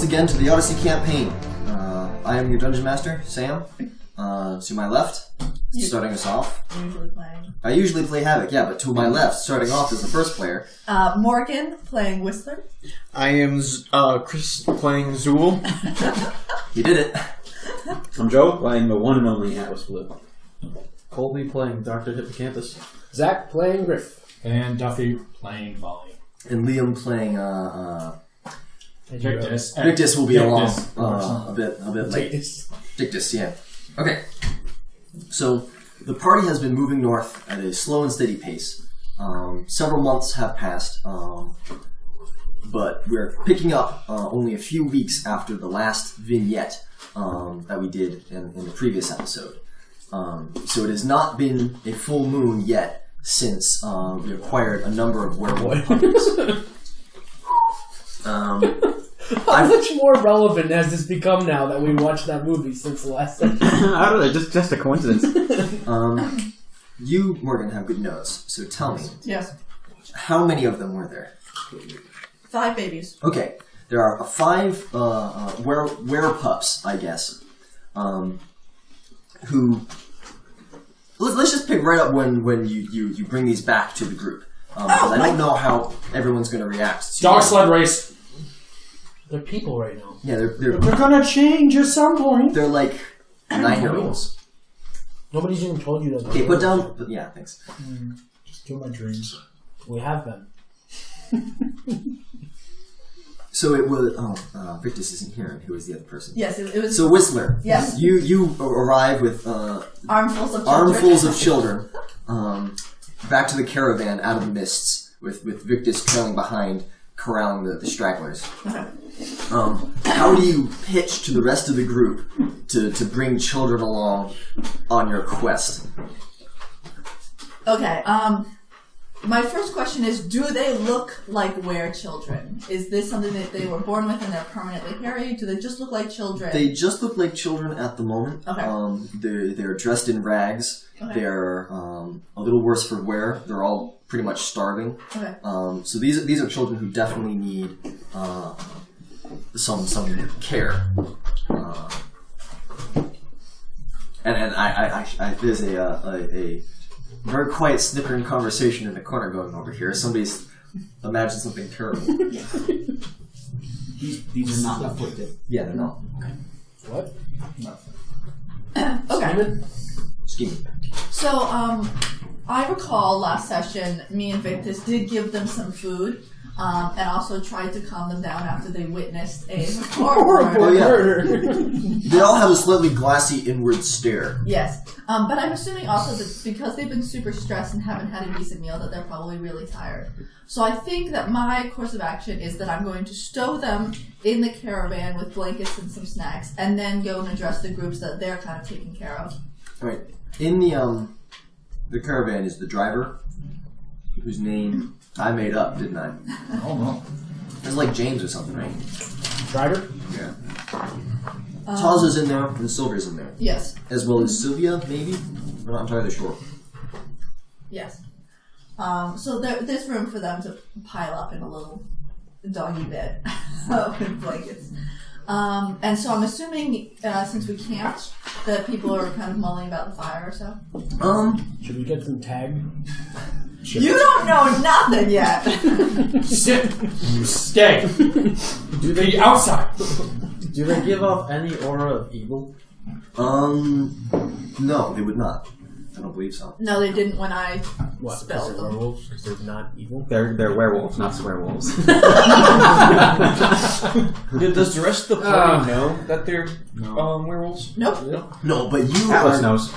once again to the Odyssey Campaign. I am your Dungeon Master, Sam. To my left, starting us off. I usually play Havoc, yeah, but to my left, starting off as the first player. Morgan, playing Whistler. I am Chris, playing Zhul. You did it. I'm Joe, playing the one and only Atlas Blue. Colby playing Dr. Hippocampus. Zach playing Griff. And Duffy playing Volley. And Liam playing Victus. Victus will be Victus. along a bit late. Victus, yeah. Okay. So the party has been moving north at a slow and steady pace. Several months have passed, but we're picking up only a few weeks after the last vignette that we did in the previous episode. So it has not been a full moon yet since we acquired a number of werewolf puppies. How much more relevant has this become now that we watched that movie since the last session? I don't know, just a coincidence. You, Morgan, have good notes, so tell me. Yes. How many of them were there? 5 babies. Okay, there are 5 werepups, I guess, who... Let's just pick right up when you bring these back to the group. Because I don't know how everyone's going to react to Dog sled race. They're people right now. Yeah, they're gonna change at some point. They're like 9-year-olds. Nobody's even told you that. Okay, put down... Yeah, thanks. Just kill my dreams. We have been. So it was... Victus isn't here. And who was the other person? Yes, it was... So Whistler. Yes. You arrive with... Armfuls of children. Back to the caravan out of the mists with Victus trailing behind, corralling the stragglers. Okay. How do you pitch to the rest of the group to bring children along on your quest? Okay, my first question is, do they look like were-children? Is this something that they were born with and they're permanently hairy? Do they just look like children? They just look like children at the moment. Okay. They're dressed in rags. Okay. They're a little worse for wear. They're all pretty much starving. Okay. So these are children who definitely need some care. And I there's a very quiet snickering conversation in the corner going over here. Somebody's imagined something terrible. These are not afflicted. Yeah, they're not. Okay. What? Okay. Scheming. So, I recall last session, me and Victus did give them some food, and also tried to calm them down after they witnessed a horrible murder. They all have a slightly glassy inward stare. Yes. But I'm assuming also that because they've been super stressed and haven't had a decent meal, that they're probably really tired. So I think that my course of action is that I'm going to stow them in the caravan with blankets and some snacks, and then go and address the groups that they're kind of taking care of. Alright. In the caravan is the driver, whose name I made up, didn't I? Oh no. It's like James or something, right? Driver? Yeah. Taz is in there, and Sylvia's in there. Yes. As well as Sylvia, maybe? I'm not entirely sure. Yes. So there's room for them to pile up in a little doggy bed with blankets. And so I'm assuming, since we camped, that people are kind of mulling about the fire or so. Should we get them tagged? You don't know nothing yet. Sit. You stay. Do they outside? Do they give off any aura of evil? No, they would not. I don't believe so. No, they didn't when I What? spelled them. Werewolves? Because they're not evil? They're werewolves, not swearwolves. Does the rest of the party know that they're werewolves? Nope. No, but you Atlas knows.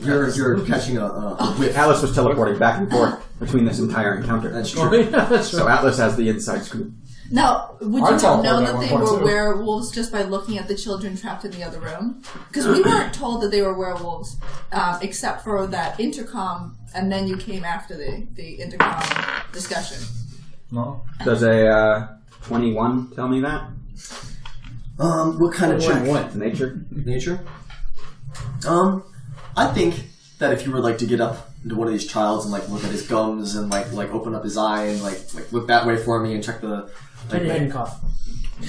You're catching a whiff. Atlas was teleporting back and forth between this entire encounter. That's true. So Atlas has the inside scoop. Now, would you I have known teleported that at they one point, were too. werewolves just by looking at the children trapped in the other room? Because we weren't told that they were werewolves, except for that intercom, and then you came after the intercom discussion. No. Does a 21 tell me that? What kind of check? What? Nature? Nature? I think that if you were like to get up into one of these childs and like look at his gums and like open up his eye and like look that way for me and check the Turn your head and cough.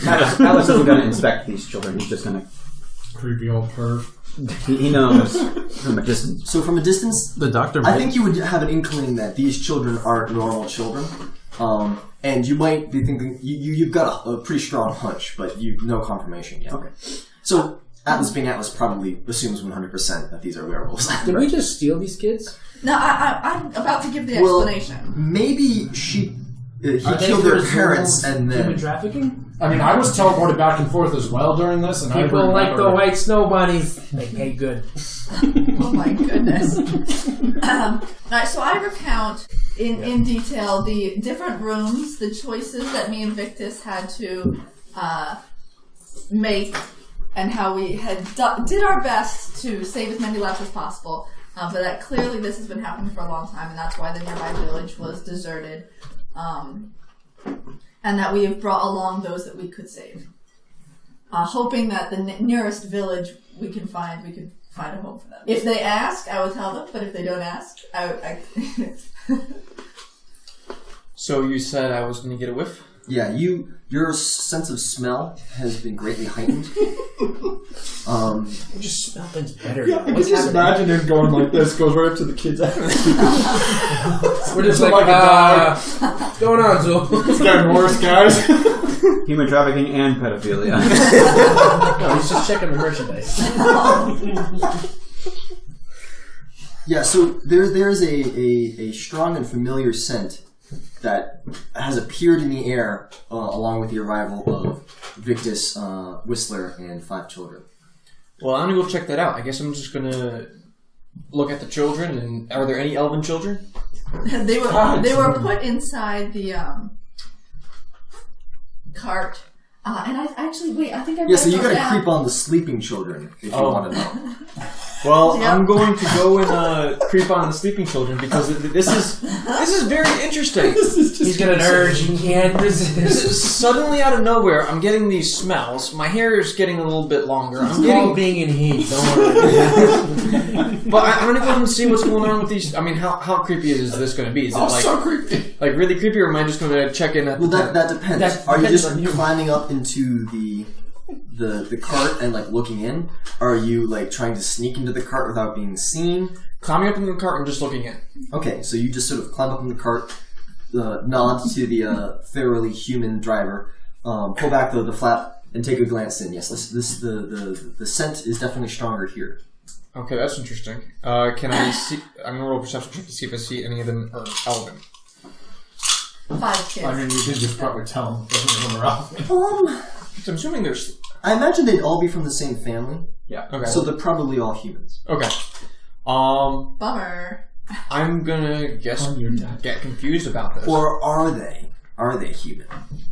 Atlas isn't going to inspect these children. He's just going to. Creepy old perv. He knows from a distance. So from a distance, The doctor. I think you would have an inkling that these children aren't normal children, and you might be thinking you've got a pretty strong hunch, but no confirmation yet. Okay. So Atlas being Atlas probably assumes 100% that these are werewolves. Did we just steal these kids? No, I'm about to give the Well, explanation. Maybe he they killed their for parents and Human then. trafficking? I mean, I was teleported back and forth as well during this, and I People like the remember- white snow bunnies. Okay, good. Oh my goodness. Alright, so I recount in detail the different rooms, the choices that me and Victus had to make, and how we had did our best to save as many lives as possible. But that clearly this has been happening for a long time, and that's why the nearby village was deserted. And that we have brought along those that we could save. Hoping that the nearest village we could find a home for them. If they ask, I will tell them, but if they don't ask, I So you said I was going to get a whiff? Yeah, your sense of smell has been greatly heightened. We just smell things better. Yeah, now. I can What's just happening? imagine him going like this, goes right up to the kid's ass. We're just like a dog. what's going on, Zhul? It's getting worse, guys. Human trafficking and pedophilia. No, he's just checking the merchandise. Yeah, so there's a strong and familiar scent that has appeared in the air along with the arrival of Victus, Whistler, and 5 children. Well, I'm going to go check that out. I guess I'm just going to look at the children, and are there any elven children? they were put inside the cart. And I actually wait. I think I Yeah, so you wrote gotta down. creep on the sleeping children if you want to know. Well, Yep. I'm going to go and creep on the sleeping children because this is very interesting. He's got an urge he can't resist. Suddenly out of nowhere, I'm getting these smells. My hair is getting a little bit longer. It's all being in heat. Don't worry. But I'm going to go and see what's going on with these. I mean, how creepy is this going to be? Is it like so creepy. like really creepy, or am I just going to check in at Well, the that depends. That Are you depends just on you. climbing up into the cart and like looking in? Are you like trying to sneak into the cart without being seen? climbing up in the cart and just looking in? Okay, so you just sort of climb up in the cart, nod to the thoroughly human driver, pull back the flap, and take a glance in. Yes, the scent is definitely stronger here. Okay, that's interesting. Can I see? I'm going to roll a perception check to see if I see any of them are elven. 5 kids. I mean, you could just probably tell him when we're off. So I'm assuming there's. I imagine they'd all be from the same family, Yeah. Okay. so they're probably all humans. Okay. Bummer. I'm gonna guess On your deck. get confused about this. Or are they? Are they human?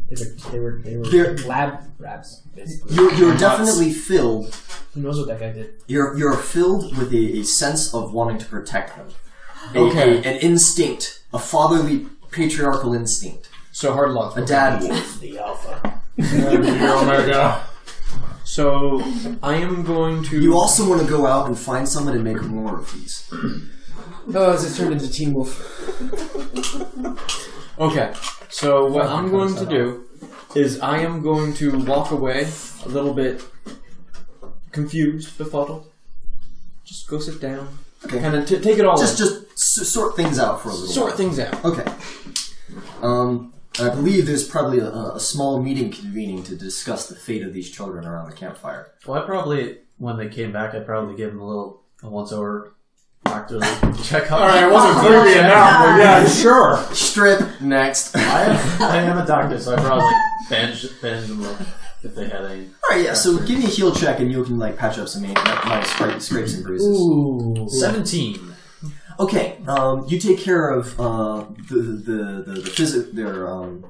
They were They're- lab rats, basically. You're definitely filled. Who knows what that guy did? You're filled with a sense of wanting to protect them. Okay. An instinct, a fatherly patriarchal instinct, So hard luck. a dad wolf. The alpha. Oh my god. So I am going to. You also want to go out and find someone and make more of these. Oh, as it turned into Teen Wolf. Okay. So what I'm going to do is I am going to walk away a little bit confused, befuddled. Just go sit down. Okay. Kind of take it all in. Just sort things out for a little Sort while. things out. Okay. I believe there's probably a small meeting convening to discuss the fate of these children around the campfire. Well, I probably, when they came back, I probably gave them a once-over doctorly check-up. Alright, it wasn't creepy enough, but yeah, sure. Strip next. I am a doctor, so I probably bandaged them up if they had any. Alright, yeah, so give me a heal check and you can like patch up some minor scrapes and bruises. Ooh. 17. Okay, you take care of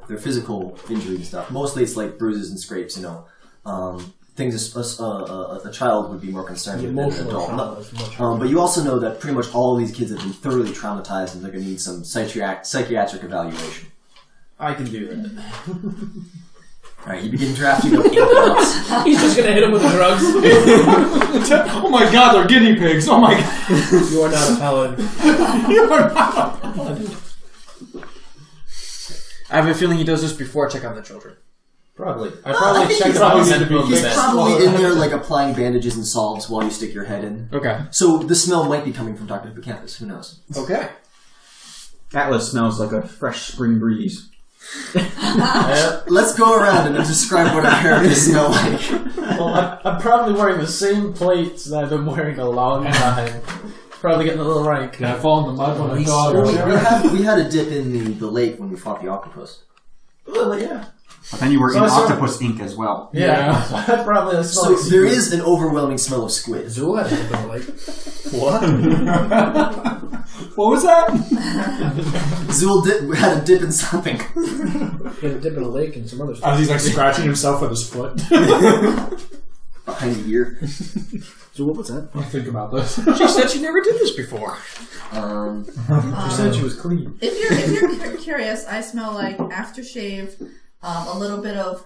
their physical injury and stuff. Mostly it's like bruises and scrapes, you know. Things a child would be more concerned The with than an emotional adult. trauma is much But you also know that pretty much all of these kids have been thoroughly traumatized and they're going to need some psychiatric evaluation. I can do that. Alright, you begin drafting up ink cups. He's just gonna hit him with the drugs. Oh my god, they're guinea pigs. Oh my god. You are not a paladin. You are not a paladin. I have a feeling he does this before I check on the children. Probably. I probably think checked he's out probably- He's best. probably in there, like, applying bandages and salves while you stick your head in. Okay. So the smell might be coming from Dr. Hippocampus. Who knows? Okay. Atlas smells like a fresh spring breeze. Let's go around and describe what our characters smell like. Well, I'm probably wearing the same plates that I've been wearing a long time. Probably getting a little rank. Did I fall in the mud when I thought We had a dip in the lake when we fought the octopus. Well, yeah. But then you were So in I saw- octopus ink as well. Yeah. I probably smell So like there seafood. is an overwhelming smell of squid. Zhul had a dip in the lake. What? What was that? Zul had a dip in something. He had a dip in the lake and some other stuff. As he's like scratching himself with his foot. Behind the ear. So what was that? I'll think about this. She said she never did this before. She said she was clean. If you're curious, I smell like aftershave, a little bit of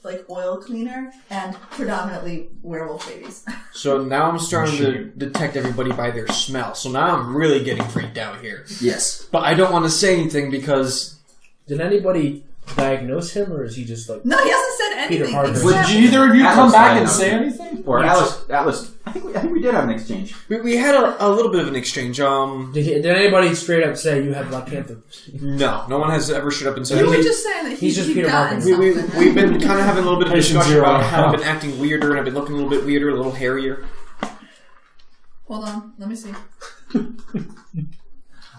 like oil cleaner, and predominantly werewolf babies. So now I'm starting to detect everybody by their smell. So now I'm really getting freaked out here. Yes. But I don't want to say anything because... Did anybody diagnose him, or is he just like... No, he hasn't said Peter anything. Parker. except- Did either of you Atlas come back and diagnosed say him. anything? Or Atlas. I think we did have an exchange. We had a little bit of an exchange. Did anybody straight up say you have lycanthropy? No one has ever stood up and said... You were "Hey, just saying that He's just he'd Peter gotten Parker. something. We've been kind of having a little bit of Patient discussion zero. about how I've been acting weirder and I've been looking a little bit weirder, a little hairier. Hold on, let me see.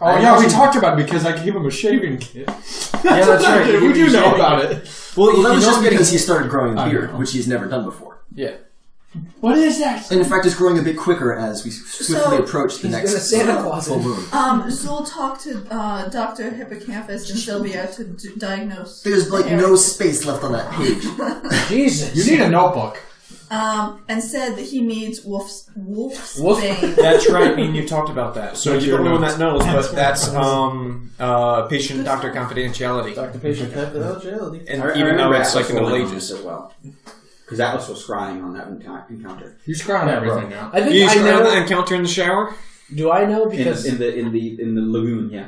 Oh yeah, we talked about it because I gave him a shaving kit. Yeah, that's right. We do know about it. Well, that you was know just getting- because he started growing a I beard, know. which he's never done before. Yeah. What is that? And in fact, it's growing a bit quicker as we swiftly So- approach the He's next gonna Santa Claus full it. moon. Zul talked to Dr. Hippocampus and Sylvia to diagnose. There's like the no area. space left on that page. Jesus. You need a notebook. And said that he needs wolf's Wolf? bane. That's right, me and you talked about that. So Thank you're the you. only one that knows, but that's patient-doctor confidentiality. Dr. Patient confidentiality. And I even though remember it's like Atlas in the rolling on ages. this as well. Because Atlas was crying on that encounter. He's crying everything now. I think You I used know. to encounter in the shower? Do I know In because the lagoon, yeah.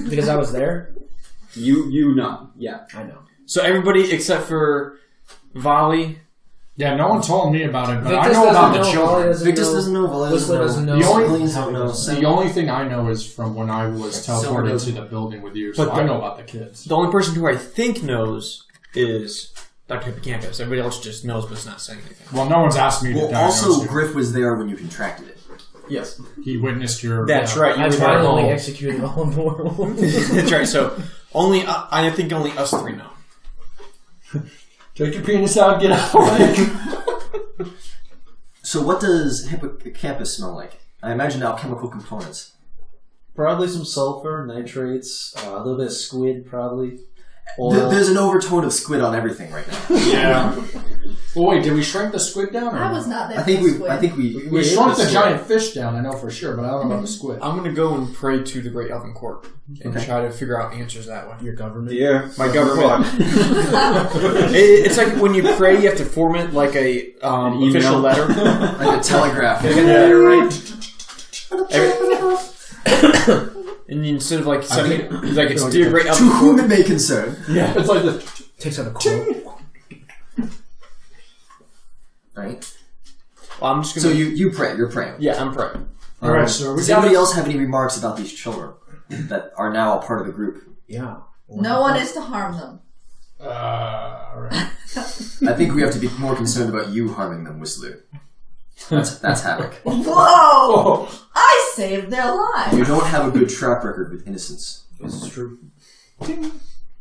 because I was there? You know, yeah. I know. So everybody except for Volley. Yeah, no one told me about it, but I Victus know about the doesn't children. Victus doesn't know. Valet Whistler doesn't know. The only- Millions don't know. The only thing I know is from when I was Silver teleported does. to the building with you, so But I know about the kids. The only person who I think knows is Dr. Hippocampus. Everybody else just knows but is not saying anything. Well, no one's asked me to Well, diagnose also, you. Griff was there when you contracted it. Yes. He witnessed your... That's right. You I were there violently home. executed all of the werewolves. That's right. So only I think only us three know. Take your penis out, get out of the way. So what does Hippocampus smell like? I imagine alchemical components. Probably some sulfur, nitrates, a little bit of squid, probably. Oil. There's an overtone of squid on everything right now. Yeah. Well, wait, did we shrink the squid down? Or I was not there. I think for we. squid. I think we. We ate shrunk the the squid. giant fish down, I know for sure, but I don't know about the squid. I'm gonna go and pray to the Great Elven Court and try to figure out answers that way. Your government. Yeah. My government. It's like when you pray, you have to form it like a email. official letter. Like a telegraph. Get a letter right. And instead of like sending, it's like it's dear Great To Elven whom Court. it may concern. Yeah, it's like the... Takes out a quote. Right. Well, I'm just So gonna. you pray. You're praying. Yeah, I'm praying. Alright, so we Does got anybody it. else have any remarks about these children that are now a part of the group? Yeah. No one is to harm them. Alright. I think we have to be more concerned about you harming them, Whistler. That's havoc. Whoa! I saved their lives. You don't have a good track record with innocence. This is true.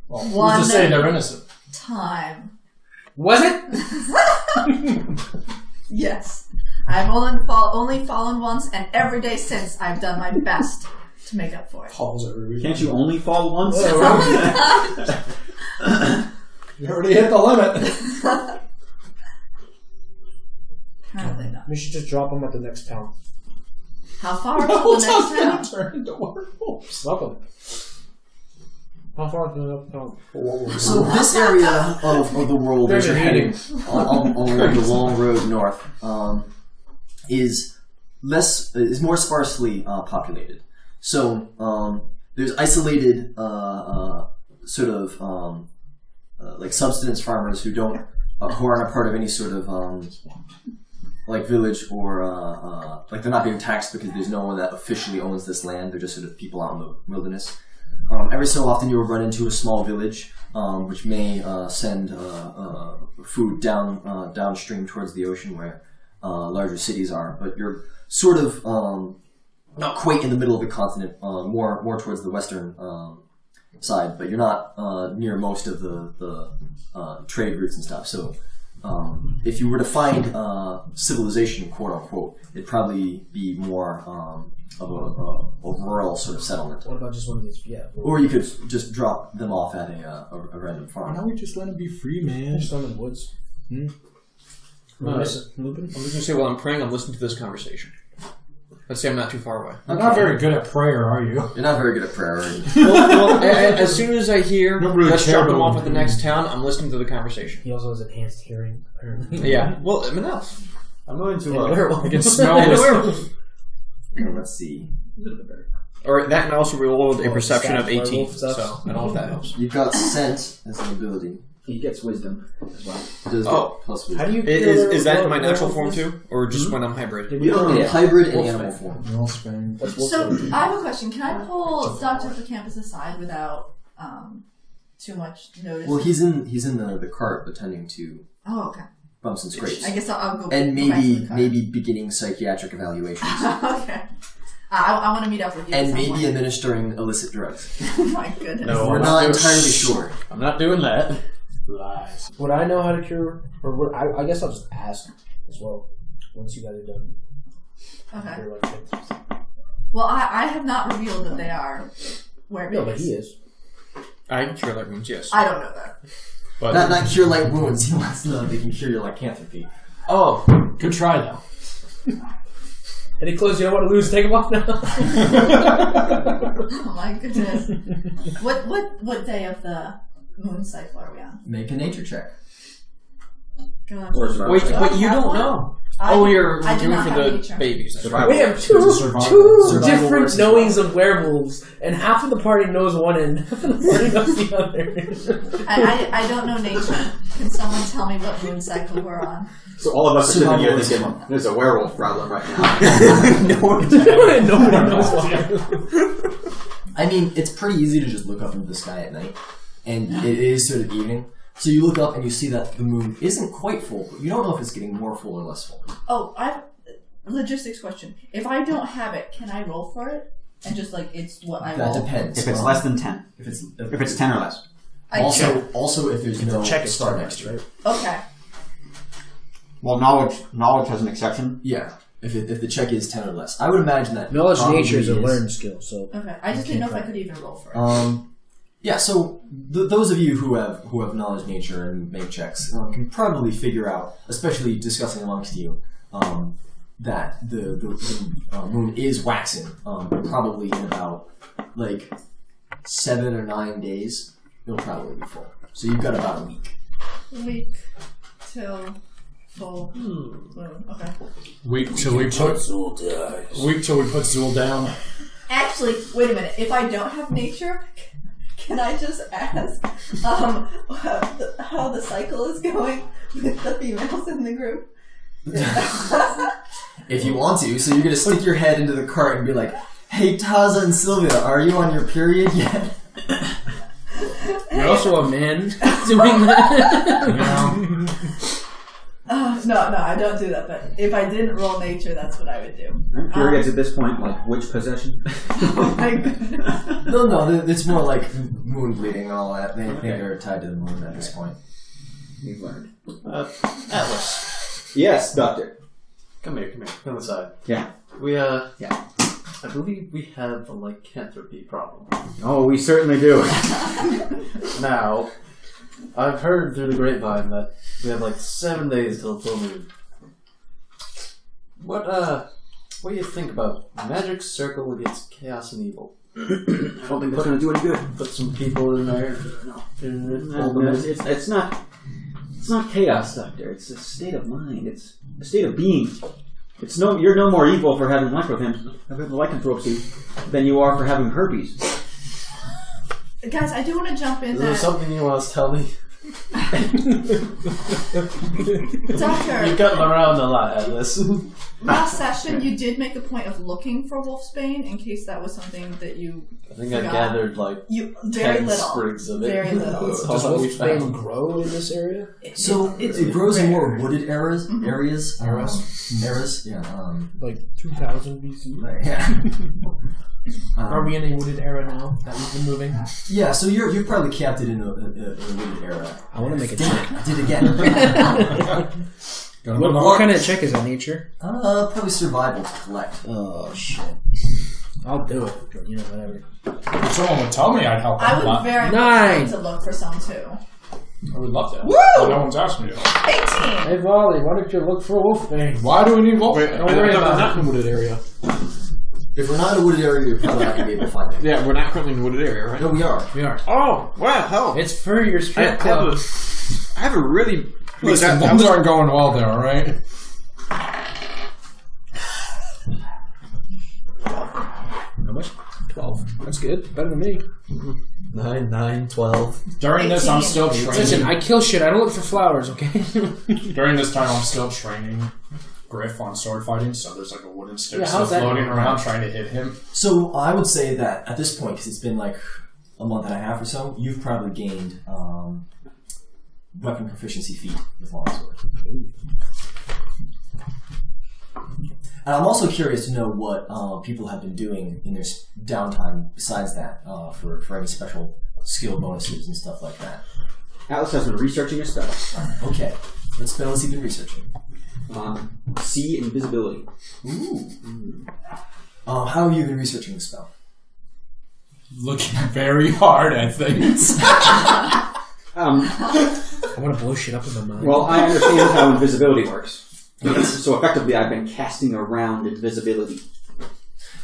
Well, One who's to say they're innocent? time. Was it? Yes. I've only fallen once, and every day since I've done my best to make up for it. Falls every week. Can't you only fall once? You already hit the limit. Apparently not. We should just drop them at the next town. How far to We'll the next just town? turn into werewolves. Welcome. How far can I go? So this area of the world as you're heading on the long road north is more sparsely populated. So there's isolated sort of like subsistence farmers who aren't a part of any sort of like village or like they're not being taxed because there's no one that officially owns this land. They're just sort of people out in the wilderness. Every so often you'll run into a small village which may send food downstream towards the ocean where larger cities are, but you're sort of not quite in the middle of the continent, more towards the western side, but you're not near most of the trade routes and stuff. So if you were to find civilization, quote unquote, it'd probably be more of a rural sort of settlement. What about just one of these? Yeah. Or you could just drop them off at a random Why farm. don't we just let him be free, man? Just on the woods. I was just going to say, while I'm praying, I'm listening to this conversation. Let's say I'm not too far away. You're not very good at prayer, are you? You're not very good at prayer, are you? well, as soon as I hear, Really let's drop them off at the terrible. next town, I'm listening to the conversation. He also has enhanced hearing, apparently. Yeah, well, I'm an elf. I'm going to. I can smell this. Let's see. Or that, and also rolled a Oh, perception stats, of 18, werewolf so stuff. I don't know if that helps. You've got scent as an ability. He gets wisdom as well. It does Oh. get plus wisdom. How do you Is that in my natural form too? Or just when I'm hybrid? You don't know hybrid and Wolf animal thing. form. We'll spend. So I have a question. Can I pull Dr. Campus aside without too much notice? Well, he's in the cart attending to Oh, okay. bumps and scrapes, I guess I'll go. and go back to the car. maybe beginning psychiatric evaluations, Okay. I want to meet up with you. and at some maybe administering illicit drugs. point. Oh my goodness. No. We're I'm not not entirely sure. I'm not doing that. Lies. Would I know how to cure? Or I guess I'll just ask as well. Once you guys are done. Okay. Cure like things. Well, I have not revealed that they are werewolves. No, but he is. I can cure that means yes. I don't know that. But Not cure light wounds. He wants to know if they can cure your lycanthropy. oh, Good try, though. Any clothes you don't want to lose, take them off now. Oh my goodness. What day of the moon cycle are we on? Make a nature check. Gosh. wait, but you don't know. You're I do doing not for have the nature. babies. That's Survival. right. We have It's a two survival different versus knowings of werewolves, and half of the party knows one and half of the party knows the other. I don't know nature. Can someone tell me what moon cycle we're on? So all of us are sitting here Survival thinking, there's a werewolf problem right now. Nobody knows why. I mean, it's pretty easy to just look up into the sky at night, and it is sort of evening. So you look up and you see that the moon isn't quite full, but you don't know if it's getting more full or less full. Oh, logistics question. If I don't have it, can I roll for it? And just like it's what I That roll. depends. If it's less than 10. if it's 10 or less. I also if there's no Check is star next to it. Okay. Well, knowledge has an exception. Yeah, if the check is 10 or less, I would imagine that Knowledge of probably nature is a is. learned skill, so Okay. I just didn't know if I could even roll for it. Yeah, so those of you who have knowledge of nature and make checks can probably figure out, especially discussing amongst you, that the moon is waxing. Probably in about like 7 or 9 days, it'll probably be full. So you've got about a week. Week till full moon. Okay. Week till we put Zhul down. Actually, wait a minute. If I don't have nature, can I just ask how the cycle is going with the females in the group? If you want to, so you're gonna stick your head into the cart and be like, "Hey, Taza and Sylvia, are you on your period yet?" you're also a man doing that. No, I don't do that. But if I didn't roll nature, that's what I would do. I'm curious at this point, like, which possession? Oh my goodness. No, it's more like moon bleeding and all that. They think they're tied to the moon at this point. You've learned. Atlas, Yes, Doctor. come here. Come aside. Yeah. We Yeah. I believe we have a lycanthropy problem. Oh, we certainly do. Now, I've heard through the grapevine that we have like 7 days till full moon. What do you think about magic circle against chaos and evil? I don't think that's going to do any good. Put some people in there. It's not chaos, Doctor. It's a state of mind. It's a state of being. You're no more evil for having lycanthropy than you are for having herpes. Guys, I do want to jump in Is there something you want to tell me? Doctor, You've gotten around a lot at this. last session you did make a point of looking for wolfsbane in case that was something that you I think forgot. I gathered like very 10 little. sprigs of it. Very little. That's Does all we wolfsbane found. grow in this area? So it grows in more wooded areas. Yeah. Like 2000 BC? Yeah. Are we in a wooded era now that we've been moving? Yeah. So you've probably camped it in a wooded area. I want to make a check. I did again. What kind of check is that, nature? Probably survival to collect. Oh, shit. I'll do it. You know, whatever. If someone would tell me, I'd help I them. would very much 9. like to look for some too. I would love that. Woo! But no one's asked me to. 18! Hey, Volley, why don't you look for wolfbane? Why do we need wolf? Wait, Don't worry about not in a wooded area. If we're not in a wooded area, you're probably not going to be able to find it. Yeah, we're not currently in a wooded area, right? No, we are. We are. Oh, wow, hell. It's for your strip club. I have a really... Listen, things aren't going well there, alright? How much? 12. That's good. Better than me. 9, 12. During this, I'm 18. still Listen, training. I kill shit. I don't look for flowers, okay? During this time, I'm still training Griff on sword fighting, so there's like a wooden stick Yeah, still how's that floating going? around trying to hit him. So I would say that at this point, because it's been like a month and a half or so, you've probably gained weapon proficiency feat with longsword. And I'm also curious to know what people have been doing in their downtime besides that for any special skill bonuses and stuff like that. Alice has been researching a spell. Okay, what spell has he been researching? See invisibility. Ooh. How have you been researching the spell? Looking very hard at things. I want to blow shit up in my mind. Well, I understand how invisibility works. So effectively, I've been casting around invisibility.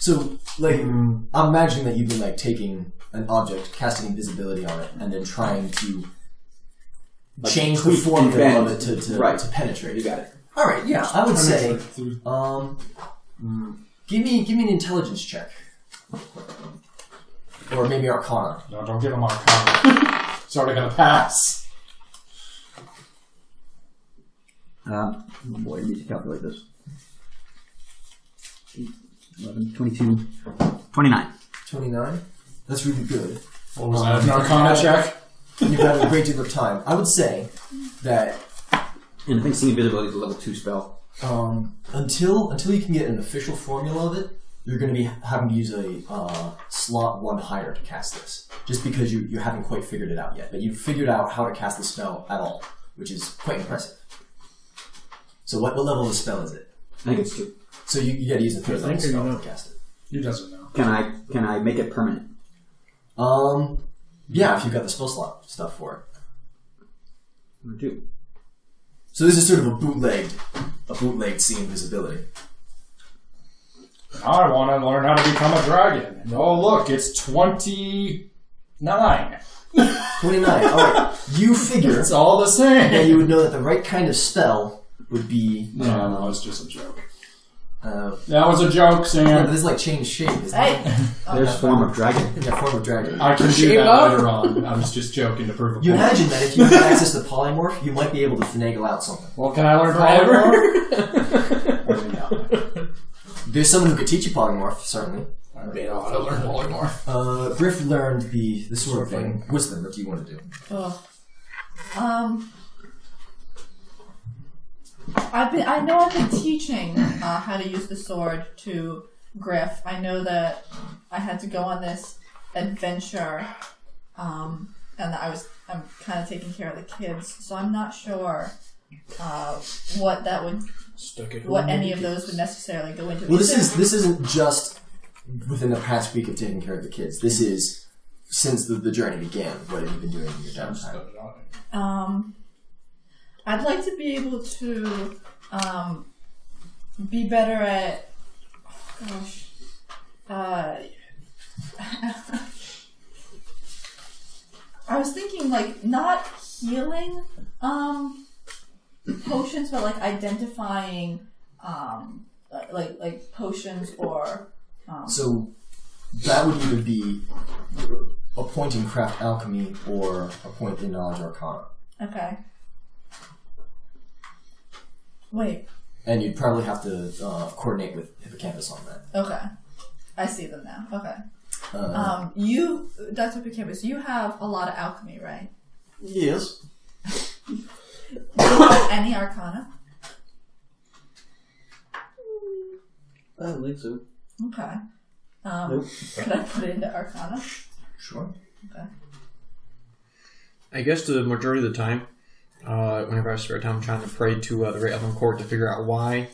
So, like, I'm imagining that you've been like taking an object, casting invisibility on it, and then trying to change the formula of it to penetrate. You got it. All right, yeah, I would say, give me an intelligence check, or maybe Arcana. No, don't give him Arcana. It's already gonna pass. Oh boy, I need to calculate this. 11, 22, 29. 29. That's really good. What was that? An Arcana check? You've had a great deal of time. I would say that And I think See Invisibility is a level 2 spell. until you can get an official formula of it, you're going to be having to use a slot 1 higher to cast this. Just because you haven't quite figured it out yet. But you've figured out how to cast the spell at all, which is quite impressive. So what level of the spell is it? I think it's 2. So you got to use a 3rd level spell to cast it. He doesn't know. Can I make it permanent? Yeah, if you've got the spell slot stuff for it. Or 2. So this is sort of a bootlegged See Invisibility. I want to learn how to become a dragon. Oh, look, it's 29. 29. Alright. You figure It's all the same. that you would know that the right kind of spell would be... No, it's just a joke. that That was a joke, Sam. but this is like change shape, isn't it? Hey! There's Form of Dragon. Yeah, form of dragon. I can do Shape that up. later on. I was just joking to prove a You point. imagine that if you had access to polymorph, you might be able to finagle out something. Well, can I learn polymorph? There's someone who could teach you polymorph, certainly. I don't know how to learn polymorph. Griff learned the sword thing. Wisdom, what do you want to do? I know I've been teaching how to use the sword to Griff. I know that I had to go on this adventure, and that I'm kind of taking care of the kids, so I'm not sure what that would, what any of those would necessarily go into. Well, this isn't just within the past week of taking care of the kids. This is since the journey began. What have you been doing in your downtime? I'd like to be able to be better at, I was thinking like not healing potions, but like identifying like potions or. So that would either be a point in craft alchemy or a point in knowledge arcana. Okay. Wait. And you'd probably have to coordinate with Hippocampus on that. Okay. I see them now. Okay. You, Dr. Hippocampus, you have a lot of alchemy, right? Yes. Do you have any arcana? I don't think so. Okay. Nope. Could I put it into arcana? Sure. Okay. I guess the majority of the time, whenever I have spare time, I'm trying to pray to the Great Elven Court to figure out why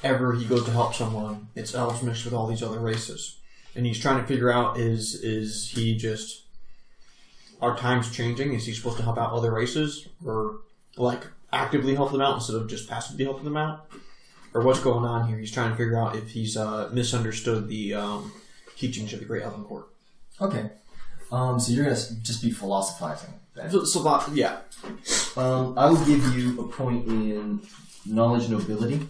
ever he goes to help someone, it's elves mixed with all these other races. And he's trying to figure out, is he just... Are times changing? Is he supposed to help out other races? Or, like, actively help them out instead of just passively helping them out? Or what's going on here? He's trying to figure out if he's misunderstood the teachings of the Great Elven Court. Okay. So you're going to just be philosophizing then. Yeah. I will give you a point in knowledge nobility.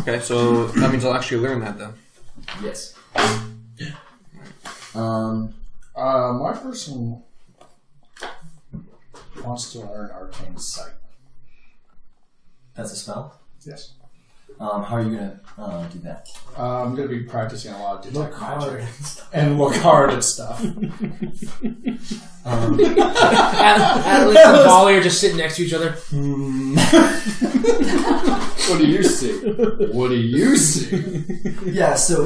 Okay, so that means I'll actually learn that then. Yes. My person wants to learn arcane sight. That's a spell? Yes. How are you going to do that? I'm going to be practicing a lot of detect magic and look hard at stuff. Atlas and Volley are just sitting next to each other. What do you see? What do you see? Yeah, so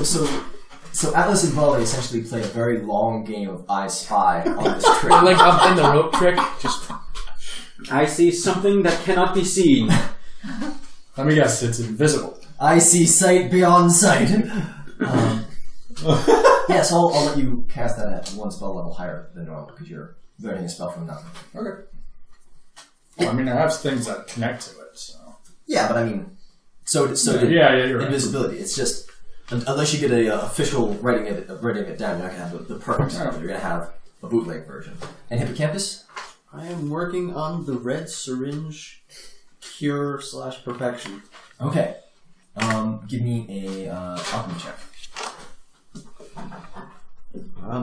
Atlas and Volley essentially play a very long game of I Spy on this trick. Like up in the rope trick. Just I see something that cannot be seen. Let me guess, it's invisible. I see sight beyond sight. Yeah, so I'll let you cast that at one spell level higher than normal because you're learning a spell from nothing. Okay. Well, I mean, I have things that connect to it, so... Yeah, but I mean, so yeah, you're right. Invisibility. It's just unless you get a official writing it down, you're not gonna have the perfect spell. You're gonna have a bootleg version. And Hippocampus? I am working on the red syringe cure/perfection. Okay. Give me a alchemy check.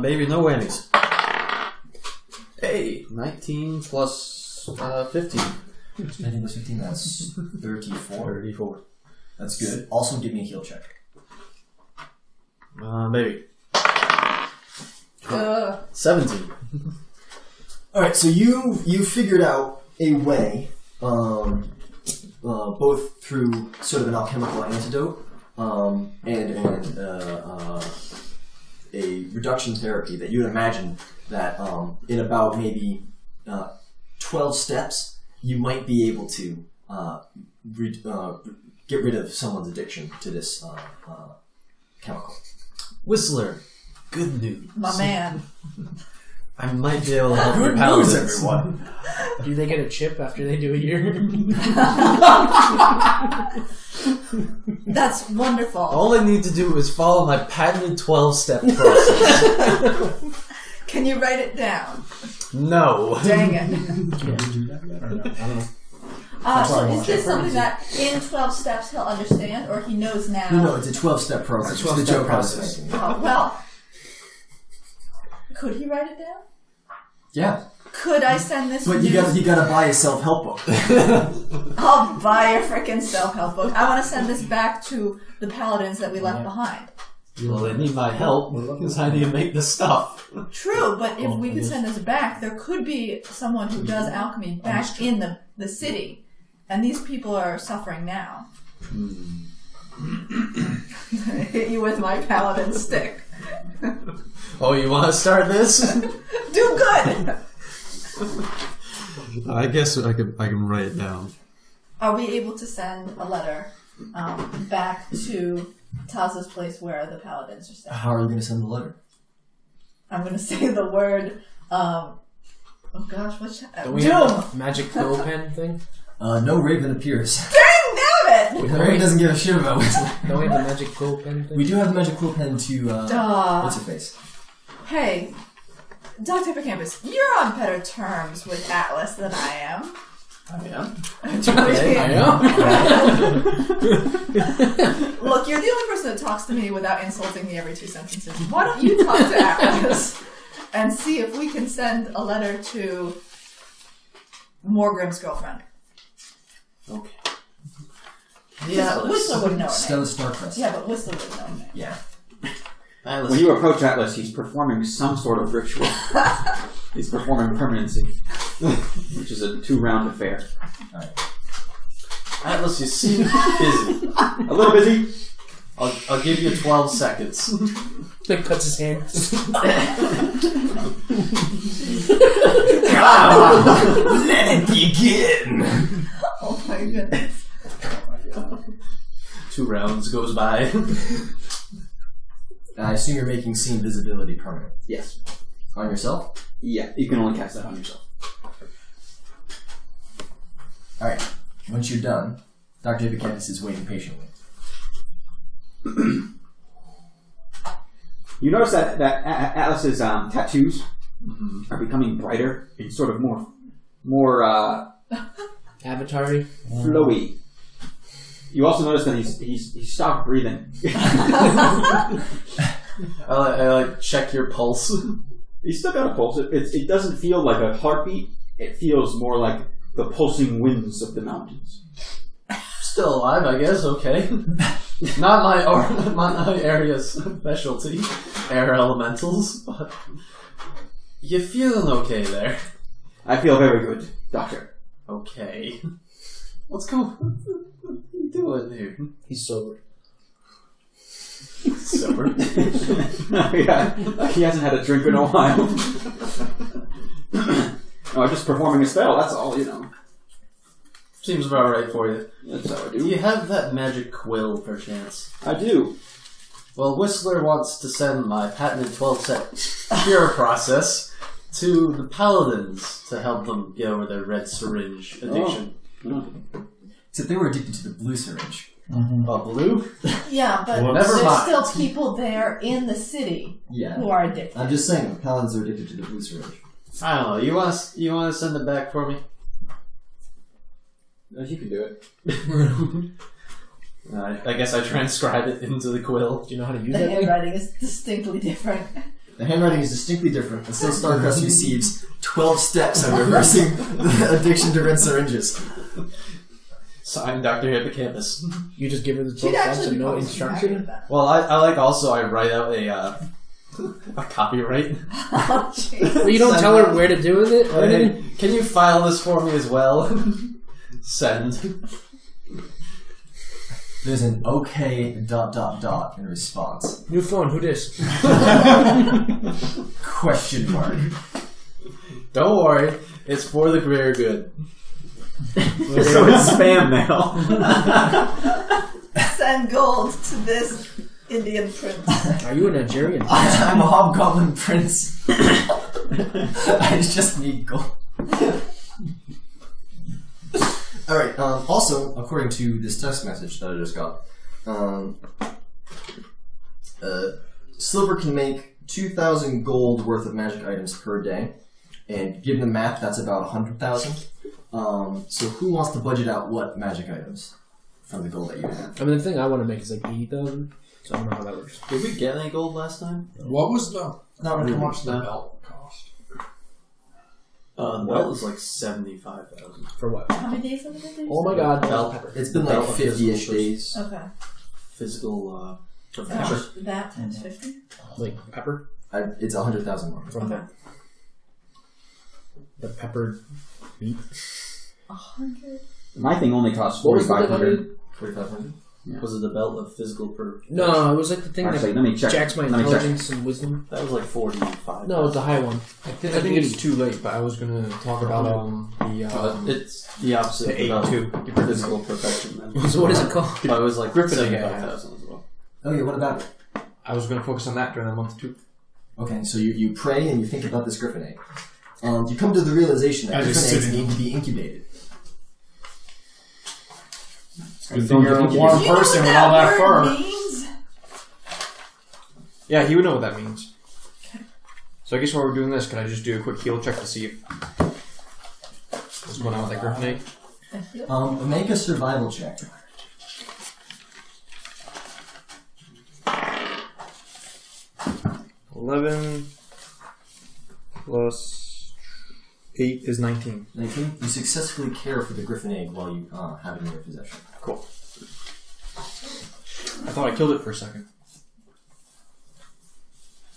Baby, no whammies. Hey, 19 plus 15. 19 plus 15, that's 34. 34. That's good. Also, give me a heal check. Baby. 17. Alright, so you figured out a way, both through sort of an alchemical antidote and a reduction therapy that you would imagine that in about maybe 12 steps you might be able to get rid of someone's addiction to this chemical. Whistler, good news. My man. I might be able to help Good your paladins. news, everyone. do they get a chip after they do a year? That's wonderful. All I need to do is follow my patented 12-step process. Can you write it down? No. Dang it. Can you do that yet or no? I don't know. So is this something that in 12 steps he'll understand, or he knows now? No, it's a 12-step process. It's a 12-step the joke process. process. Well, could he write it down? Yeah. Could I send this But you gotta buy a self-help book. I'll buy a freaking self-help book. I want to send this back to the paladins that we left behind. Well, they need my help because I need to make the stuff. True, but if we could send this back, there could be someone who does alchemy back in the city. And these people are suffering now. I hit you with my paladin stick. Oh, you want to start this? Do good! I guess I can write it down. Are we able to send a letter back to Taz's place where the paladins are staying? How are you going to send the letter? I'm going to say the word... oh gosh, what's... Do we Doom! have a magic quill pen thing? No raven appears. Dang it! Larry doesn't give a shit about Whistler. Don't we have the magic quill pen thing? We do have the magic quill pen to, what's her face? Hey, Dr. Hippocampus, you're on better terms with Atlas than I am. I am. Look, you're the only person that talks to me without insulting me every 2 sentences. Why don't you talk to Atlas and see if we can send a letter to Morgrim's girlfriend? Okay. Yeah, Whistler would know her Stella name. Starcrest. Yeah, but Whistler would know her name. Yeah. When you approach Atlas, he's performing some sort of ritual. He's performing permanency, which is a 2-round affair. Alright. Atlas, you seem busy. A little busy. I'll give you 12 seconds. Then cuts his hand. Let it begin! Oh my goodness. 2 rounds goes by. I assume you're making scene visibility permanent. Yes. On yourself? Yeah, you can only cast that on yourself. Alright. Once you're done, Dr. Hippocampus is waiting patiently. You notice that Atlas's tattoos are becoming brighter and sort of more Avatar-y. flowy. You also notice that he's stopped breathing. I check your pulse. He's still got a pulse. It doesn't feel like a heartbeat. It feels more like the pulsing winds of the mountains. Still alive, I guess. Okay. Not my area's specialty, air elementals, but you feeling okay there? I feel very good, Doctor. Okay. What are you doing here? He's sober. Sober. Yeah, he hasn't had a drink in a while. No, I'm just performing a spell, that's all, you know. Seems about right for you. That's how I Do do. you have that magic quill, perchance? I do. Well, Whistler wants to send my patented 12-step cure process to the paladins to help them get over their red syringe addiction. Except they were addicted to the blue syringe. Blue? Yeah, but Well, never there's mind. still people there in the city Yeah. who are addicted. I'm just saying, the paladins are addicted to the blue syringe. I don't know. You want to send it back for me? You can do it. I guess I transcribe it into the quill. Do you know how to use The that thing? handwriting is distinctly different. The handwriting is distinctly different, and still Starcrest receives 12 steps on reversing the addiction to red syringes. Signed, Dr. Hippocampus. You just give her the She'd 12 steps actually and no probably be happy with instruction? that. Well, I write out a copyright. Oh, jeez. Well, you don't tell her where to do with it? Or anything? Hey, can you file this for me as well? Send. There's an okay ... in response. New phone, who dis? Question mark. Don't worry, it's for the greater good. So it's spam mail. Send gold to this Indian prince. Are you a Nigerian? I'm a hobgoblin prince. I just need gold. Alright, also, according to this text message that I just got, Silver can make 2,000 gold worth of magic items per day, and given the math, that's about 100,000. So who wants to budget out what magic items from the gold that you have? I mean, the thing I want to make is like 80,000, so I don't know how that works. Did we get any gold last time? What was the... Not really. How much the No. belt cost? The belt was like 75,000. For what? How many days have it been? Oh my god. Bell Pepper. It's been Belt like of 50-ish physical days. Okay. Physical That times 50? Like pepper? It's 100,000 more. From Okay. the peppered meat? 100? My thing only costs What was the thing I 4,500. needed? 4,500? Was it the belt of physical per? No, it was like the thing Actually, that let me check. jacks my Let me check. intelligence and wisdom. That was like 45. No, it's a high one. I think it's too late, but I was going to talk about It's the opposite. the of 8-2. physical perfection. Then. So what is it called? But it was like Griffin 75,000 as well. Oh yeah, what about it? I was going to focus on that during that month too. Okay, so you pray and you think about this griffin egg. You come to the realization that As griffin it's eggs sitting. need to be incubated. Good thing you're a warm Do you know person what with all that word fur. means? Yeah, he would know what that means. So I guess while we're doing this, can I just do a quick heal check to see if what's going on with that griffin egg? Make a survival check. $11 plus 8 is 19. 19. You successfully care for the griffin egg while you have it in your possession. Cool. I thought I killed it for a second.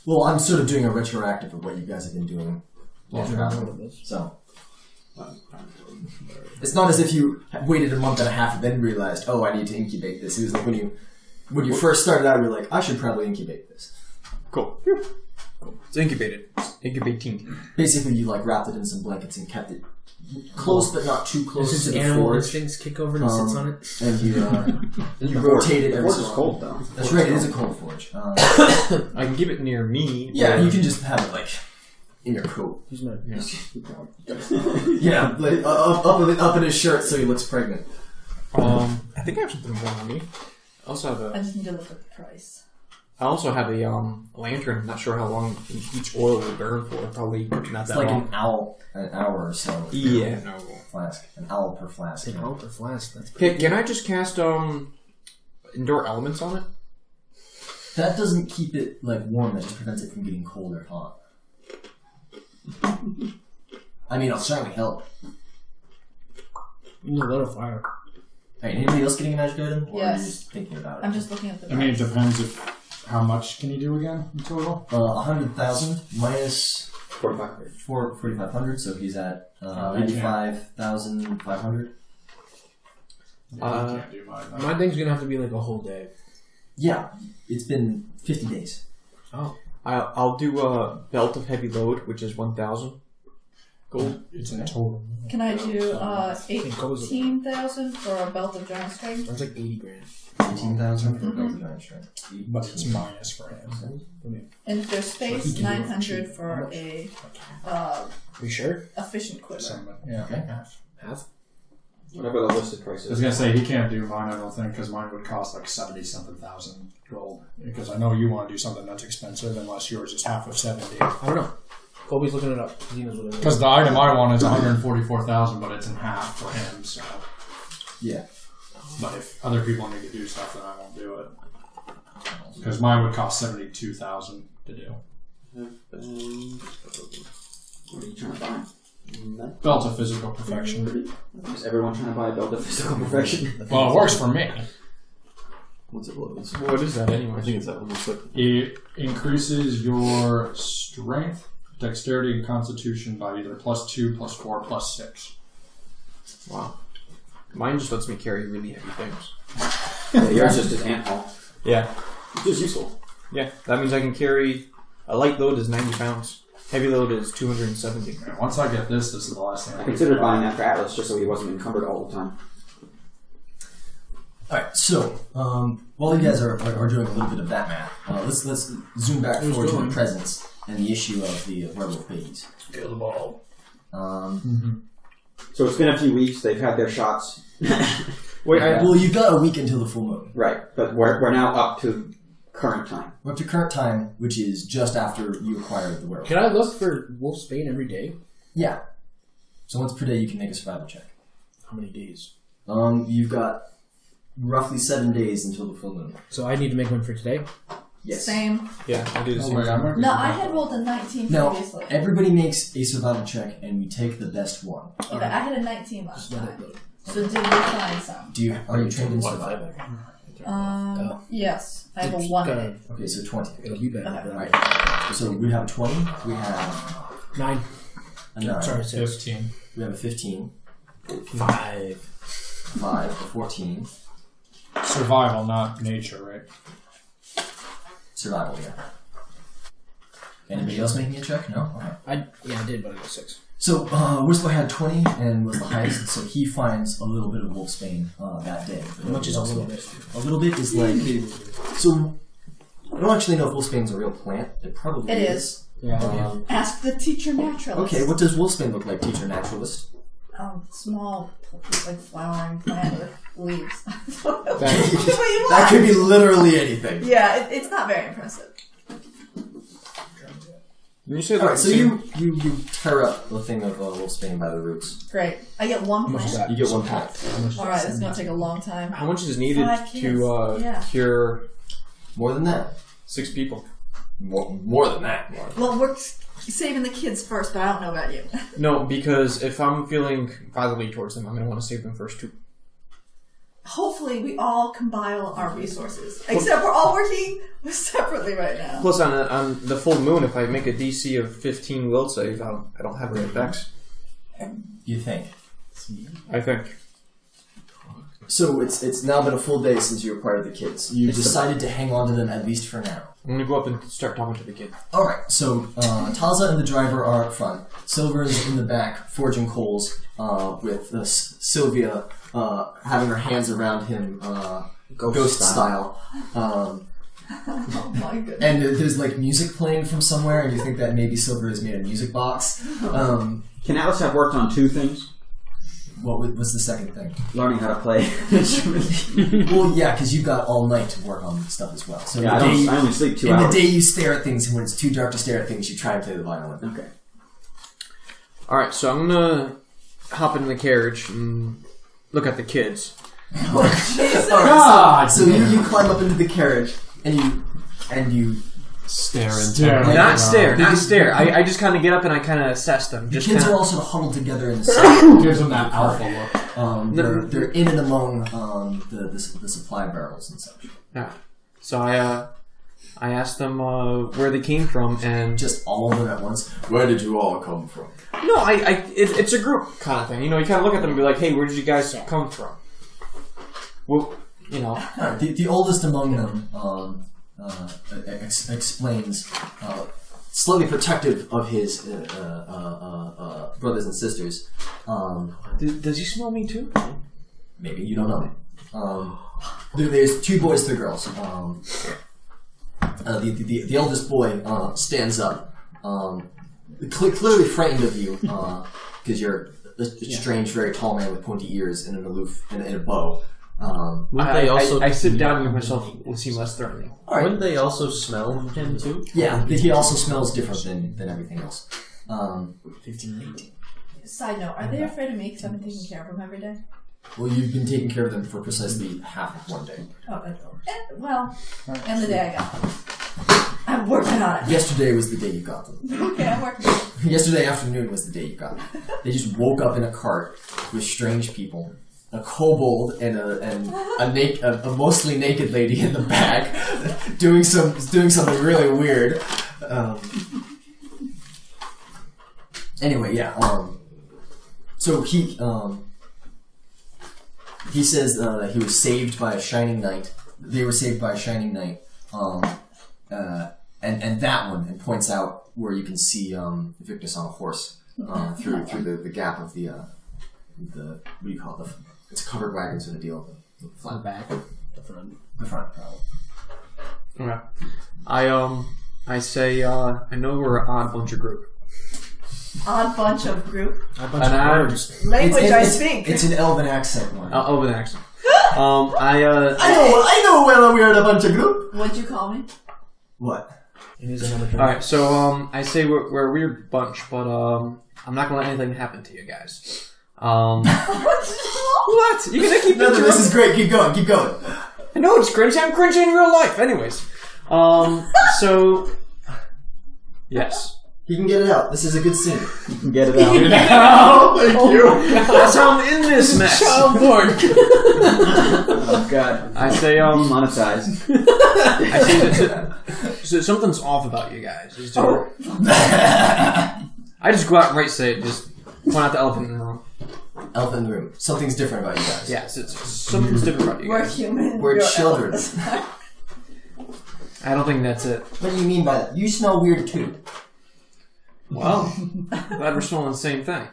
Well, I'm sort of doing a retroactive of what you guys have been doing. So it's not as if you waited a month and a half and then realized, oh, I need to incubate this. It was like when you first started out, you were like, I should probably incubate this. Cool. Cool. It's incubated. It's incubating. Basically, you like wrapped it in some blankets and kept it close, but not too close Does to his the animal forge. instincts kick over and he sits on it? And you rotate it. The every forge so is often. cold, though. That's right. It is a cold forge. I can keep it near me. Yeah, or- you can just have it like in your coat. He's not. Yeah, like, up in his shirt so he looks pregnant. I think I have something more on me. I also have I a. just need to look at the price. I also have a lantern. I'm not sure how long each oil will burn for. Probably not It's that like long. an hour or so. Yeah, no. Flask. An owl per flask. An owl per flask. That's Okay, can I just cast indoor elements on it? That doesn't keep it like warm. That just prevents it from getting cold or hot. I mean, it'll certainly help. You need a little fire. Hey, anybody else getting a magic item? Or are you Yes. just thinking about it? I'm just looking at the I mean, it price. depends if how much can you do again in total? 100,000 minus 4,500. 4,500, so he's at I can't. 95,500. Yeah, you can't do mine. My thing's gonna have to be like a whole day. Yeah, it's been 50 days. Oh. I'll do a belt of heavy load, which is 1,000 gold. It's in total. Can I do It goes- 18,000 for a belt of giant strength? That's like 80 grand. 18,000 for Mhm. giant strength. But it's minus for him. And if there's space, 900 for a You sure? efficient quiver. Yeah. Okay. Half? Whatever the listed price I was is. gonna say he can't do mine. I don't think because mine would cost like 70-something thousand gold. Because I know you want to do something that's expensive, unless yours is half of 70. I don't know. Colby's looking it up. He knows what it is. Because the item I want is 144,000, but it's in half for him. So, Yeah. but if other people need to do stuff, then I won't do it. Because mine would cost 72,000 to do. What are you trying to buy? Belt of physical perfection. Is everyone trying to buy a belt of physical perfection? Well, it works for me. Once it loads. What is that anyway? I think it's that one. It increases your strength, dexterity, and constitution by either +2, +4, +6. Wow. Mine just lets me carry really heavy things. Yeah, yours just is ant haul. Yeah. Which is useful. Yeah. That means I can carry a light load is 90 pounds. Heavy load is 270. And once I get this is the last thing I considered buying that for Atlas just so he wasn't encumbered all the time. Alright, so, while you guys are doing a little bit of that math, let's zoom back forward to the presents and the issue of the werewolf babies. Go the ball. So it's been a few weeks. They've had their shots. Wait, Well, you've got a week until the full moon. Right, but we're now up to current time. We're up to current time, which is just after you acquired the werewolf. Can I look for Wolf's Bane every day? Yeah. So once per day you can make a survival check. How many days? You've got roughly 7 days until the full moon. So I need to make one for today? Yes. Same. yeah, I do the Oh same my God, thing. I'm No, I had rolled a 19 Now, previously. everybody makes a survival check, and we take the best one. Okay, I had a 19 last Just let it time. load. So did we find some? Are you trained in survival? Yes. I have a 1 in it. Okay, so 20. It'll be better. Okay. Alright. So we have 20, we have 9. a 9, Sorry, 6. 15. we have a 15, 5. 5, a 14. Survival, not nature, right? Survival, yeah. Anybody else making a check? No? Okay. I did, but I got 6. So, Whistler had 20 and was the highest, so he finds a little bit of wolfsbane that day. But How much is a nobody little else bit? knows. A little bit is like... So, I don't actually know if wolfsbane's a real plant. It probably It is. is. Yeah, Um, Ask the teacher naturalist. okay, what does wolfsbane look like, teacher naturalist? small, like flowering plant with leaves. That could be literally anything. Yeah, it's not very impressive. You say Alright, so you tear up the thing of wolfsbane by the roots. Great. I get one plant. You get one plant. Alright, this is going to take a long time. How much is needed 5 kids. to Yeah. cure More than that. 6 people? More than that. Well, we're saving the kids first, but I don't know about you. No, because if I'm feeling violently towards them, I'm going to want to save them first too. Hopefully, we all combine our resources. Except we're all working separately right now. Plus, on the full moon, if I make a DC of 15 will save, I don't have any effects. You think? I think. So it's now been a full day since you acquired the kids. You decided to hang on to them at least for now. I'm going to go up and start talking to the kid. Alright, so Taza and the driver are up front. Silver is in the back, forging coals, with Sylvia having her hands around him, ghost style. Oh my goodness. And there's like music playing from somewhere, and you think that maybe Silver has made a music box. Can Alice have worked on 2 things? What's the second thing? Learning how to play instruments. Well, yeah, because you've got all night to work on stuff as well. So Yeah, I only sleep 2 hours. In the day you stare at things, and when it's too dark to stare at things, you try to play the violin. Okay. Alright, so I'm going to hop in the carriage and look at the kids. Alright, so you climb up into the carriage, and you Stare. Not stare. I just kind of get up and I kind of assess them. The Just kids kinda, are all sort of huddled together in the side. Gives them that alpha look. They're in and among the supply barrels and such. Yeah. So I asked them where they came from, and Just all of them at once. Where did you all come from? no, it's a group kind of thing. You know, you kind of look at them and be like, "Hey, where did you guys come from?" Well, you know. Alright, the oldest among them explains, slightly protective of his brothers and sisters. Does he smell me too? Maybe, you don't know. There's 2 boys, 3 girls. The eldest boy stands up, clearly frightened of you, because you're a strange, very tall man with pointy ears and and a bow. I sit down and make myself seem less threatening. Alright. Wouldn't they also smell him too? Yeah, he also smells different than everything else. 15, Side note, are they afraid of me because I've been taking care of them every day? Well, you've been taking care of them for precisely half of one day. And the day I got them. I'm working on it. Yesterday was the day you got them. Okay, I'm working on it. Yesterday afternoon was the day you got them. They just woke up in a cart with strange people. A kobold and a mostly naked lady in the back doing something really weird. Anyway, yeah. So he says he was saved by a shining knight. They were saved by a shining knight. And that one, and points out where you can see Victus on a horse through the gap of the what do you call it? It's a covered wagon sort of deal. The flat back, the front, probably. Okay. I say I know we're an odd bunch of group. Odd bunch of group. An odd Language I speak. It's an elven accent one. Oh, with an accent. I know whether we're in a bunch of group. What'd you call me? What? Alright, so I say we're a weird bunch, but I'm not gonna let anything happen to you guys. What? You gonna keep No, this is great. Keep going. I know it's cringe. I'm cringing in real life. Anyways, so yes, He can get it out. This is a good scene. You can get it out. Thank you. that's how I'm in this mess. Child porn. Oh god. I say Monetized. I say that something's off about you guys. I just go out and right say it. Just point out the elephant in the room. Elephant in the room. Something's different about you guys. Yes, it's something's different about you We're guys. human. We're You're children. elephants. I don't think that's it. What do you mean by that? You smell weird too. Well, glad we're smelling the same thing.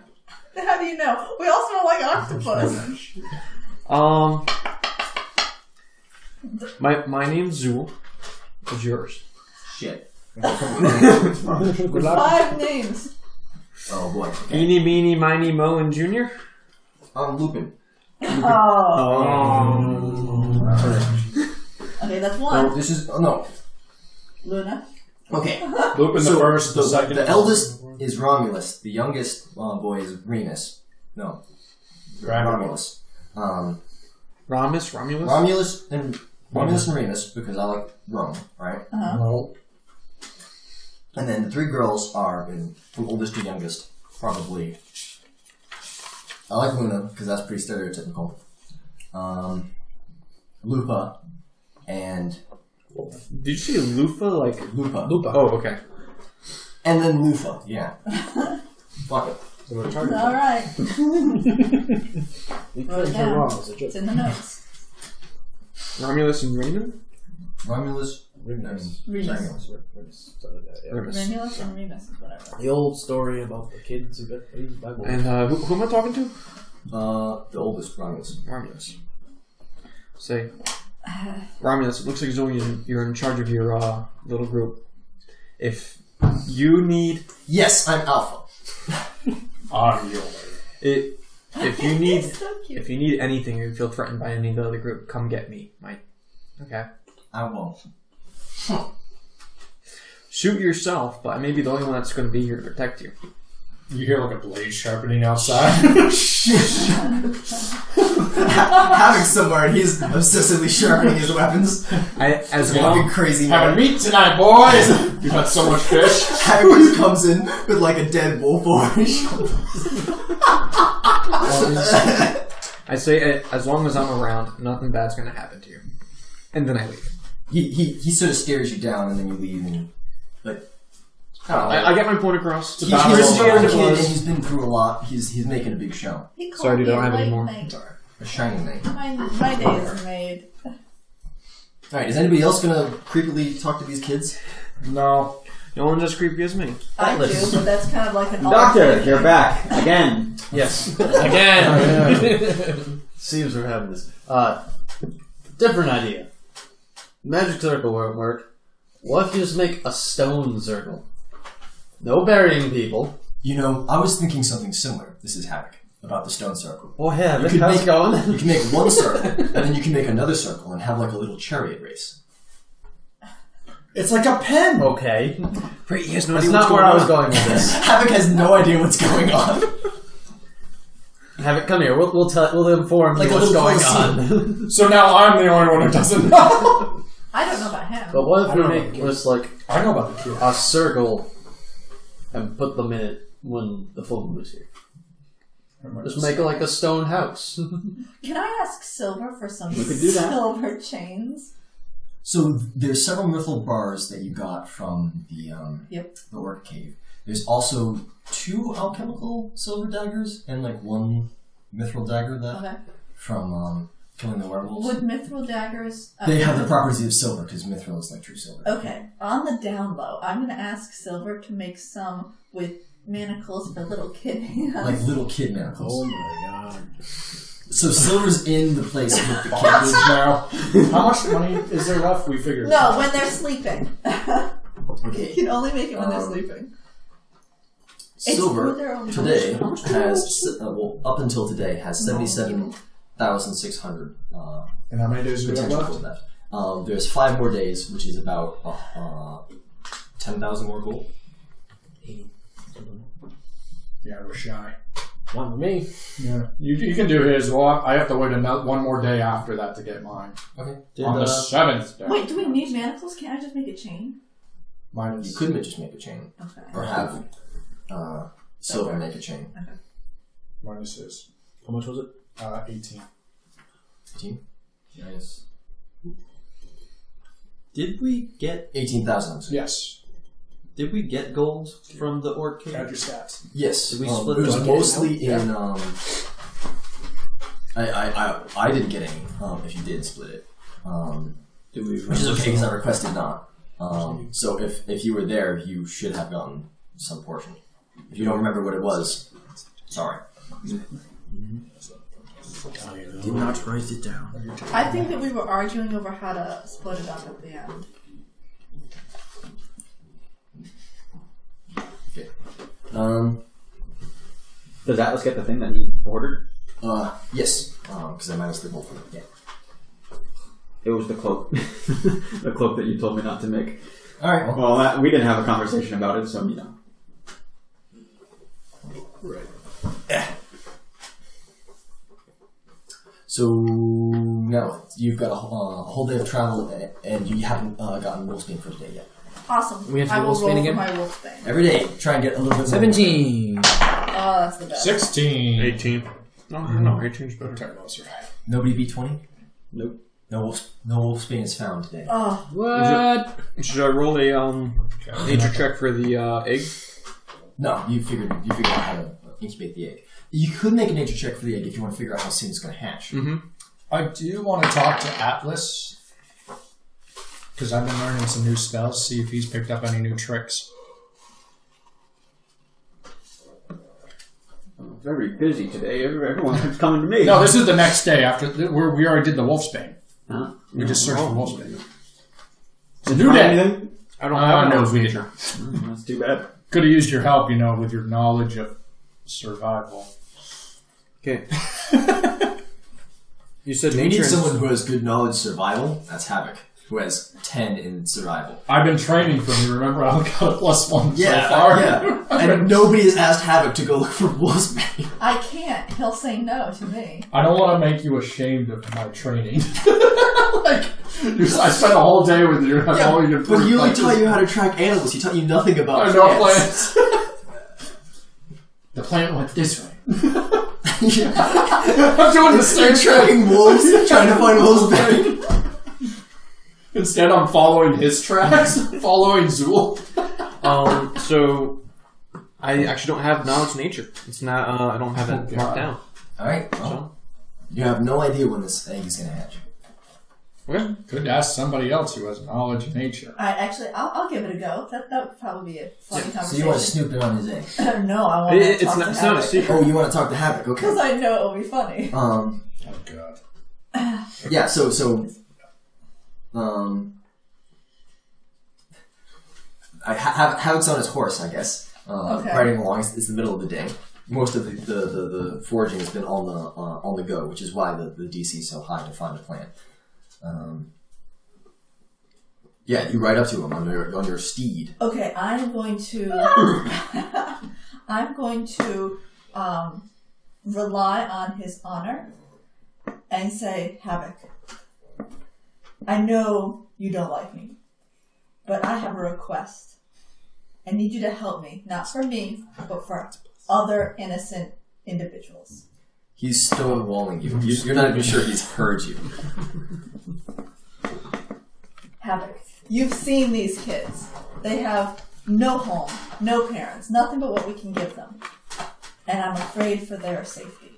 How do you know? We all smell like octopus. My name's Zhul. What's yours? Shit. Good luck. 5 names. Oh boy. Okay. Eeny, meeny, miny, mo, and Junior? Lupin. Okay, that's No, one. this is no. Luna. Okay. Lupin the first, the second. The eldest is Romulus. The youngest boy is Remus. No, Romulus. Romulus? Romulus and Remus, because I like Rome, right? No. And then the three girls are from oldest to youngest, probably. I like Luna because that's pretty stereotypical. Lupa and Did you say Lufa? Like Lupa. Oh, okay. And then Lufa, yeah. Fuck it. All right. Wrote it down. It's in the notes. Romulus and Raymond? Romulus. Remus. Romulus. Remus. Romulus and Remus is whatever. The old story about the kids who got raised by wolves. And who am I talking to? The oldest, Romulus. Romulus. Say, Romulus, it looks like you're in charge of your little group. If you need... Yes, I'm Alpha. I'm your If you need... So cute. If you need anything or you feel threatened by any of the other group, come get me, Mike. Okay? I won't. Shoot yourself, but I may be the only one that's going to be here to protect you. You hear like a blade sharpening outside. Having somewhere and he's obsessively sharpening his weapons. As Fucking long crazy man. Having meat tonight, boys! You've had so much fish. Hagrid comes in with like a dead wolf over his shoulder. I say, as long as I'm around, nothing bad's going to happen to you. And then I leave. He sort of stares you down and then you leave and like I get my point across. he's a young kid and he's been through a lot. He's making a big show. He called Sorry, dude, me I don't have a any more. late night. A shining knight. My day is made. Alright, is anybody else gonna creepily talk to these kids? No. No one's as creepy as me. I do, but that's kind of like an Doctor, you're back again. Yes. Again! Seems we're having this. Different idea. Magic circle won't work. What if you just make a stone circle? No burying people. You know, I was thinking something similar. This is Havoc. About the stone circle. Oh yeah, You could how's make- it going? You can make one circle, and then you can make another circle and have like a little chariot race. It's like a pen! Okay. Great, he has no That's idea not what's where I was on. going with this. Havoc has no idea what's going on. Have it come here. We'll inform Like you a what's little going Colosseum. on. So now I'm the only one who doesn't know. I don't know about him. But what if I we don't make know. just like I know about the kid. a circle and put them in it when the full moon is here? Just make it like a stone house. Can I ask Silver for some We could do that. silver chains? So there's several mithril bars that you got from the orc cave. There's also 2 alchemical silver daggers and like 1 mithril dagger left Okay. from killing the werewolves. Would mithril daggers... They have the properties of silver because mithril is like true silver. Okay. On the down low, I'm going to ask Silver to make some with manacles for little kid hands. Like little kid manacles. Oh my god. So silver's in the place with the kids. Now, how much money is there left? We figured. No, when they're sleeping. Okay. You can only make it when they're sleeping. Silver It's their own today how much has up until today has 77,600 And how many days do we have potential left? gold left. There's 5 more days, which is about 10,000 more gold. Yeah, we're shy. One for me. Yeah, you can do his. Well, I have to wait one more day after that to get mine. Okay. On the 7th day. Wait, do we need manacles? Can't I just make a chain? Mine You is. could just make a chain, Okay. or have silver make a chain. Mine is his. How much was it? 18. 18? Nice. Did we get 18,000. Yes. Did we get gold from the orc cave? Add your stats. Yes. Did we It split was it? mostly in. I didn't get any. If you did split it, Did we? which is okay because I requested not. So if you were there, you should have gotten some portion. If you don't remember what it was, sorry. Did not write it down. I think that we were arguing over how to split it up at the end. Okay. Does Atlas get the thing that he ordered? Yes. Because I minus the gold for them. Yeah. It was the cloak. The cloak that you told me not to make. Alright, Well, we didn't have a conversation about it, so you know. Right. So now you've got a whole day of travel, and you haven't gotten wolfsbane for today yet. Awesome. We have to I do will wolfsbane roll again? for my wolfsbane. Every day, try and get a little bit more. 17. Oh, that's the best. 16. 18. No, 18's better. Techno survive. Nobody beat 20? Nope. No wolfsbane is found today. Oh, What? Should I roll a nature check for the egg? No, you figured out how to incubate the egg. You could make a nature check for the egg if you want to figure out how soon it's going to hatch. Mm-hmm. I do want to talk to Atlas, because I've been learning some new spells, see if he's picked up any new tricks. I'm very busy today. Everyone's coming to me. No, this is the next day after we already did the wolfsbane. Huh? We just searched for wolfsbane. It's a Did you new find day. anything? I don't have no no nature. That's too bad. Could have used your help, with your knowledge of survival. Okay. You said Do we nature. need someone who has good knowledge survival? That's Havoc, who has 10 in survival. I've been training for you. Remember, I got a +1 so far. Yeah. And nobody has asked Havoc to go look for wolfsbane. I can't. He'll say no to me. I don't want to make you ashamed of my training. I spent a whole day with you. I've only improved. But he only taught you how to track animals. He taught you nothing about I know plants. plants. The plant went this way. Yeah. I'm doing the same You're tracking wolves, trying to find wolfsbane. Instead, I'm following his tracks, following Zhul. So I actually don't have knowledge of nature. It's not. I don't have it marked down. Alright, well, you have no idea when this egg is going to hatch. Okay. Could ask somebody else who has knowledge of nature. I'll give it a go. That would probably be a funny So conversation. you want to snoop in on his egg? No, I want to It's talk not. to It's not a Havoc. secret. Oh, you want to talk to Havoc? Okay. Because I know it will be funny. Oh god. Yeah, so Havoc's on his horse, I guess. Okay. Riding along. It's the middle of the day. Most of the foraging has been on the go, which is why the DC is so high to find a plant. Yeah, you ride up to him on your steed. Okay, I'm going to rely on his honor and say, Havoc, I know you don't like me, but I have a request. I need you to help me, not for me, but for other innocent individuals. He's stonewalling you. You're not even sure he's heard you. Havoc, you've seen these kids. They have no home, no parents, nothing but what we can give them. And I'm afraid for their safety.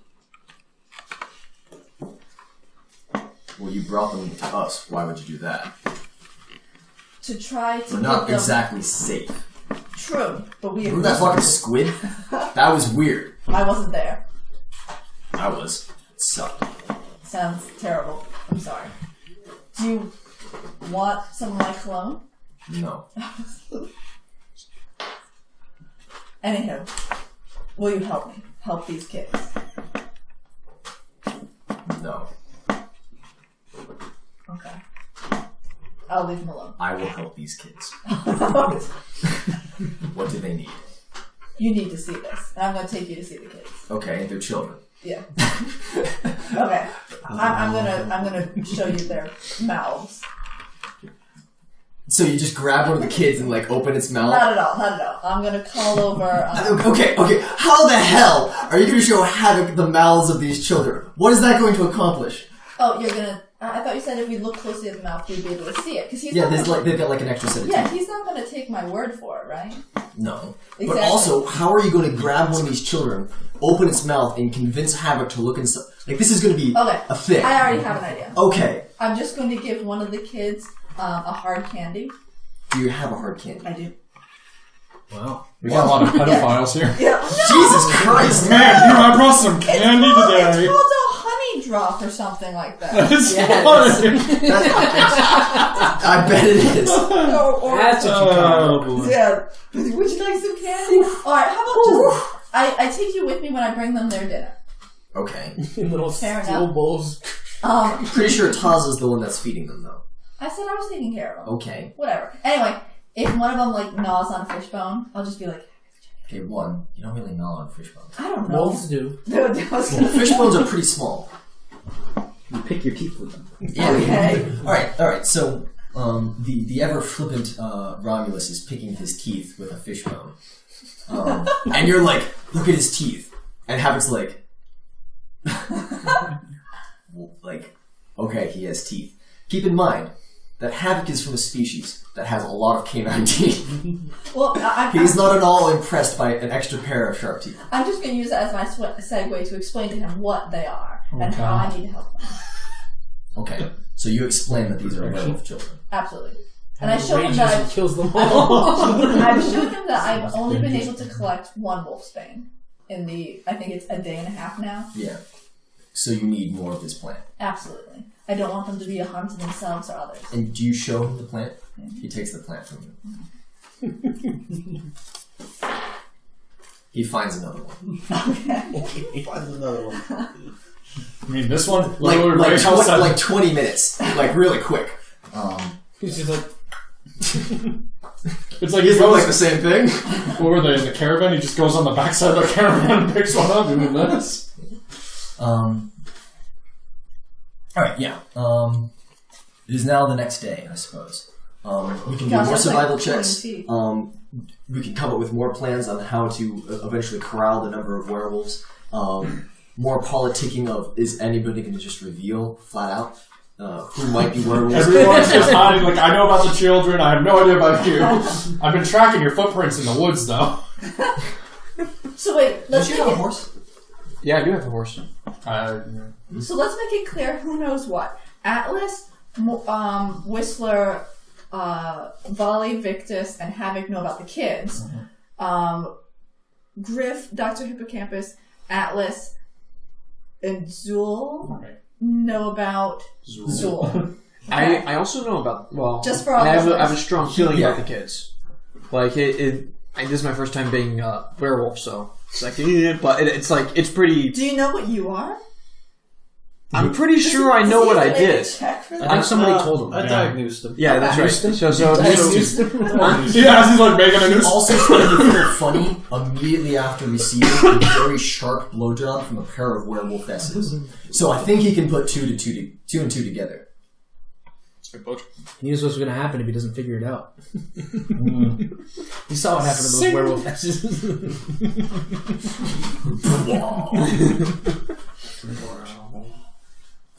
Well, you brought them to us. Why would you do that? To try to We're not give them... exactly safe. True, but we... Remember that fucking squid? That was weird. I wasn't there. I was. It sucked. Sounds terrible. I'm sorry. Do you want some of my cologne? No. Anywho, will you help me? Help these kids. No. Okay. I'll leave them alone. I will help these kids. What do they need? You need to see this. And I'm going to take you to see the kids. Okay, they're children. Yeah. Okay. I'm gonna show you their mouths. So you just grab one of the kids and like open its mouth? Not at all. Not at all. I'm gonna call over. Okay. How the hell are you going to show Havoc the mouths of these children? What is that going to accomplish? Oh, you're gonna. I thought you said if we look closely at the mouth, we'd be able to see it. Because they've got like an extra set of teeth. he's not gonna take my word for it, right? No. Exactly. But also, how are you going to grab one of these children, open its mouth, and convince Havoc to look inside? Like, this is going to be a thing. I already have an idea. Okay. I'm just going to give one of the kids a hard candy. Do you have a hard candy? I do. Wow. We got a lot of pedophiles here. Yeah. Jesus Christ! Man, I brought some candy It's today. called a honey drop or something like that. It's I bet it is. That's what you call it. Yeah. Would you like some candy? Alright, how about just... I take you with me when I bring them their dinner. Okay. Little Fair steel enough. bowls. Pretty sure Taz is the one that's feeding them, though. I said I was taking care of them. Okay. Whatever. Anyway, if one of them like gnaws on a fishbone, I'll just be like, Okay, one. You don't really gnaw on fish bones. I don't know. Wolves do. I was gonna- Fish bones are pretty small. You pick your teeth with them. Yeah. Okay. All right. So, the ever flippant Romulus is picking his teeth with a fish bone, and you're like, look at his teeth, and Havoc's like, okay, he has teeth. Keep in mind that Havoc is from a species that has a lot of canine teeth. Well, He's not at all impressed by an extra pair of sharp teeth. I'm just going to use that as my segue to explain to him what they are and how I need to help them. Okay, so you explain that these are werewolf children. Absolutely. And I showed him Rages that and kills them all. I've shown him that I've only been able to collect one wolfsbane in I think it's a day and a half now. Yeah. So you need more of this plant. Absolutely. I don't want them to be a harm to themselves or others. And do you show him the plant? He takes the plant from you. He finds another one. Find another one. I mean, this one, Like 20 minutes. Like, really quick. He's just like, it's like These he look goes, like the same thing. what were they, in the caravan? He just goes on the backside of the caravan and picks one up and doing this. Alright, yeah. It is now the next day, I suppose. We can do Gosh, more that's like survival pulling checks. teeth. We can come up with more plans on how to eventually corral the number of werewolves. More politicking of, is anybody going to just reveal, flat out, who might be werewolves? Everyone's just hiding, like, I know about the children, I have no idea about you. I've been tracking your footprints in the woods, though. So wait, Don't let's you make have a it. horse? Yeah, I do have a horse. So let's make it clear who knows what. Atlas, Whistler, Volley, Victus, and Havoc know about the kids. Griff, Dr. Hippocampus, Atlas, and Zhul know about Zhul. I also know about, well, Just for all I have listeners. a strong feeling Yeah. about the kids. Like, this is my first time being a werewolf, so it's like, but it's like, it's pretty, Do you know what you are? I'm pretty sure I know what I did. Check for I that? think somebody told him. I diagnosed him. Yeah, that's right. So Yeah, he's like making a noose. Also started to feel funny immediately after receiving a very sharp blowjob from a pair of werewolf S's. So I think he can put two and two together. He knows what's going to happen if he doesn't figure it out. You saw what happened to those werewolf asses.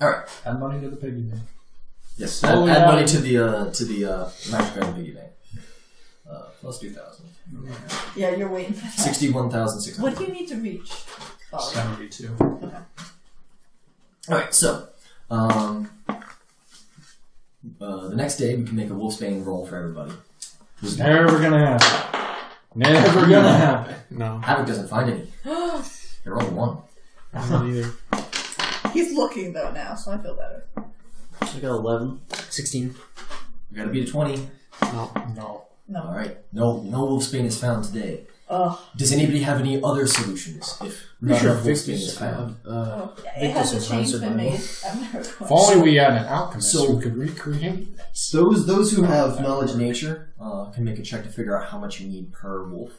Alright. Add money to the piggy bank. Yes. Oh, Add yeah. money to the Magic Item Piggy Bank. Plus 2,000. Yeah, you're waiting for that. 61,600. What do you need to reach? Oh, 72. okay. Alright, so the next day we can make a wolfsbane roll for everybody. It's never gonna happen. Never gonna happen. No, Havoc doesn't find any. He rolled a 1. not either. He's looking though now, so I feel better. I got 11. 16. We gotta beat a 20. No. No. No. Alright. No wolfsbane is found today. Ugh. Does anybody have any other solutions if not enough wolfsbane is found? It has a Victus change will been find made If at my request. only we had an alchemist So- who could recreate this. Those who have knowledge of nature can make a check to figure out how much you need per wolf.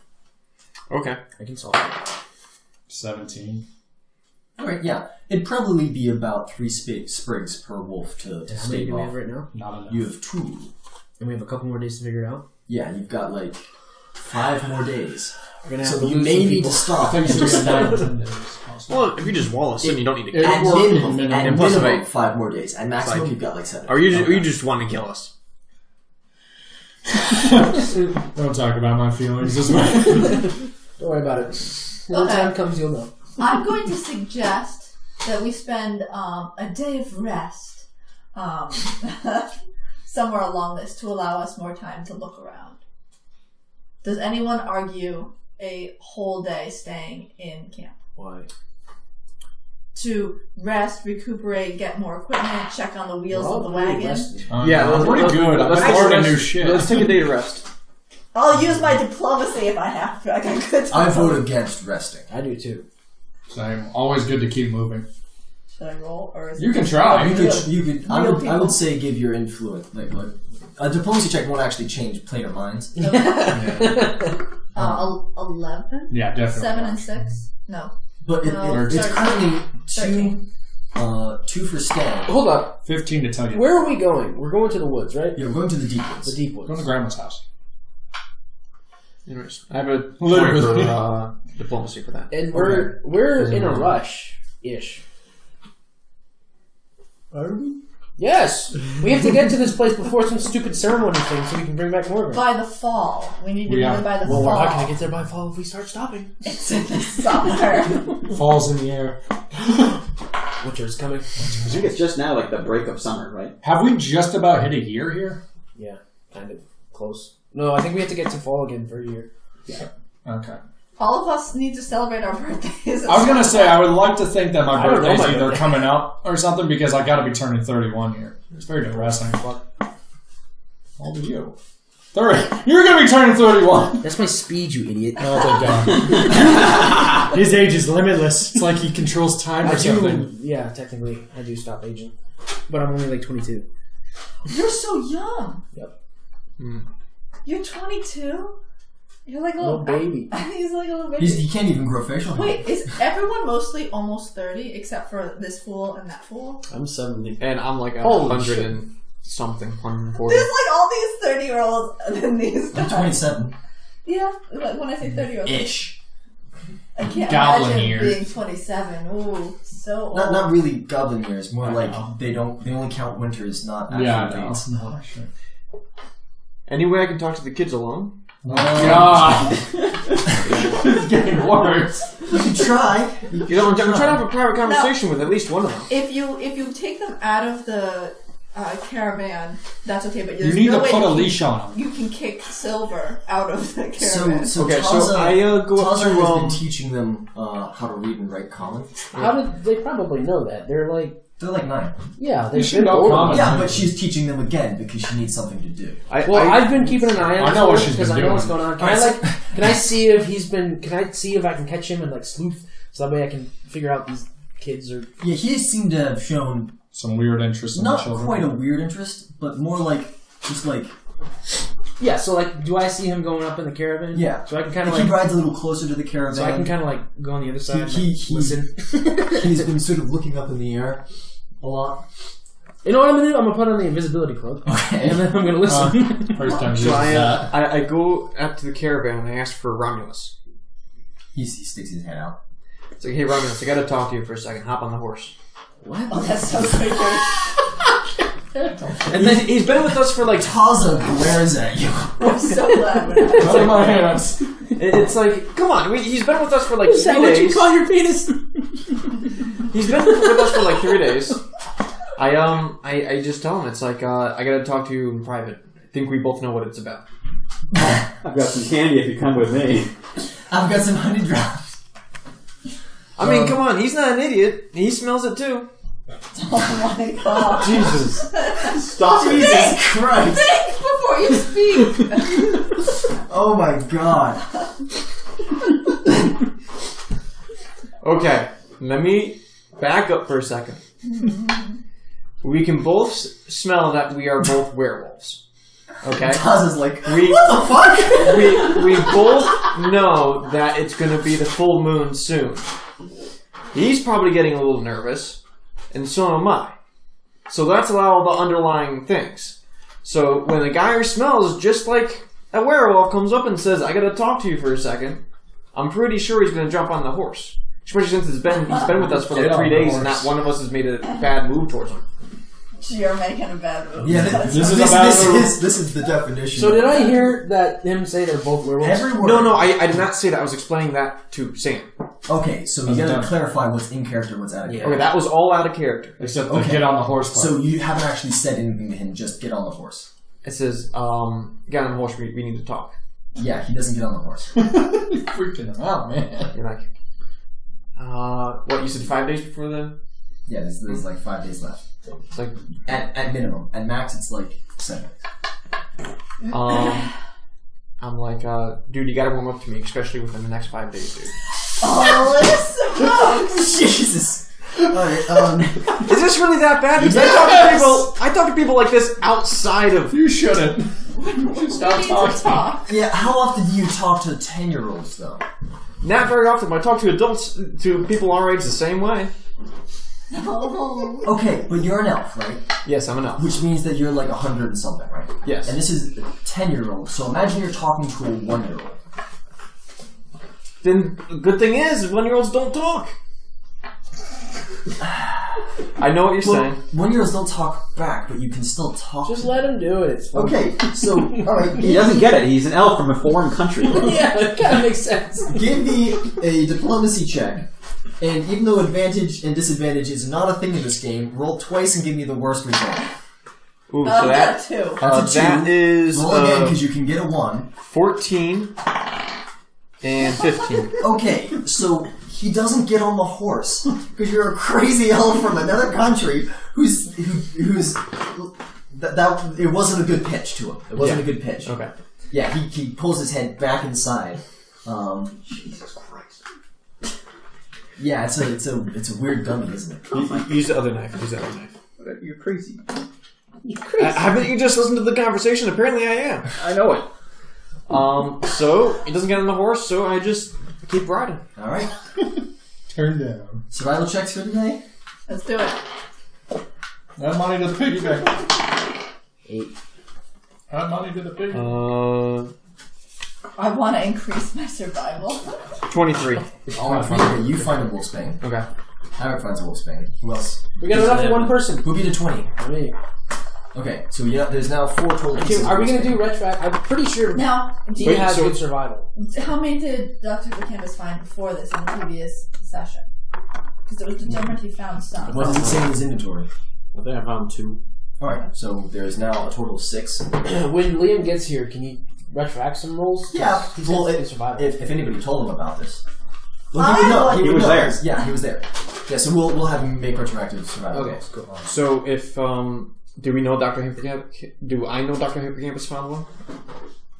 Okay. I can solve it. 17. Alright, yeah. It'd probably be about 3 sprigs per wolf to How many stave do we off. have right now? Not enough. You have 2. And we have a couple more days to figure it out. Yeah, you've got like 5 more days. We're gonna have So to you lose may some need people. to I stop think and it's just 9 or 10 days. Possibly. Well, if you just wall us in, you don't need to It- kill at work minimum, minimum. at And plus minimum wait. 5 more days. At maximum, Like- you've got like 7. Or you just want to kill us. Don't talk about my feelings this way. Don't worry about it. When the Okay. time comes, you'll know. I'm going to suggest that we spend a day of rest somewhere along this to allow us more time to look around. Does anyone argue a whole day staying in camp? Why? To rest, recuperate, get more equipment, check on the wheels of the wagon. Yeah, I'm pretty good. let's I'm take a learning new rest. shit. Let's take a day to rest. I'll use my diplomacy if I have to. I got good I time. vote against resting. I do too. Same. Always good to keep moving. Should I roll or is You it can just- try. You could. I Real would people. say give your influence. Like a diplomacy check won't actually change player minds. 11? Yeah, definitely. 7 and 6? No. But it's 13. currently 13. two for Stan. Hold up. 15 to tell you. Where are we going? We're going to the woods, right? Yeah, we're going to the deep woods. The deep Go to woods. Grandma's house. Anyways, I have a point Literally. for diplomacy for that. And we're in a rush-ish. Are we? Yes! We have to get to this place before some stupid ceremony thing so we can bring back Morgan. By the fall. We need to be Yeah. there by the Well, fall. we're not going to get there by fall if we start stopping. It's in the summer. Falls in the air. Winter is coming. I think it's just now like the break of summer, right? Have we just about hit a year here? Yeah, kind of close. No, I think we have to get to fall again for a year. Okay. All of us need to celebrate our birthdays. I was going to say, I would like to think that my I don't know birthday's my either birthday. coming up or something because I got to be turning 31 here. It's very depressing. But how old are you? 30. You're going to be turning 31. That's my speed, you idiot. No, they don't. His age is limitless. It's like he controls time I or something. do, yeah, technically, I do stop aging. But I'm only like 22. You're so young. Yep. You're 22? You're like a Little baby. He's like a little baby. He can't even grow facial hair. Wait, is everyone mostly almost 30 except for this fool and that fool? I'm 70. And I'm like Holy 100 shit. and something, 140. There's like all these 30-year-olds and then these I'm 27 Yeah, like when I say 30-year-olds. ish. I can't Goblin imagine years. being 27. Ooh, so old. Not really goblin years. More I like know. they only count winters, not actual Yeah, I know. dates. No, shit. Anyway, I can talk to the kids alone. God. It's getting worse. You can try. You know, I'm trying to have a private conversation with at least one of them. If you take them out of the caravan, that's okay. But You there's need no to way put a you leash on him. can, you can kick Silver out of the So caravan. Okay, Taza, so I go up Taza to has been teaching them how to read and write common. How did they probably know that? They're like, They're like 9. yeah, You they've should been know older. common. Yeah, but she's teaching them again because she needs something to do. I've been keeping an eye on I know what him she's because been I know what's doing. going on. Can I see if he's been? Can I see if I can catch him and like sleuth so that way I can figure out these kids are. Yeah, he seemed to have shown Some weird interest in the not children. quite a weird interest, but more like just like Yeah, so like, do I see him going up in the caravan? Yeah. So I can kind of he like, rides a little closer to the caravan. so I can kind of like go on the other side. he's listen. he's been sort of looking up in the air a lot. You know what I'm gonna do? I'm gonna put on the invisibility cloak, Okay. and then I'm gonna listen. First time So using I, that. I go up to the caravan and I ask for Romulus. He sticks his head out. It's like, hey Romulus, I gotta talk to you for a second. Hop on the horse. Oh, that's so creepy. And then he's been with us for like. Taza glares at you. I'm so glad we're not. Out of my hands. It's like, come on, he's been with us for like Is 3 that what you days. call your penis? He's been with us for like 3 days. I just tell him it's like I gotta talk to you in private. I think we both know what it's about. I've got some candy if you come with me. I've got some honey drops. I mean, come on, he's not an idiot. He smells it too. Oh my god. Jesus. Stop it. Jesus Christ! Think before you speak. Oh my god! Okay, let me back up for a second. We can both smell that we are both werewolves. Okay? Taza's like, We what the fuck? we both know that it's going to be the full moon soon. He's probably getting a little nervous, and so am I. So that's all the underlying things. So when a guy who smells just like a werewolf comes up and says, I gotta talk to you for a second, I'm pretty sure he's gonna jump on the horse. Especially since he's been with us for like Get on 3 the days and horse. not one of us has made a bad move towards him. You're making a bad move. Yeah, That's this right. is about the- this is the definition. So did I hear that him say they're both werewolves? Every word. No, I did not say that. I was explaining that to Sam. Okay, so you How's it gotta done? clarify what's in character and what's out of Yeah. character. Okay, that was all out of character. Except the Okay. get on the horse part. So you haven't actually said anything to him, just get on the horse. It says, get on the horse, we need to talk. Yeah, he doesn't get on the horse. You're freaking him out, man. You're like, what, you said 5 days before the... Yeah, there's like 5 days left. It's like, At minimum. At max, it's like 7 days. I'm like, dude, you gotta warm up to me, especially within the next 5 days, dude. Oh, it is so Jesus. Alright, Is this really that bad? Because I talk to people like this outside of. You shouldn't. We need to talk. yeah, how often do you talk to 10-year-olds, though? Not very often. But I talk to adults, to people our age, the same way. Oh. Okay, but you're an elf, right? Yes, I'm an elf. Which means that you're like 100 and something, right? Yes. And this is a 10-year-old, so imagine you're talking to a 1-year-old. Then the good thing is 1-year-olds don't talk. I know what you're saying. 1-year-olds don't talk back, but you can still talk. Just let him do it. It's fine. Okay, so, alright. He doesn't get it. He's an elf from a foreign country. Yeah, that kind of makes sense. Give me a diplomacy check. And even though advantage and disadvantage is not a thing in this game, roll twice and give me the worst result. Ooh, I've so got that, 2. That's a 2. that is Roll again because you can get a 1. 14 and 15. Okay, so he doesn't get on the horse because you're a crazy elf from another country who's that it wasn't a good pitch to him. It wasn't a good pitch. Okay. Yeah, he pulls his head back inside. Jesus Christ. Yeah, it's a weird gummy, isn't it? Use the other knife. Use the other knife. You're crazy. You're crazy. Haven't you just listened to the conversation? Apparently I am. I know it. So, he doesn't get on the horse, so I just keep riding. Alright. Turn down. Survival checks for today? Let's do it. Add money to the piggy bank. 8. Add money to the piggy. I want to increase my survival. 23. Okay, you find a wolfsbane. Okay. Howard finds a wolfsbane. Who else? We got enough for one person. Who beat a 20? Me. Okay, so there's now 4 total pieces. Are we going of to do wolfsbane. retroact? I'm pretty sure Now, do he you, has good survival. how many did Dr. Canvas find before this in the previous session? Because it was determined he found some. What does it say in his inventory? I think I found 2. Alright, so there's now a total of 6. When Liam gets here, can you retroact some rolls? Yeah, He's well, good survival. if anybody told him about this. Well, he would know. He would was know. there. Yeah, he was there. Yeah, so we'll have him make retroactive survival. Okay, rolls. cool. So if, do we know Dr. Hippocampus? Do I know Dr. Hippocampus found one?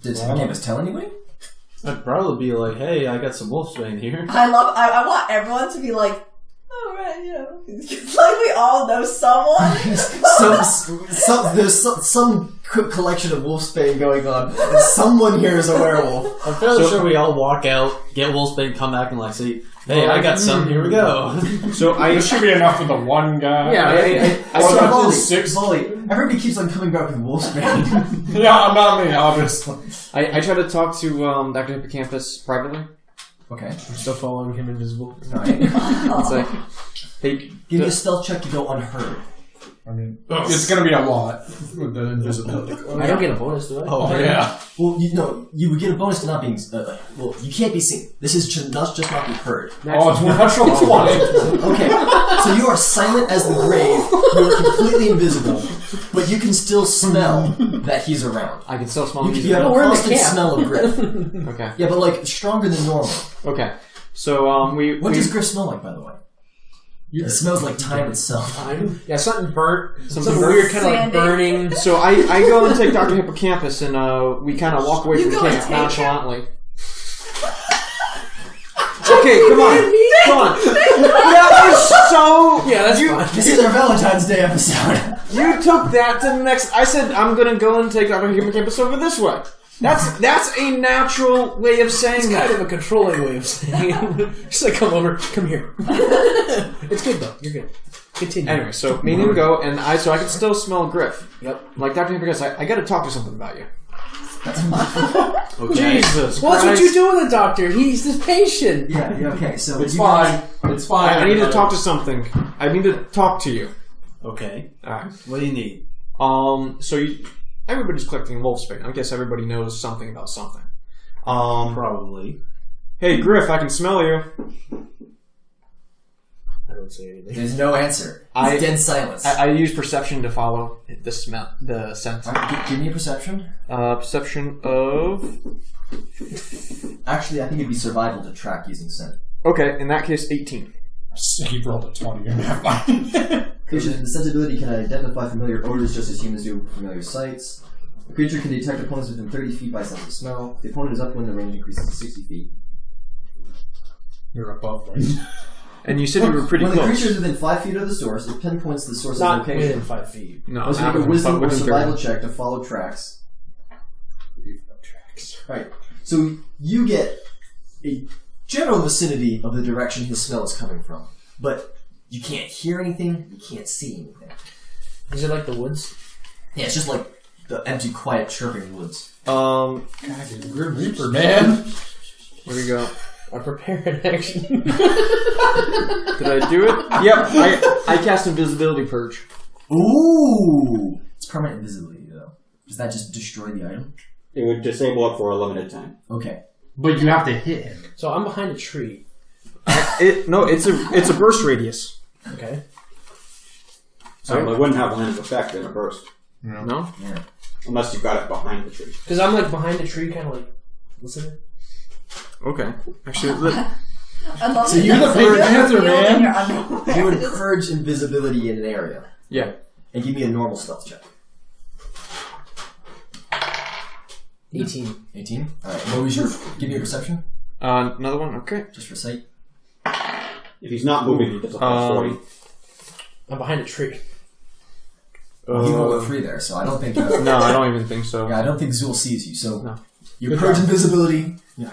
Did Campus tell anybody? I'd probably be like, hey, I got some wolfsbane here. I want everyone to be like, oh, right, you know. It's like we all know someone. There's some collection of wolfsbane going on, and someone here is a werewolf. I'm fairly sure we all walk out, get wolfsbane, come back, and like say, hey, I got some, here we go. So This should be enough for the one guy. Yeah, I So got Molly, 6. Molly, everybody keeps on coming back with wolfsbane. Yeah, I'm not me, obviously. I tried to talk to Dr. Hippocampus privately. Okay, I'm still following him invisible. alright. It's like, hey, Give me a stealth check to go unheard. I mean, it's going to be a lot with the invisibility. I don't get a bonus, do I? Oh, yeah. Well, you would get a bonus to not being. Well, you can't be seen. This is just not be heard. Oh, it's natural 20. Okay, so you are silent as the grave. You are completely invisible, but you can still smell that he's around. I can still smell You music. have a we're in the constant camp. smell of Griff. Okay. Yeah, but like stronger than normal. Okay. So What does Griff smell like, by the way? It smells like time itself. Yeah, something burnt. Something Something burnt. weird, kind of like Sandy. burning. So I go and take Dr. Hippocampus, and we kind of walk away You from the go and camp take him? nonchalantly. Okay, come on. That was so. Yeah, that's fine. This is our Valentine's Day episode. You took that to the next. I said I'm gonna go and take Dr. Hippocampus over this way. That's a natural way of saying It's that. kind of a controlling way of saying it. Just like, come over, come here. It's good though. You're good. Continue. Anyway, so me and him go, and I can still smell Griff. Yep. I'm like, Dr. Hippocampus, I got to talk to something about you. Okay. Jesus Well, that's what Christ. you do with the doctor. He's this patient. Yeah. Okay. So It's you fine. It's fine. I need to talk to something. I need to talk to you. Okay. Alright. What do you need? So everybody's collecting wolfsbane. I guess everybody knows something about something. Probably. Hey, Griff, I can smell you. I don't say anything. There's no answer. It's dead silence. I use perception to follow the smell, the scent. Alright, give me a perception. Perception of... Actually, I think it'd be survival to track using scent. Okay, in that case, 18. He rolled a 20. You're not fine. The sensibility can identify familiar odors just as humans do familiar sights. The creature can detect opponents within 30 feet by sense of smell. The opponent is up when the range increases to 60 feet. You're above range. And you said you were pretty when close. the creature is within 5 feet of the source, it pinpoints the source's Not location. within 5 feet. No, Must not make a wisdom or within survival 30. check to follow tracks. Right. So you get a general vicinity of the direction his smell is coming from, but you can't hear anything. You can't see anything. Is it like the woods? Yeah, it's just like the empty, quiet, chirping woods. God, dude, Grim Reaper, man. Here we go. I prepare an action. Did I do it? Yep. I cast Invisibility Purge. Ooh! It's permanent invisibility, though. Does that just destroy the item? It would disable it for a limited time. Okay. But you have to hit him. So I'm behind a tree. It's a burst radius. Okay. So it wouldn't have land of effect in a burst. No? Yeah. Unless you got it behind the tree. Because I'm like behind the tree, kind of like listening. Okay. Actually, I love So it. you're the That's Pink like Panther, you're man. in your underwear. You would purge invisibility in an area. yeah. And give me a normal stealth check. 18. 18? Alright, what was your... Give me a perception. Another one? Okay. Just for sight. If he's not moving, he gets a plus 40. I'm behind a tree. You rolled a 3 there, so I don't think... No, I don't even think so. Yeah, I don't think Zhul sees you, so... No. You purge invisibility. Yeah.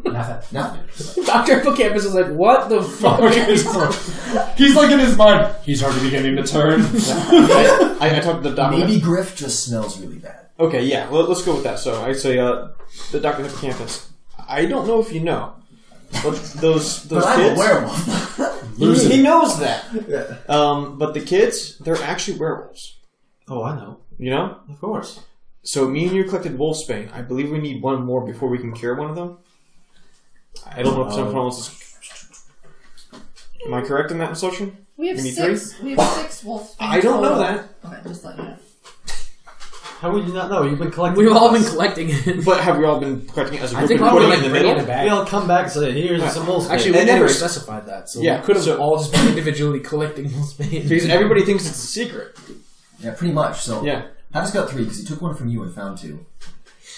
Nothing. Nothing. Dr. Hippocampus is like, what the fuck? He's like in his mind. He's already beginning to turn. I talked to the doctor. Maybe Griff just smells really bad. Okay, yeah. Well, let's go with that. So I say, the Dr. Hippocampus. I don't know if you know, but those But kids. I'm a werewolf. He knows that. Yeah. But the kids, they're actually werewolves. Oh, I know. You know? Of course. So me and you collected Wolfsbane. I believe we need one more before we can cure one of them. I don't know if someone else is... Am I correct in that assumption? We have You need 6. We have 6 wolves. I don't know that. Okay, just let you know. How would you not know? You've been collecting. We've all been us. collecting it. But have we all been collecting it as a I group think and we putting were it like in the bringing middle? it back. We all come back and say, "Here's some wolf." Actually, we And never anyways- specified that, so Yeah, we could have so- all just been individually collecting those pages. Because everybody thinks it's a secret. Yeah, pretty much. So Yeah. Havis got 3 because he took one from you and found 2.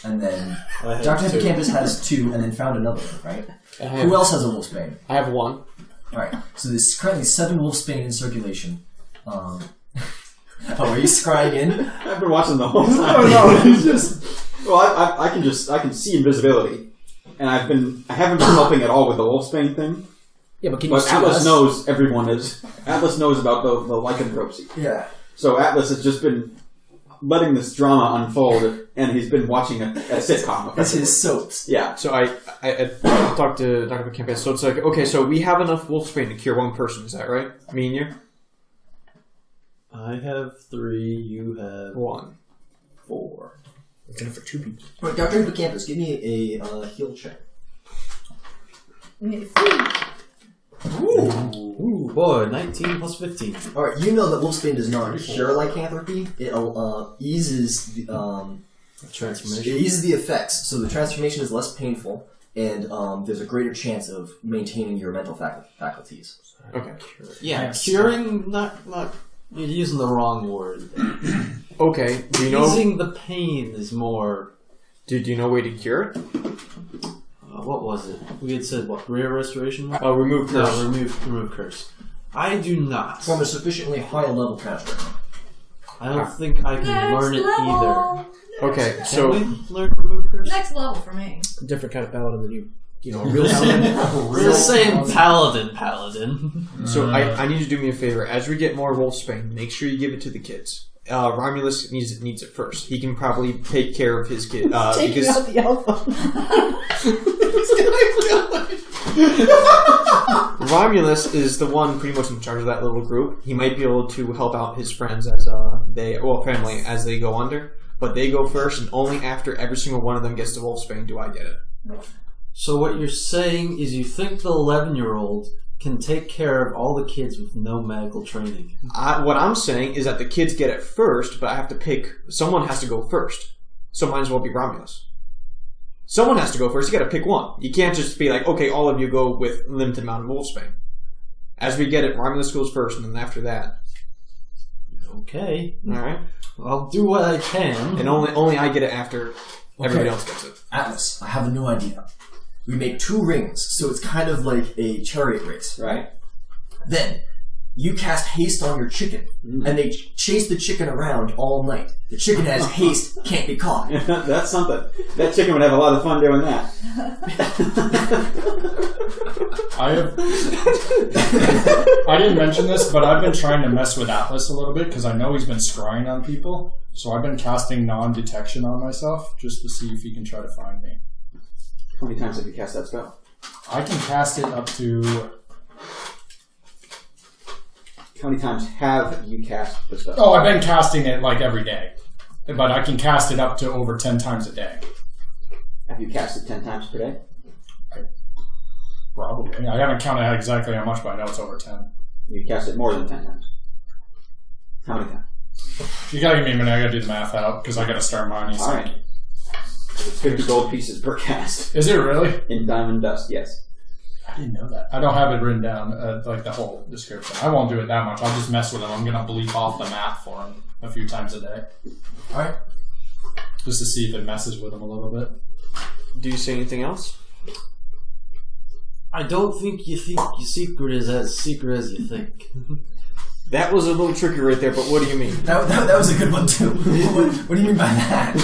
And then I had Dr. 2. Hippocampus has 2 and then found another one, right? I Who else has a Wolfsbane? have one. Alright, so there's currently 7 Wolfsbane in circulation. Oh, are you scrying in? I've been watching the whole time. No, it's just... Well, I can see invisibility. And I haven't been helping at all with the Wolfsbane thing. Yeah, but can you But see Atlas us? knows everyone is... Atlas knows about the lycanthropy. Yeah. So Atlas has just been letting this drama unfold, and he's been watching a sitcom. That's his soaps. Yeah. So I talked to Dr. Campaign. So it's like, okay, so we have enough Wolfsbane to cure one person. Is that right? Me and you? I have 3. You have 1. 4. It's enough for 2 people. Alright, Dr. Hippocampus, give me a heal check. We need 3. Ooh, boy, 19 plus 15. Alright, you know that Wolfsbane does not cure lycanthropy. It eases the Transformation. it eases the effects, so the transformation is less painful, and there's a greater chance of maintaining your mental faculties. Okay. Yeah, curing, not. You're using the wrong word. Okay. Do you know? Easing the pain is more. Do you know a way to cure it? What was it? We had said what? Rare restoration? Remove curse. No, remove curse. I do not. From a sufficiently high level caster. I don't think I can learn it either. Okay, Can so we learn remove curse? Next level for me. Different kind of paladin than you know, a real paladin. We're the same paladin. so I need you to do me a favor. As we get more Wolfsbane, make sure you give it to the kids. Romulus needs it first. He can probably take care of his kid. Taking because out the alpha. Romulus is the one pretty much in charge of that little group. He might be able to help out his friends as family as they go under. But they go first, and only after every single one of them gets to Wolfsbane do I get it. So what you're saying is you think the 11-year-old can take care of all the kids with no medical training. What I'm saying is that the kids get it first, but I have to pick. Someone has to go first. So might as well be Romulus. Someone has to go first. You got to pick one. You can't just be like, okay, all of you go with limited amount of Wolfsbane. As we get it, Romulus goes first, and then after that. Okay. All right. I'll do what I can. And only I get it after everybody else gets it. Atlas, I have a new idea. We make 2 rings, so it's kind of like a chariot race. Right. Then you cast haste on your chicken, and they chase the chicken around all night. The chicken has haste, can't be caught. That's something. That chicken would have a lot of fun doing that. I didn't mention this, but I've been trying to mess with Atlas a little bit because I know he's been scrying on people. So I've been casting non-detection on myself just to see if he can try to find me. How many times have you cast that spell? I can cast it up to... How many times have you cast the spell? Oh, I've been casting it like every day. But I can cast it up to over 10 times a day. Have you cast it 10 times per day? Probably. I haven't counted out exactly how much, but I know it's over 10. You cast it more than 10 times. How many times? You gotta give me a minute, I gotta do the math out, because I gotta start mining. Alright. It's 50 gold pieces per cast. Is it really? In diamond dust, yes. I didn't know that. I don't have it written down, like the whole description. I won't do it that much. I'll just mess with him. I'm gonna bleep off the math for him a few times a day. Alright. Just to see if it messes with him a little bit. Do you say anything else? I don't think you think your secret is as secret as you think. That was a little tricky right there, but what do you mean? That was a good one, too. What do you mean by that?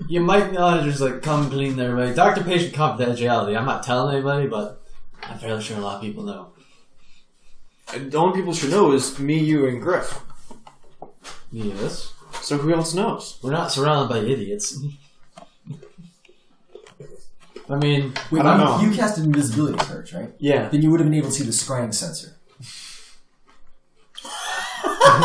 You might not just like come clean there, right? Doctor-patient confidentiality. I'm not telling anybody, but I'm fairly sure a lot of people know. And the only people should know is me, you, and Griff. Yes. So who else knows? We're not surrounded by idiots. I mean, Wait, I don't know. You casted invisibility search, right? Yeah. Then you would have been able to see the scrying sensor.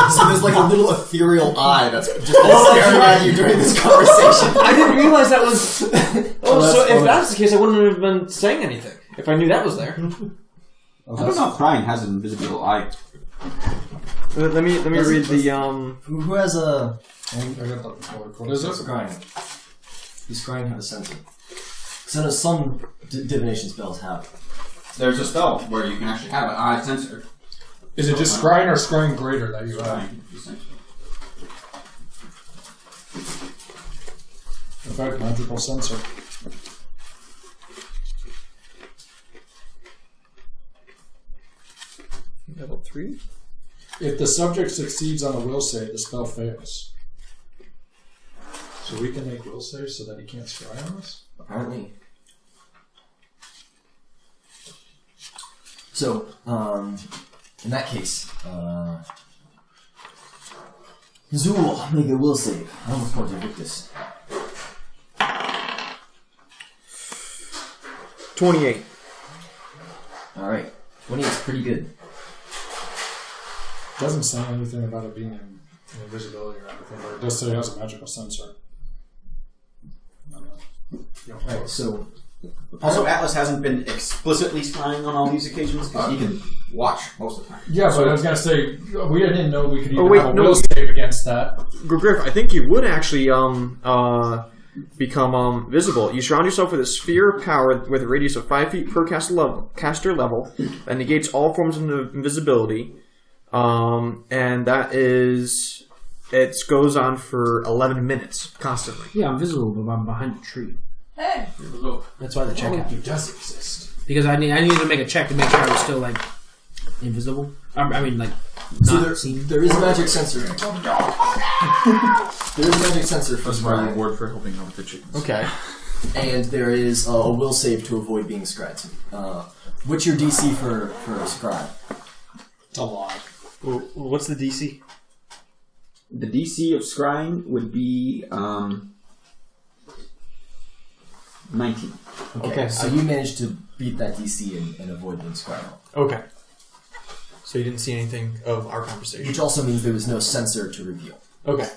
So there's like a little ethereal eye that's just staring at you during this conversation. I didn't realize that was... Oh, so funny. if that's the case, I wouldn't have been saying anything if I knew that was there. I don't know if Brian has an invisible eye. Let me read the... Who has a... What is it? Scrying. Does scrying have a sensor? Because I know some divination spells have. There's a spell where you can actually have an eye sensor. Is it just scrying or scrying greater that you have? In fact, magical sensor. Level 3? If the subject succeeds on a will save, the spell fails. So we can make will saves so that he can't scry on us? Apparently. So, in that case, Zhul, make a will save. I almost called you Victus. 28. Alright. 20 is pretty good. Doesn't say anything about it being in invisibility or anything, but it does say it has a magical sensor. Alright, so... Also, Atlas hasn't been explicitly spying on all these occasions because he can watch most of the time. Yeah, but I was going to say, we didn't know we could even wait, have a no. will save against that. Griff, I think you would actually become visible. You surround yourself with a sphere of power with a radius of 5 feet per caster level that negates all forms of invisibility. And that is... It goes on for 11 minutes, constantly. Yeah, I'm visible, but I'm behind a tree. Hey! That's why the check happened. It does exist. Because I needed to make a check to make sure I was still, like, invisible. I mean, like, So not seen. there is a magic sensor. There is a magic sensor for scrying. Reward for helping out with the chickens. Okay. And there is a will save to avoid being scribed. What's your DC for a scribe? It's a lot. What's the DC? The DC of scrying would be 19. Okay, so you managed to beat that DC and avoid being scribed. Okay. So you didn't see anything of our conversation. Which also means there was no sensor to reveal. Okay.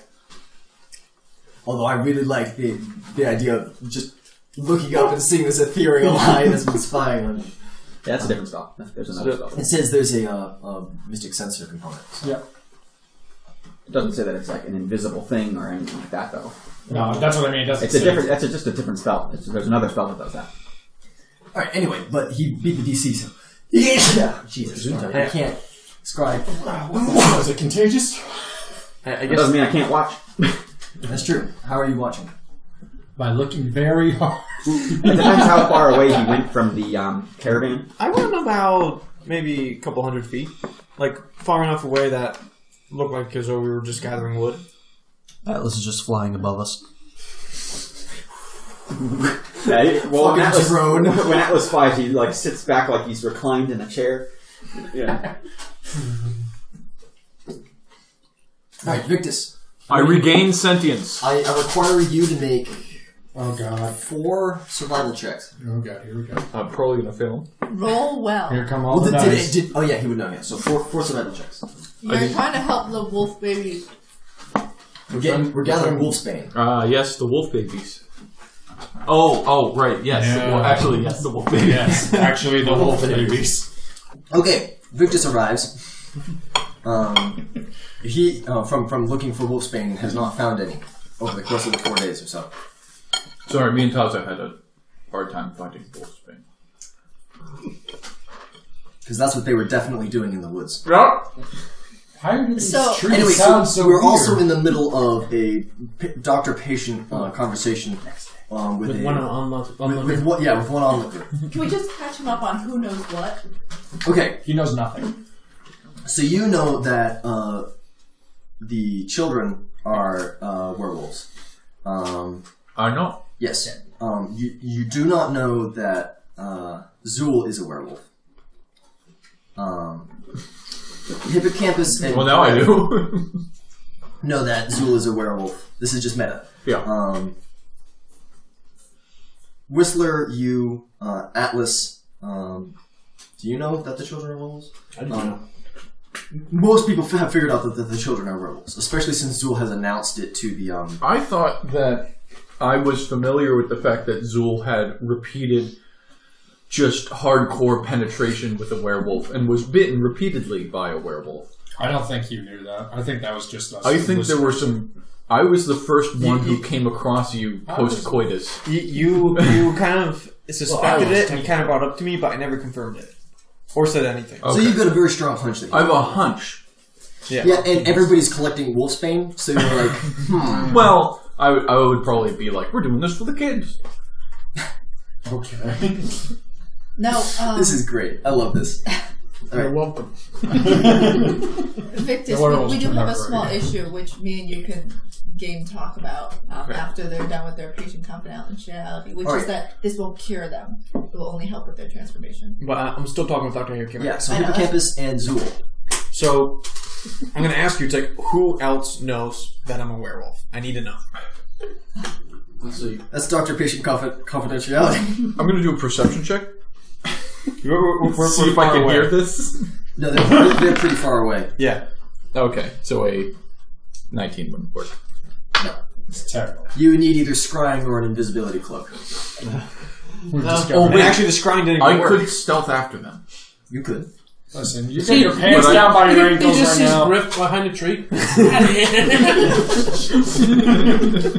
Although I really like the idea of just looking up and seeing this ethereal eye that's been spying on you. Yeah, that's a different spell. There's another spell. It says there's a mystic sensor component. So. Yeah. It doesn't say that it's like an invisible thing or anything like that, though. No, that's what I mean. It doesn't It's a say different. That's just a different spell. There's another spell that does that. Alright, anyway, but he beat the DC, so... Yeah! Jesus, I can't scribe. Is it contagious? I That guess doesn't mean I can't watch. That's true. How are you watching? by looking very hard. It depends how far away he went from the caravan. I went about maybe a couple hundred feet. Like, far enough away that looked like as though we were just gathering wood. Atlas is just flying above us. Yeah, well, when Atlas, drone. when Atlas flies, he like sits back like he's reclined in a chair. Yeah. Alright, Victus. I regain sentience. I require you to make Oh god. 4 survival checks. Oh god, here we go. I'm probably gonna fail. Roll well. Here come all Well, the dice. oh yeah, he would know. Yeah, so 4 survival checks. You're trying to help the wolf babies. We're gathering wolfsbane. Yes, the wolf babies. Oh, right, yes. Yeah. Well, actually, yes, the wolf babies. Yes, actually the wolf babies. Okay, Victus arrives. He from looking for wolfsbane has not found any over the course of the 4 days or so. Sorry, me and Taza had a hard time finding wolfsbane. Because that's what they were definitely doing in the woods. Yeah. Why do these So- trees Anyway, sound so we're weird? also in the middle of a doctor-patient conversation with With a one on with one onlooker. Can we just catch him up on who knows what? Okay, He knows nothing. so you know that the children are werewolves. I know. Yes. You do not know that Zhul is a werewolf. Hippocampus and Well, now I do. know that Zhul is a werewolf. This is just meta. Yeah. Whistler, you, Atlas, do you know that the children are werewolves? I don't know. Most people have figured out that the children are werewolves, especially since Zhul has announced it to the I thought that I was familiar with the fact that Zhul had repeated just hardcore penetration with a werewolf and was bitten repeatedly by a werewolf. I don't think you knew that. I think that was just us. I think there were some... I was the first one who you- came across you post-coitus. You kind of suspected it and you kind of brought it up to me, but I never confirmed it. Or said anything. So you've got a very strong hunch that I have a hunch. Yeah. yeah, and everybody's collecting wolfsbane, so you're like, Well, I would probably be like, we're doing this for the kids. Okay. No, this is great. I love this. You're welcome. Victus, The werewolves we do turned have a out small great. issue which me and you can game talk about after they're done with their patient confidentiality, which Alright. is that this won't cure them. It will only help with their transformation. But I'm still talking with Dr. Hippocampus. Yeah, so I know. Hippocampus and Zhul. So, I'm going to ask you, it's like, who else knows that I'm a werewolf? I need to know. Let's see. That's doctor-patient confidentiality. I'm going to do a perception check. We're See if I can hear this. No, they're pretty far away. Yeah. Okay, so a 19 wouldn't work. It's terrible. You need either scrying or an invisibility cloak. We've discovered. Oh, wait, actually, the scrying didn't even I work. could stealth after them. You could. Listen, you See, got your pants but I- down by your He ankles just right sees now. Griff behind a tree.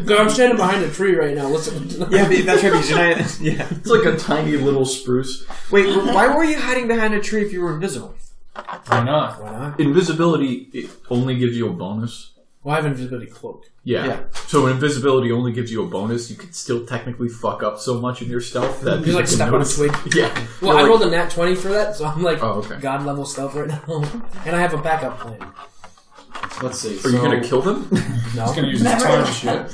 Go, I'm standing behind a tree right now. Listen. Yeah, but that's right, because you're not... Yeah. It's like a tiny little spruce. Wait, why were you hiding behind a tree if you were invisible? Why not? Why not? Invisibility it only gives you a bonus. Well, I have invisibility cloak. Yeah. So invisibility only gives you a bonus. You could still technically fuck up so much in your stealth that You like people step can on a notice. twig. Yeah. Well, You're I like- rolled a nat 20 for that, so I'm like Oh, okay. god level stealth right now, and I have a backup plan. Let's see. Are you gonna kill them? No, He's gonna use his time shit.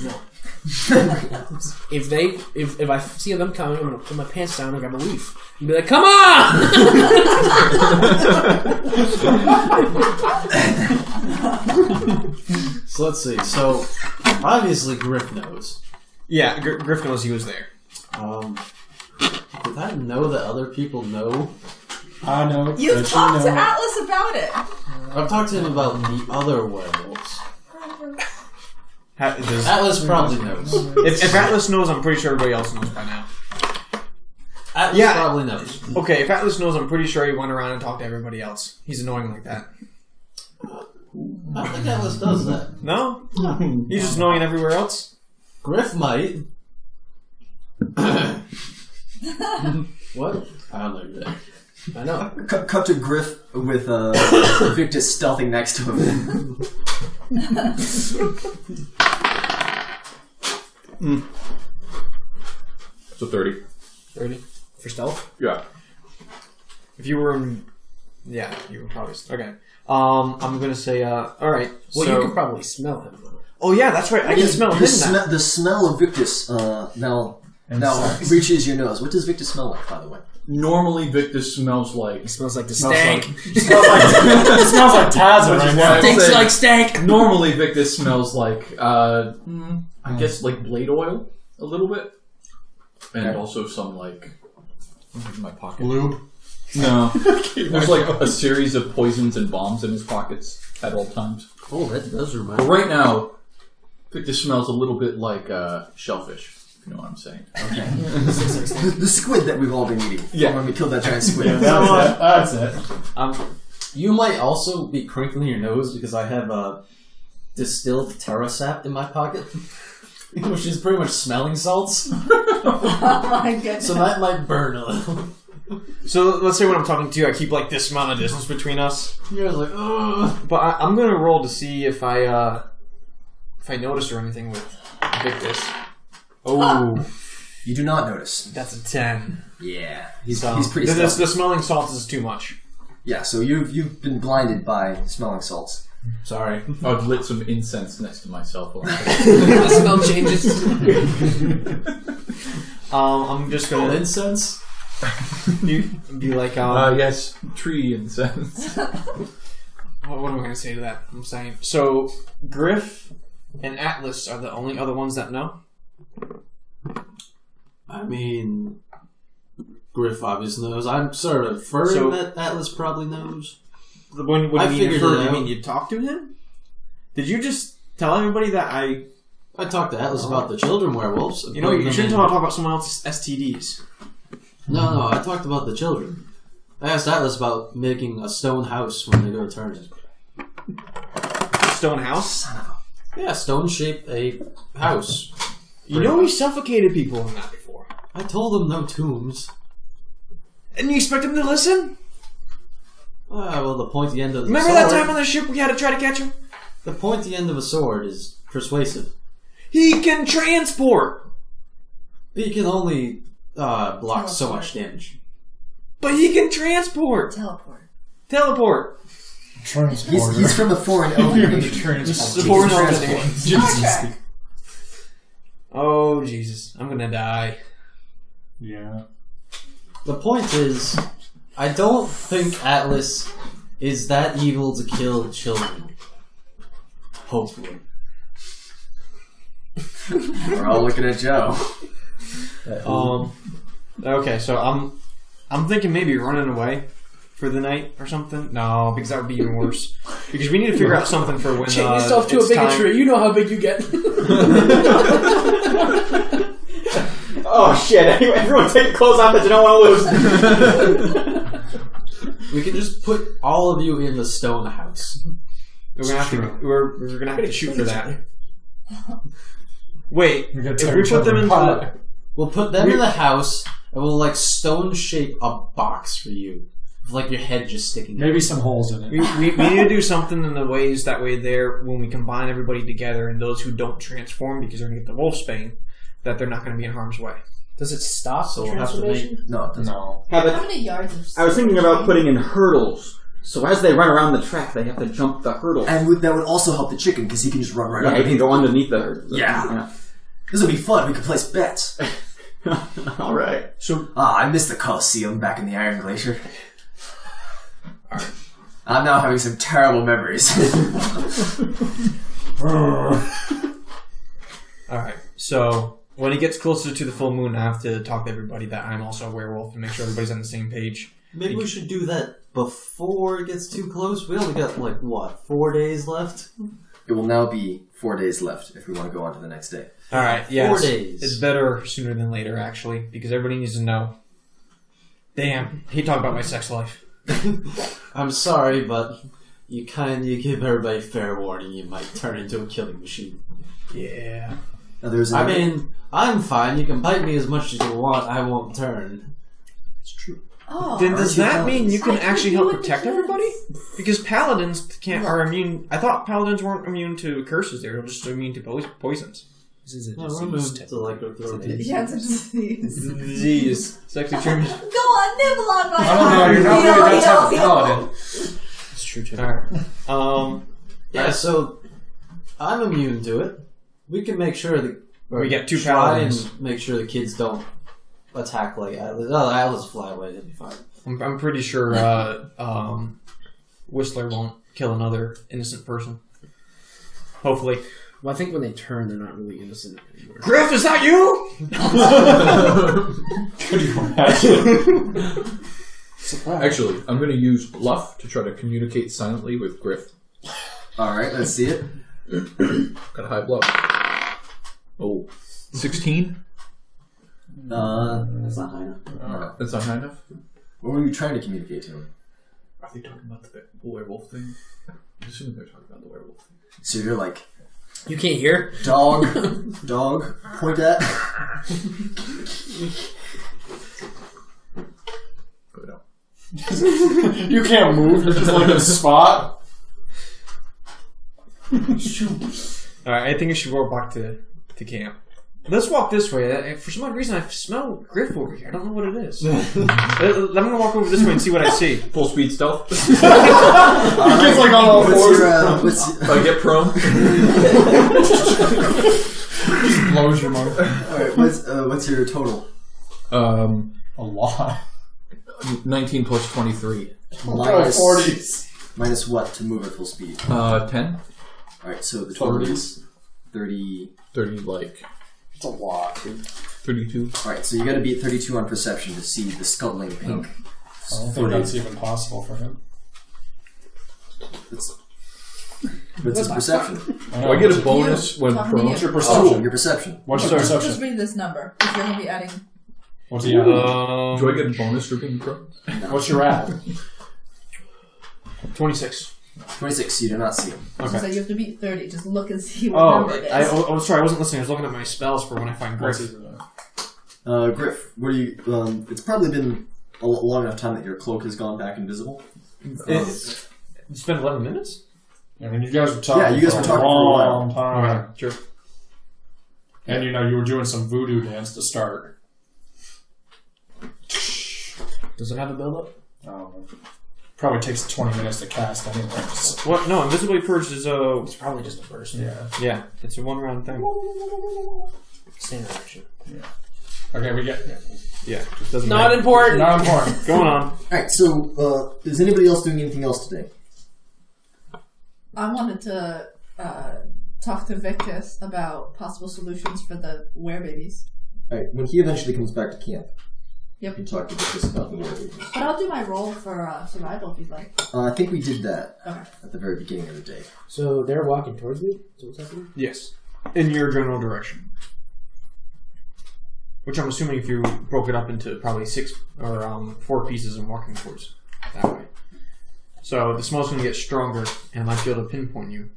if I see them coming, I'm gonna pull my pants down and grab a leaf and be like, "Come on!" So let's see. So obviously Griff knows. Yeah, Griff knows he was there. Did I know that other people know? I know. You've that talked you to know. Atlas about it. I've talked to him about the other werewolves. Does, Atlas probably knows. if Atlas knows, I'm pretty sure everybody else knows by now. Atlas Yeah. probably knows. Okay, if Atlas knows, I'm pretty sure he went around and talked to everybody else. He's annoying like that. I don't think Atlas does that. No? He's just annoying everywhere else? Griff might. What? I don't know that. I know. Cut to Griff with Victus stealthing next to him. So 30. 30 for stealth. Yeah. If you were in... Yeah, you were probably... Okay. I'm going to say... Alright. Well, so, you could probably smell him, though. Oh, yeah, that's right. I can smell him. The smell of Victus now reaches your nose. What does Victus smell like, by the way? Normally, Victus smells like... It smells like the Smells stank. It smells like Tazza right now. Stinks like stank. Normally, Victus smells like, I guess, like blade oil a little bit. And also some, like... in my pocket. Lube. No. There's like a series of poisons and bombs in his pockets at all times. Oh, that does remind But me. right now, Victus smells a little bit like shellfish. You know what I'm saying? Okay. the squid that we've all been eating. Yeah. When we killed that giant squid. That's it. You might also be crinkling your nose because I have distilled terrasap in my pocket, which is pretty much smelling salts. Oh my goodness. So that might burn a little. So let's say when I'm talking to you, I keep like this amount of distance between us. You're like, ugh. But I'm going to roll to see if I notice or anything with Victus. Oh, You do not notice. that's a 10. Yeah. He's So, pretty the stealthy. smelling salts is too much. Yeah, so you've been blinded by smelling salts. Sorry. I've lit some incense next to myself. The smell changes. I'm just Oh, going incense? to be like, Yes, tree incense. what am I going to say to that? I'm saying, so Griff and Atlas are the only other ones that know? I mean, Griff obviously knows. I'm sort of inferring that Atlas probably knows. When you I mean figured infer, it you out. mean you talked to him? Did you just tell everybody that I... I talked to Atlas about the children werewolves. You know, you shouldn't talk about someone else's STDs. No, I talked about the children. I asked Atlas about making a stone house when they go to turn it. Stone house? Yeah, stone-shaped a house. You know he suffocated people in that before. I told them no tombs. And you expect him to listen? Well, the pointy end of the Remember sword... that time on the ship we had to try to catch him? The pointy end of a sword is persuasive. He can transport! But you can only block so much damage. But he can transport! Teleport! He's from a foreign element. The foreign element. Jesus. Oh, Jesus. I'm gonna die. Yeah. The point is, I don't think Atlas is that evil to kill children. Hopefully. We're all looking at Joe. Okay, so I'm thinking maybe running away for the night or something. No, because that would be even worse. Because we need to figure out something for when Chain yourself to a it's bigger time. tree. You know how big you get. Oh shit! Everyone take your clothes off that you don't want to lose. We can just put all of you in the stone house. We're gonna have to. We're gonna have to shoot for that. Wait, We gotta if tear we each put other them into apart. We'll put them in the house, and we'll like stone shape a box for you, with like your head just sticking out. Maybe some holes in it. we need to do something in the ways that way there when we combine everybody together and those who don't transform because they're gonna get the wolfsbane, that they're not gonna be in harm's way. Does it stop So the we'll have to transformation? make No, it doesn't. No. How many yards of I was thinking about putting in hurdles, so as they run around the track, they have to jump the hurdle. And that would also help the chicken because he can just run right Yeah, up. you can go underneath the hurdle. Yeah. This would be fun. We could place bets. All right. So I missed the Colosseum back in the Iron Glacier. I'm now having some terrible memories. alright, so when it gets closer to the full moon, I have to talk to everybody that I'm also a werewolf and make sure everybody's on the same page. Maybe we should do that before it gets too close. We only got 4 days left? It will now be 4 days left if we want to go on to the next day. Alright, yeah. 4 it's- days. It's better sooner than later, actually, because everybody needs to know. Damn, he talked about my sex life. I'm sorry, but you give everybody fair warning. You might turn into a killing machine. Yeah. Now, there's I another- mean, I'm fine. You can bite me as much as you want. I won't turn. it's true. Oh. Then does that mean you can I actually think help you would protect be everybody? Because paladins are immune. I thought paladins weren't immune to curses. They were just immune to poisons. This is a No, remember disease. the lycanthropy. Yeah, it's a disease. Disease. Sexy term. Go on, nibble on my I don't know. You're not really that type of paladin. It's true too. Alright. Yeah, so I'm immune to it. We can make sure that We get 2 try paladins. and make sure the kids don't attack like Atlas. Oh, Atlas fly away. That'd be fine. I'm pretty sure Whistler won't kill another innocent person. Hopefully. Well, I think when they turn, they're not really innocent anymore. Griff, is that you? Could you imagine? Actually, I'm going to use bluff to try to communicate silently with Griff. Alright, let's see it. Got a high bluff. Oh, 16? That's not high enough. That's not high enough? What were you trying to communicate to him? Are they talking about the werewolf thing? I'm assuming they're talking about the werewolf thing. So you're like, You can't hear? dog, point at. But no. You can't move. You're just like in a spot. Alright, I think I should go back to camp. Let's walk this way. For some odd reason, I smell Griff over here. I don't know what it is. I'm gonna walk over this way and see what I see. Full speed stealth. He gets like on all fours. If I get prone. Just blows your mouth. Alright, what's your total? A lot. 19 plus 23. Minus 40s. Minus what to move at full speed? 10? Alright, so the total is 30. 30, like... It's a lot. 32. Alright, so you gotta beat 32 on perception to see the scuttling pink. I don't think that's even possible for him. What's his perception? Do I get a bonus when Talk to prone? me. What's your Oh, perception? your perception. What's your Just perception? read this number, because you're going to be adding... What's he at? Do I get a bonus for being prone? What's your at? 26. 26, you do not see him. So you have to beat 30. Just look and see what Oh, number it is. sorry, I wasn't listening. I was looking at my spells for when I find Griff. Griff, what do you... it's probably been a long enough time that your cloak has gone back invisible. It's been 11 minutes? I mean, you guys were talking. Yeah, you guys for were talking for a while. long time. Alright, sure. And you were doing some voodoo dance to start. Does it have a build-up? Probably takes 20 minutes to cast anyway. What? No, Invisibly Purged is It's probably just a burst. Yeah, it's a one-round thing. Standard action. Okay, we get. Yeah, doesn't Not matter. important. Not important. Going on. Alright, so is anybody else doing anything else today? I wanted to talk to Victus about possible solutions for the werebabies. Alright, when he eventually comes back to camp, Yep. you talk to Victus about the werewolves. But I'll do my roll for survival if you'd like. I think we did that Okay. at the very beginning of the day. So they're walking towards me? So what's happening? Yes. In your general direction. Which I'm assuming if you broke it up into probably 6 or 4 pieces and walking towards that way. So the smell's going to get stronger and I might be able to pinpoint you.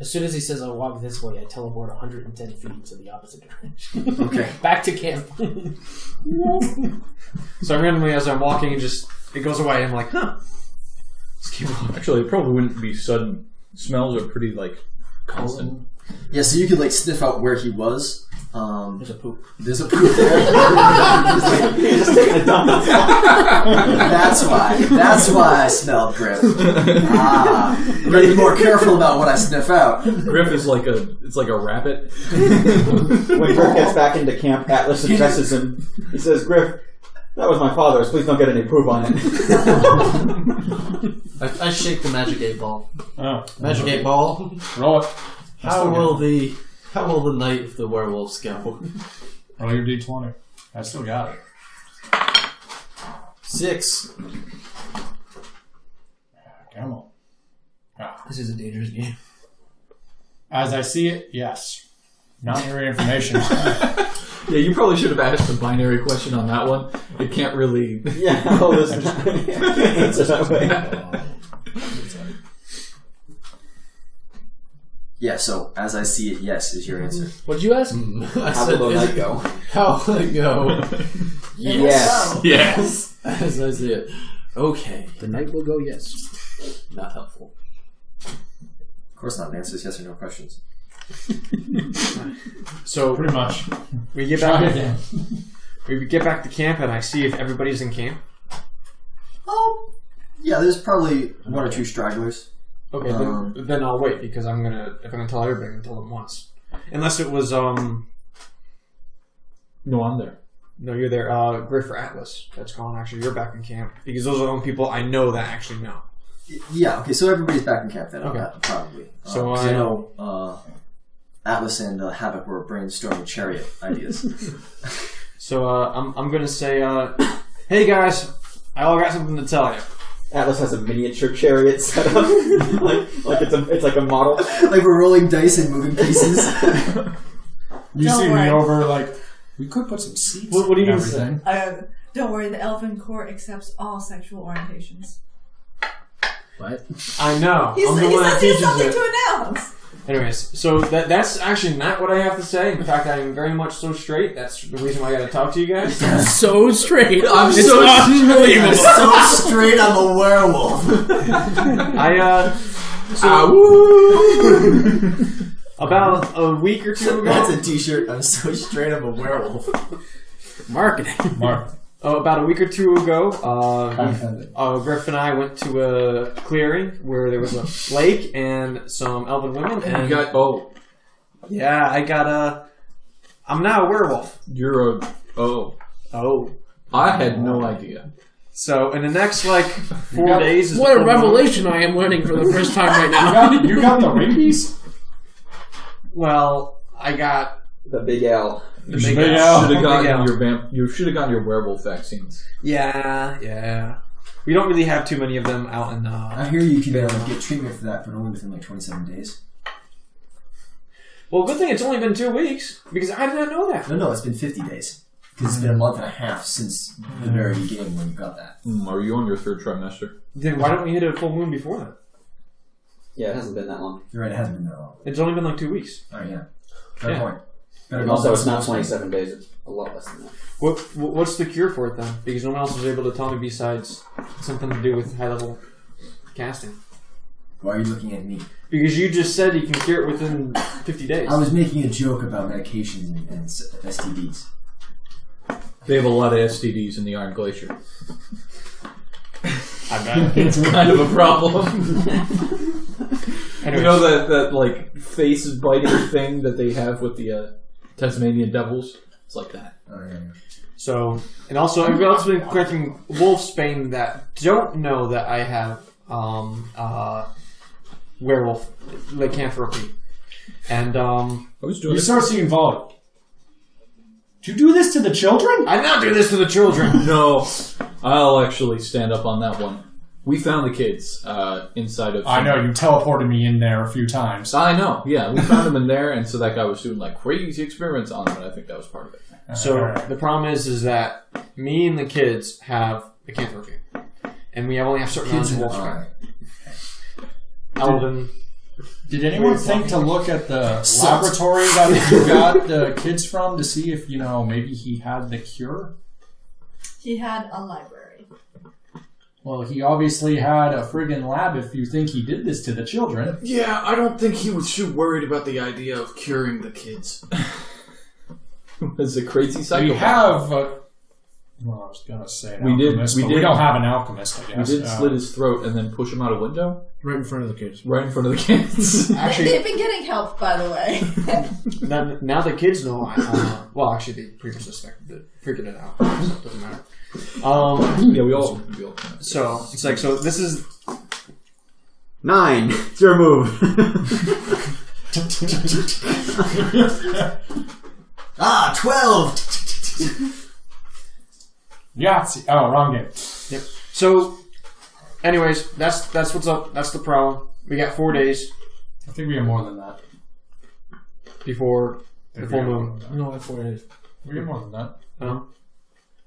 As soon as he says I'll walk this way, I teleport 110 feet to the opposite direction. Okay. Back to camp. So randomly as I'm walking, it goes away. I'm like, huh. Let's keep walking. Actually, it probably wouldn't be sudden. Smells are pretty, like, constant. Yeah, so you could like sniff out where he was. There's a poop. There's a poop there. You're just taking a dump. That's why I smelled Griff. Ah, I'm gonna be more careful about what I sniff out. Griff is like a rabbit. When Griff gets back into camp, Atlas addresses him. He says, Griff, that was my father's. Please don't get any poop on it. I shake the magic 8 ball. Oh. Magic 8 ball. Roll it. How will the night of the werewolves go? Roll your d20. I still got it. 6. Come on. This is a dangerous game. As I see it, yes. Not your information. Yeah, you probably should have asked a binary question on that one. It can't really... Yeah, all this is answer that way. Yeah, so as I see it, yes is your answer. What did you ask? I How said, will the night go? how will it go? Yes. Yes. As I see it. Okay. The night will go, yes. Not helpful. Of course not. The answer is yes or no questions. So Pretty much. we get Try back. again. We get back to camp, and I see if everybody's in camp. Oh, yeah. There's probably one or two stragglers. Okay, then I'll wait because if I'm gonna tell everybody, I'm gonna tell them once. Unless it was No, I'm there. No, you're there. Griff or Atlas. That's gone. Actually, you're back in camp because those are the only people I know that actually know. Yeah. Okay. So everybody's back in camp then. Okay. Probably. So 'cause I know Atlas and Havoc were brainstorming chariot ideas. So I'm gonna say, hey guys, I all got something to tell you. Atlas has a miniature chariot set up, like it's like a model. Like we're rolling dice and moving pieces. You Don't see worry. me over like, we could put some seats What do you and mean? everything. Don't worry, the Elven Court accepts all sexual orientations. What? I know. He I'm the says one that he has teaches something it. to announce. Anyways, so that's actually not what I have to say. In fact, I am very much so straight. That's the reason why I got to talk to you guys. So straight. I'm It's so unbelievable. so straight. I'm a werewolf. About a week or two ago. That's a T-shirt. I'm so straight. I'm a werewolf. Marketing. Mark. About a week or two ago, Offended. Griff and I went to a clearing where there was a lake and some elven women. And You got yeah, I got I'm now a werewolf. You're a Oh. I had no idea. So in the next 4 days, is What a full moon. revelation I am learning for the first time right now. You got the rabies? Well, I got The big L. the Big big L. Should have gotten L. You should have gotten your werewolf vaccines. Yeah. We don't really have too many of them out in. I hear you can get treatment for that, but only within 27 days. Well, good thing it's only been 2 weeks because I did not know that. No, it's been 50 days. Because it's been a month and a half since the very beginning when you got that. Are you on your third trimester? Then why don't we hit a full moon before that? Yeah, it hasn't been that long. You're right, it hasn't been that long. It's only been 2 weeks. Alright, yeah. Fair Yeah. point. Better And go also, back it's to not the 27 days. It's a lot less than that. What's the cure for it then? Because no one else was able to tell me besides something to do with high level casting. Why are you looking at me? Because you just said you can cure it within 50 days. I was making a joke about medications and STDs. They have a lot of STDs in the Iron Glacier. I bet. It's kind of a problem. Anyways, You know that face biting thing that they have with the Tasmanian devils? It's like that. Oh, yeah. So, and also everybody else has been collecting Wolfsbane that don't know that I have werewolf lycanthropy. And I was doing You it. start seeing volume. Do you do this to the children? I now do this to the children. No, I'll actually stand up on that one. We found the kids inside of... I know, you teleported me in there a few times. I know, yeah. We found them in there, and so that guy was doing crazy experiments on them, and I think that was part of it. So Alright. the problem is that me and the kids have lycanthropy, and we only have certain amounts of Wolfsbane. Elven. Did anyone think to look at the laboratory that you got the kids from to see if, maybe he had the cure? He had a library. Well, he obviously had a friggin' lab if you think he did this to the children. Yeah, I don't think he was too worried about the idea of curing the kids. He was a crazy psychopath. We have... I was going to say an alchemist, but we don't have an alchemist, I We guess. did slit his throat and then push him out a window? Right in front of the kids. Right in front of the kids. Actually, They've been getting help, by the way. now the kids know. Well, actually, they pretty much figured it out. So it doesn't matter. Yeah, we all So it's so this is 9. It's your move. 12! Yahtzee. Oh, wrong game. Yep. So, anyways, that's what's up. That's the problem. We got 4 days I think we have more than that. before the full moon. No, I have 4 days. We have more than that.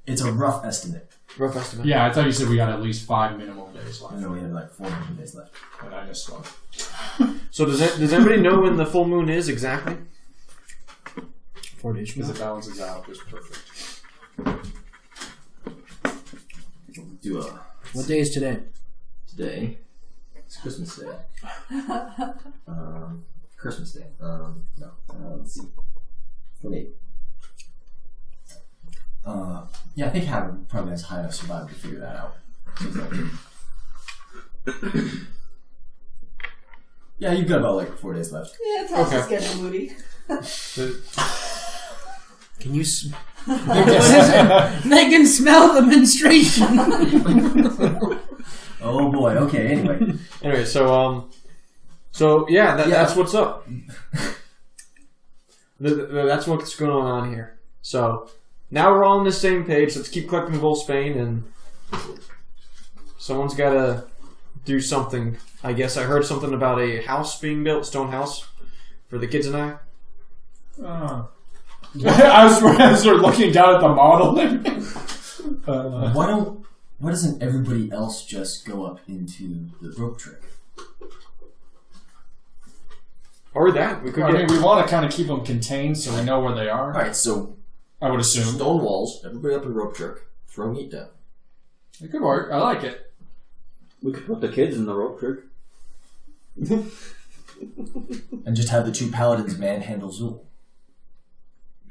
It's a rough estimate. Rough estimate. Yeah, I thought you said we got at least 5 minimum days left. I know we have 400 days left. But I just thought. So does anybody know when the full moon is exactly? 4 days from Because now. it balances out just perfect. Do What day is today? today. It's Christmas Day. Christmas Day. No. Let's see. 28. Yeah, I think Havoc probably has high enough survival to figure that out. Yeah, you've got about 4 days left. Yeah, it's also getting moody. Can you? They can smell the menstruation. Oh boy. Okay. Anyway, so yeah, that's what's up. That's what's going on here. So now we're all on the same page. Let's keep collecting Volsbane, and someone's got to do something. I guess I heard something about a house being built, stone house, for the kids and I. I was sort of looking down at the model. Why doesn't everybody else just go up into the rope trick? Or that we could. We want to kind of keep them contained so we know where they are. All right, so I would assume stone walls. Everybody up in rope trick. Throw meat down. It could work. I like it. We could put the kids in the rope trick. And just have the 2 paladins manhandle Zhul.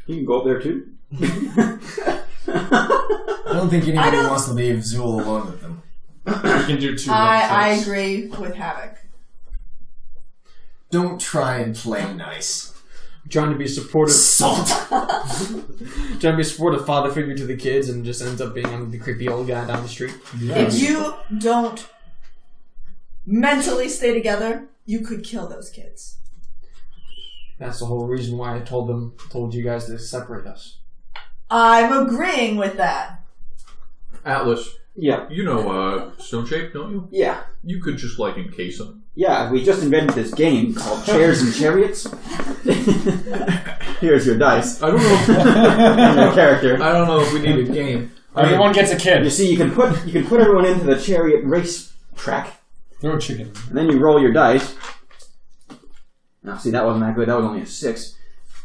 You can go up there too. I don't think anybody wants to leave Zhul alone with them. We can do 2. I agree with Havoc. Don't try and play nice. Trying to be supportive. Salt. Trying to be a supportive father figure to the kids, and just ends up being the creepy old guy down the street. If you don't mentally stay together, you could kill those kids. That's the whole reason why I told you guys to separate us. I'm agreeing with that. Atlas, Yeah. you know Stone Shape, don't you? Yeah. You could just encase them. Yeah, we just invented this game called Chairs and Chariots. Here's your dice. I don't know. And your character. I don't know if we need a game. Everyone gets a kid. You see, you can put everyone into the chariot race track, Throw a chicken. and then you roll your dice. Now, see, that wasn't that good. That was only a 6.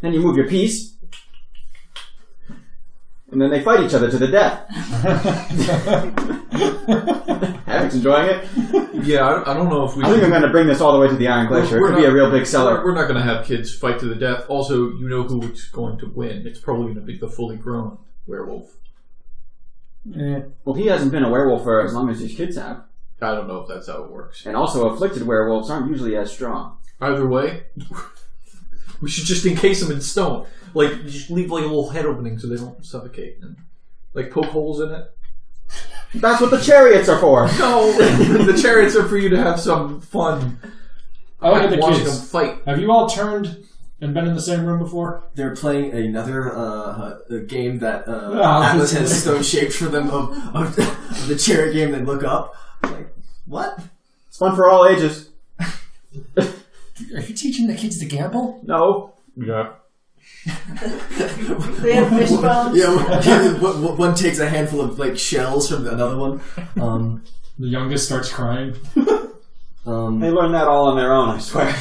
Then you move your piece, and then they fight each other to the death. Havoc's enjoying it. Yeah, I don't know if we. I think I'm going to bring this all the way to the Iron Glacier. It could be a real big seller. We're not going to have kids fight to the death. Also, you know who it's going to win. It's probably going to be the fully grown werewolf. Well, he hasn't been a werewolf for as long as his kids have. I don't know if that's how it works. And also, afflicted werewolves aren't usually as strong. Either way, we should just encase them in stone. Just leave a little head opening so they don't suffocate. And, poke holes in it. That's what the chariots are for. No, the chariots are for you to have some fun. I look at the watching kids. them fight. Have you all turned and been in the same room before? They're playing another game that Atlas has stone shaped for them of the chariot game. They look up what? It's fun for all ages. Are you teaching the kids to gamble? No. Yeah. They have fish bones. Yeah, one takes a handful of shells from another one. The youngest starts crying. They learned that all on their own, I swear.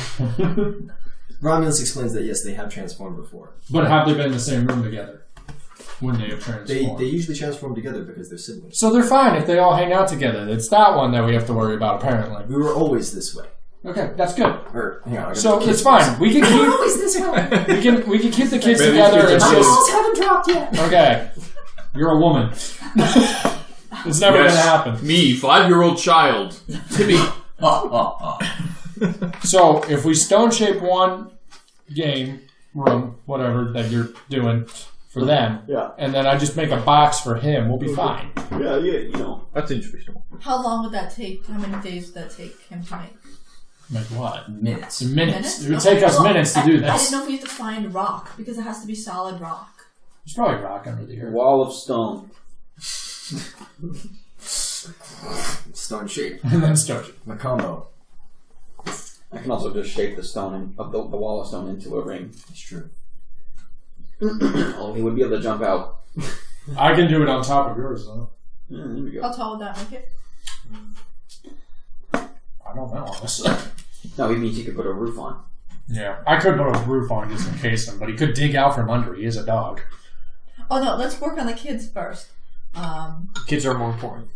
Romulus explains that yes, they have transformed before. But have they been in the same room together when they have transformed? They usually transform together because they're siblings. So they're fine if they all hang out together. It's that one that we have to worry about, apparently. We were always this way. Okay, that's good. Or hang on, So it's fine. We can keep. always this way. We can keep the kids Maybe together. it's It's The just balls haven't dropped yet. okay. You're a woman. It's never Yes. gonna happen. Me, 5-year-old child. Timmy. So if we stone shape one game room, whatever that you're doing for them, Yeah. and then I just make a box for him, we'll be fine. Yeah, you know. That's interesting. How long would that take? How many days would that take him to make? Like what? Minutes. Minutes. It would take us minutes to do I this. didn't know if we have to find rock because it has to be solid rock. There's probably rock under the earth. Wall of stone. Stone shape. And then stone shape. My combo. I can also just shape the stone of the wall of stone into a ring. It's true. Oh, he would be able to jump out. I can do it on top of yours, though. Yeah, there we go. How tall would that make it? I don't know, honestly. No, he means he could put a roof on. Yeah, I could put a roof on just in case him, but he could dig out from under. He is a dog. Oh no, let's work on the kids first. Kids are more important.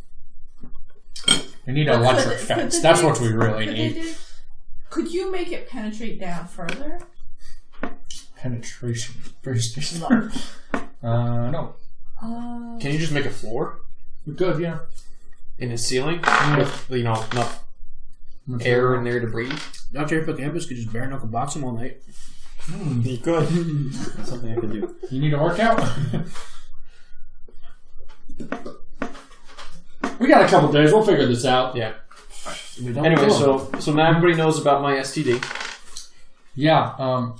We need an electric fence. That's what we really Could need. they do? Could you make it penetrate down further? Penetration. Very specific. Look. No. Can you just make a floor We could, yeah. in a ceiling with enough air in there to breathe? Dr. Hippocampus could just bare knuckle box him all night. You could. That's something I could do. You need a workout? We got a couple days. We'll figure this out. Yeah. Anyway, so now everybody knows about my STD. Yeah,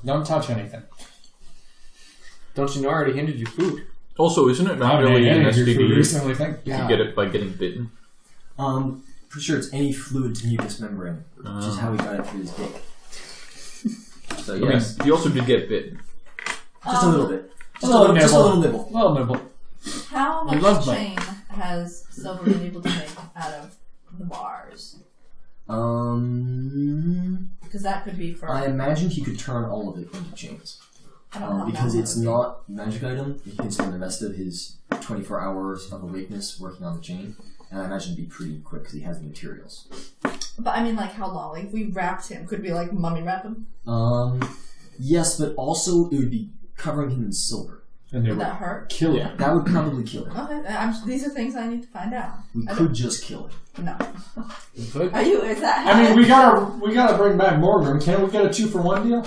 don't touch anything. Don't you know I already handed you food? Also, isn't it not I really an your food STD? recently, think. You get it by getting bitten. Pretty sure it's any fluid to mucous membrane, which is how he got it through his dick. So I yes. mean, you also did get bitten. Just a little bit. Just a little nibble. nibble. Little nibble. How I love much chain has Silver been able to make out of the bars? Because that could be for... I imagine he could turn all of it into chains. I don't know Because how it's not a magic item, he can spend the rest of his 24 hours of awakeness working on the chain. And I imagine it'd be pretty quick because he has the materials. But I mean, like, how long? Like, if we wrapped him, could we, like, mummy wrap him? Yes, but also it would be covering him in silver. And they Would would that hurt? kill you. That would probably kill him. Okay, these are things I need to find out. We could just kill him. No. Could. Are you, is that... I mean, we gotta bring back Morgan. Can't we get a 2-for-1 deal?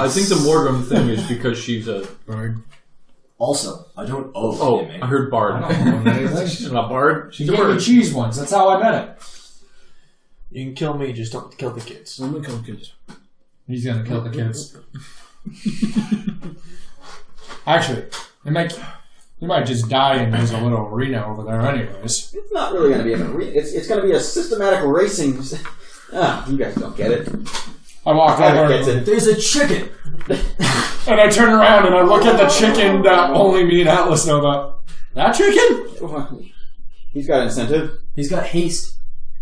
I think the Morgrim thing is because she's a... Bird. Also, I don't owe Oh, him I heard Bard. I don't know anything. She's not Bard. She She's a gave me bird. cheese once. That's how I met it. You can kill me, just don't kill the kids. I'm gonna kill kids. He's gonna kill the kids. Actually, they might just die in his little arena over there anyways. It's not really going to be an arena. It's going to be a systematic racing. You guys don't get it. I walk Adam over gets it. There's a chicken! and I turn around and I look at the chicken that only me and Atlas know about. That chicken? He's got incentive. He's got haste.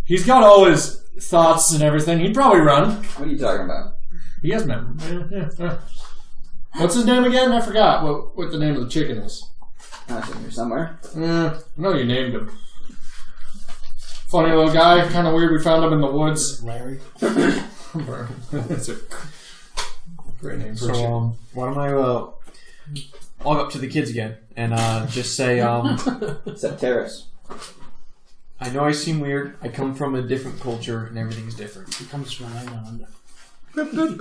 He's got all his thoughts and everything. He'd probably run. What are you talking about? He has memory. Yeah. What's his name again? I forgot what the name of the chicken is. It's in here somewhere. I know you named him. Funny little guy, kind of weird. We found him in the woods. Larry. That's a great name for a chicken. So, why don't I walk up to the kids again and just say, Septeris. I know I seem weird. I come from a different culture and everything's different. He comes from an island. Anyways,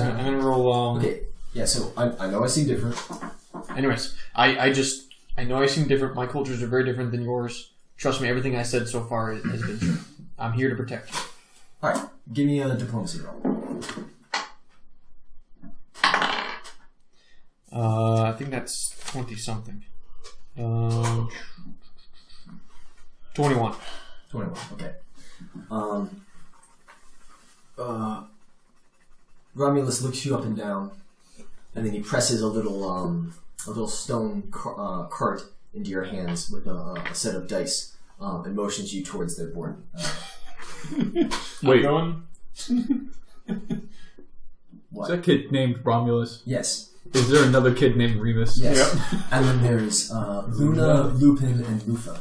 I'm gonna roll. Okay, yeah, so I know I seem different. Anyways, I know I seem different. My cultures are very different than yours. Trust me, everything I said so far has been true. I'm here to protect you. Alright, give me a diplomacy roll. I think that's 20-something. 21. 21, okay. Romulus looks you up and down, and then he presses a little stone cart into your hands with a set of dice, and motions you towards their board. Wait, Going? What? is that kid named Romulus? Yes. Is there another kid named Remus? Yes. Yep. And then there's Luna, Lupin, and Lufa.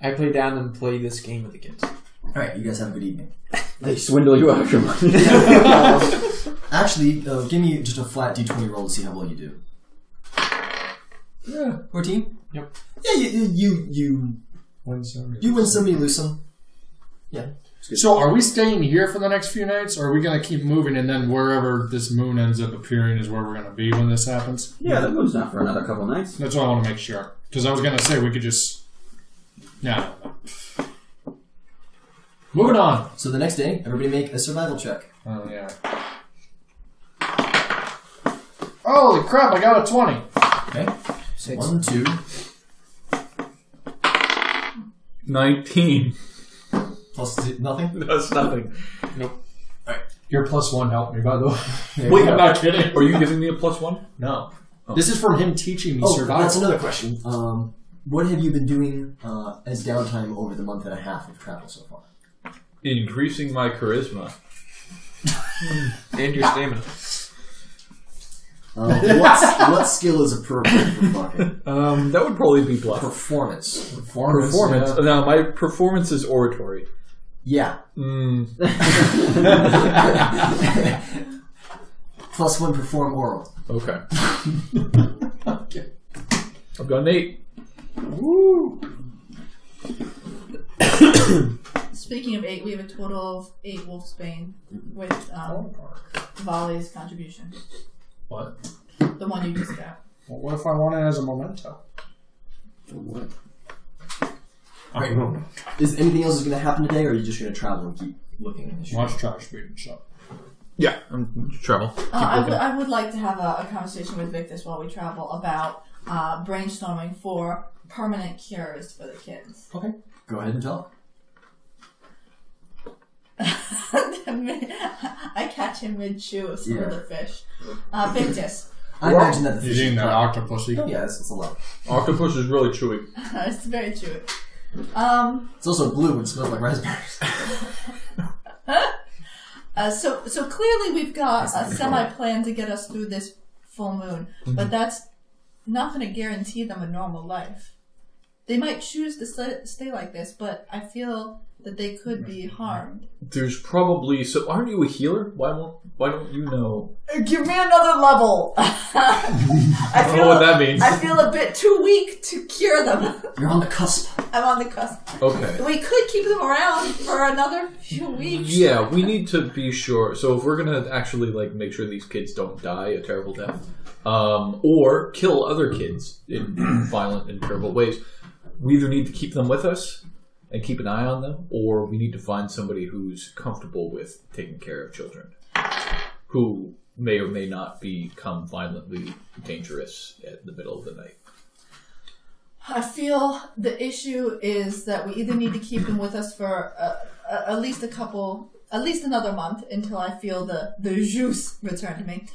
I play down and play this game with the kids. Alright, you guys have a good evening. They swindle you out of your money. Actually, give me just a flat d20 roll to see how well you do. Yeah. 14? Yep. Yeah, you Win some. win some, you lose some. Yeah. So are we staying here for the next few nights, or are we going to keep moving and then wherever this moon ends up appearing is where we're going to be when this happens? Yeah, the moon's not for another couple nights. That's what I want to make sure. Because I was going to say we could just... Yeah. Moving on. So the next day, everybody make a survival check. Oh, yeah. Holy crap, I got a 20. Okay. 1, 2. 19. Plus nothing? That's nothing. Your +1 helped me, by the way. There Wait, you I'm go. not kidding. Are you giving me a +1? No. Oh. This is from him teaching me Oh, survival. that's another question. What have you been doing as downtime over the month and a half of travel so far? Increasing my charisma. And your stamina. What skill is appropriate for fucking? That would probably be bluff. Performance. Performance. Yeah. Now, my performance is oratory. Yeah. Plus 1 perform oral. Okay. Okay. I've got an 8. Woo! Speaking of 8, we have a total of 8 Wolfsbane with Volley's contribution. What? The one you just got. Well, what if I want it as a memento? What? Great. Is anything else going to happen today, or are you just going to travel and keep looking at the shop? Watch trash speed and shop. Yeah, I'm travel. I would like to have a conversation with Victus while we travel about brainstorming for permanent cures for the kids. Okay. Go ahead and talk. I catch him mid-chew of some of the fish. Victus. I imagine that the He's fish eating is that probably- octopusy. Yeah, it's a lot. Octopus is really chewy. It's very chewy. It's also blue and smells like raspberries. So clearly we've got a semi-plan to get us through this full moon, but that's not going to guarantee them a normal life. They might choose to stay like this, but I feel that they could be harmed. There's probably... So, aren't you a healer? Why don't you know? Give me another level. I don't know what that means. I feel a bit too weak to cure them. You're on the cusp. I'm on the cusp. Okay. We could keep them around for another few weeks. Yeah, we need to be sure. So if we're gonna actually make sure these kids don't die a terrible death, or kill other kids in violent and terrible ways, we either need to keep them with us and keep an eye on them, or we need to find somebody who's comfortable with taking care of children who may or may not become violently dangerous at the middle of the night. I feel the issue is that we either need to keep them with us for at least another month until I feel the juice return to me,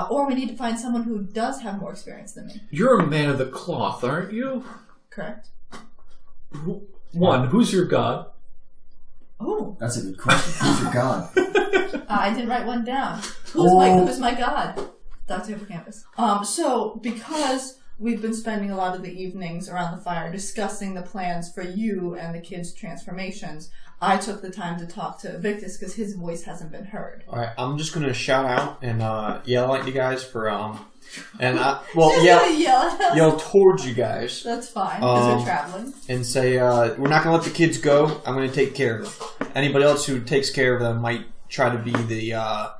or we need to find someone who does have more experience than me. You're a man of the cloth, aren't you? Correct. Who's your god? Oh, That's a good question. Who's your god? I did write one down. Who's my god? Dr. Hippocampus. So because we've been spending a lot of the evenings around the fire discussing the plans for you and the kids' transformations, I took the time to talk to Victus because his voice hasn't been heard. All right, I'm just gonna shout out and yell at you guys for yell towards you guys That's fine because we're traveling. and say we're not gonna let the kids go. I'm gonna take care of them. Anybody else who takes care of them might try to be the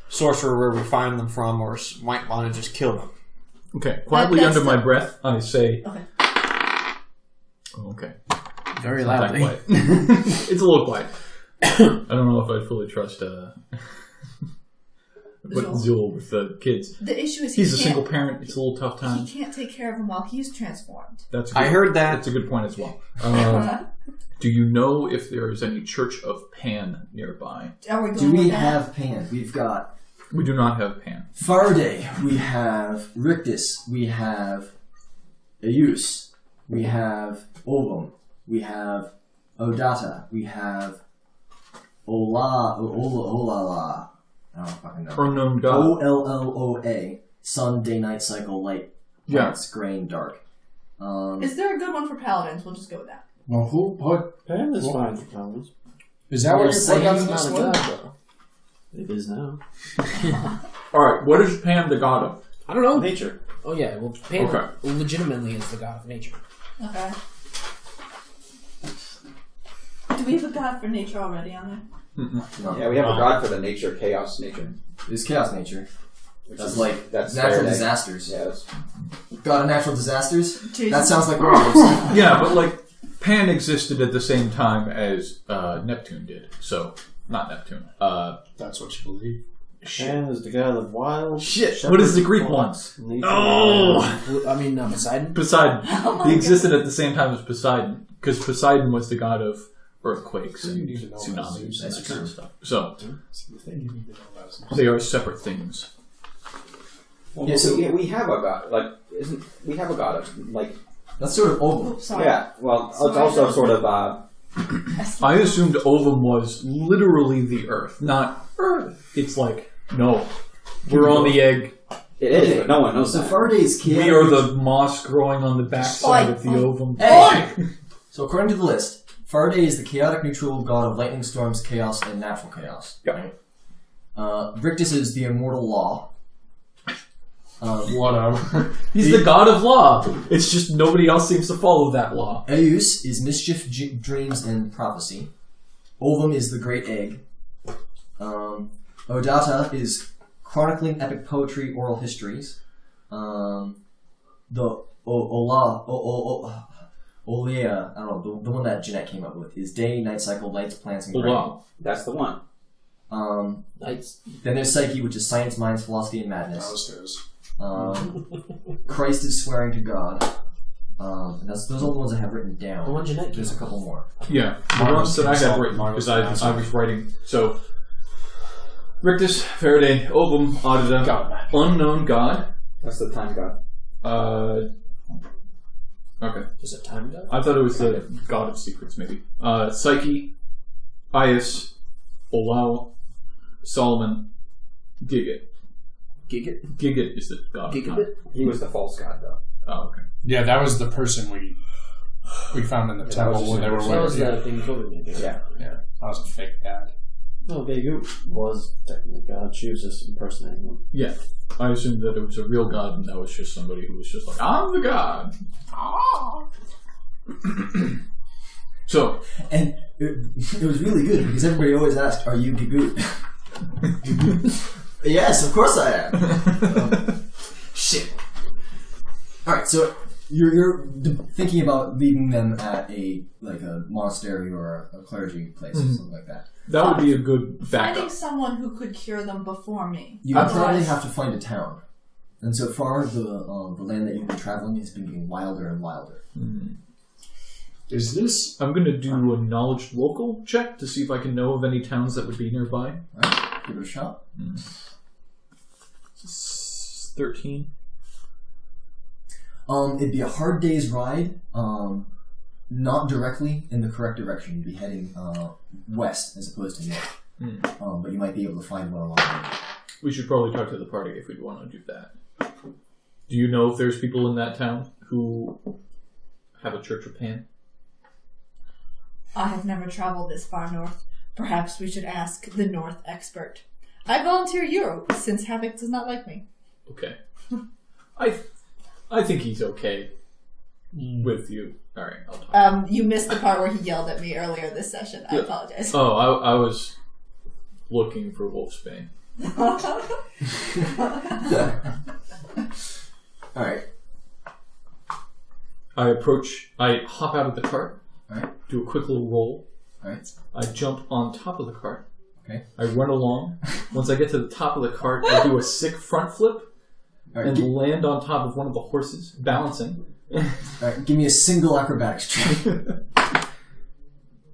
sorcerer where we find them from, or might want to just kill them. Okay, quietly That's under my breath, I say... Okay. Okay. Very Not that loudly. quiet. It's a little quiet. I don't know if I fully trust Zhul with the kids. The issue is He's a single parent. It's a little tough time. He can't take care of them while he's transformed. That's I heard that. That's a good point as well. Do you know if there is any Church of Pan nearby? Are we going Do we with that? have Pan? We've got We do not have Pan. Faraday. We have Rictus. We have Eus. We have Ovum. We have Odata. We have Olala. I don't fucking know. Unknown God. Olloa. Sun, day, night cycle, light, Yeah. planets, gray, and dark. Is there a good one for paladins? We'll just go with that. Well, who put... Pan is fine for paladins. Is that what you saying put on he's this Not a one? god, though. It is now. Alright, what is Pan the god of? I don't know. Nature. Oh yeah, well, Pan Okay. legitimately is the god of nature. Okay. Do we have a god for nature already on there? No. Yeah, we have a god for the nature, chaos nature. It's chaos nature. Which That's is like that's natural Faraday. disasters. Yeah, that's, God of natural disasters? Jesus. That sounds like werewolves. Yeah, but Pan existed at the same time as Neptune did. So, not Neptune. That's what you believe. Pan is the god of wild. Shit, what is the Greek one? Nature. Oh! Poseidon. Poseidon. Oh He existed at the same time as Poseidon, because Poseidon was the god of earthquakes and You need to know about tsunamis Zeus. and that That's kind of true. stuff. So, The thing you need to know about Zeus. they are separate things. yeah, so we have a god. We have a god of That's sort of Ovum. Oops, sorry. yeah. Well, Sorry, it's also that sort was of I assumed Ovum was literally the Earth, not Earth. It's no. We're on the egg. It is, but no one knows So that. Faraday's chaotic. We are the moss growing on the backside of the ovum. Hey! So according to the list, Faraday is the chaotic neutral god of lightning storms, chaos, and natural chaos. Yeah. Rictus is the immortal law. Whatever. He's the god of law. It's just nobody else seems to follow that law. Eus is mischief, dreams, and prophecy. Ovum is the great egg. Odata is chronicling epic poetry, oral histories. The Olea, I don't know, the one that Jeanette came up with is day, night cycle, lights, plants, and grain. Wow. That's the one. Nice. Then there's Psyche, which is science, minds, philosophy, and madness. Downstairs. Christ is swearing to God. And those are the ones I have written down. The one Jeanette There's a couple more. Yeah, the ones that I have written, because I was writing. So, Rictus, Faraday, Ovum, Audita, God, man. Unknown God. That's the time god. Okay. Is it time god? I thought it was the God of Secrets, maybe. Psyche, Ias, Olao, Solomon, Gigit. Gigit? Gigit is the God of time. Gigabit? He was the false god, though. Oh, okay. Yeah, that was the person we found in the temple when they were That was waiting. the thing you told me. Yeah. Yeah, that was a fake dad. Oh, Begu was technically God. She was just impersonating him. Yeah. I assumed that it was a real God and that was just somebody who was just like, I'm the God. So, And it was really good because everybody always asked, "Are you Gigoot?" Yes, of course I am. Shit. All right, so you're thinking about leaving them at a monastery or a clergy place or something like that. that would be a good Finding backup. someone who could cure them before me. You would probably have to find a town. And so far, the land that you've been traveling has been getting wilder and wilder. Is this? I'm going to do a knowledge local check to see if I can know of any towns that would be nearby. All right, give it a shot. 13. It'd be a hard day's ride. Not directly in the correct direction. You'd be heading west as opposed to north. But you might be able to find one along the way. We should probably talk to the party if we'd want to do that. Do you know if there's people in that town who have a Church of Pan? I have never traveled this far north. Perhaps we should ask the North expert. I volunteer Europe, since Havoc does not like me. Okay. I think he's okay with you. All right, I'll talk. You missed the part where he yelled at me earlier this session. I apologize. Oh, I was looking for Wolfsbane. All right. I hop out of the cart, Alright. do a quick little roll. All right. I jump on top of the cart. Okay. I run along. Once I get to the top of the cart, I do a sick front flip All right. and land on top of one of the horses, balancing. All right. Give me a single acrobatics check.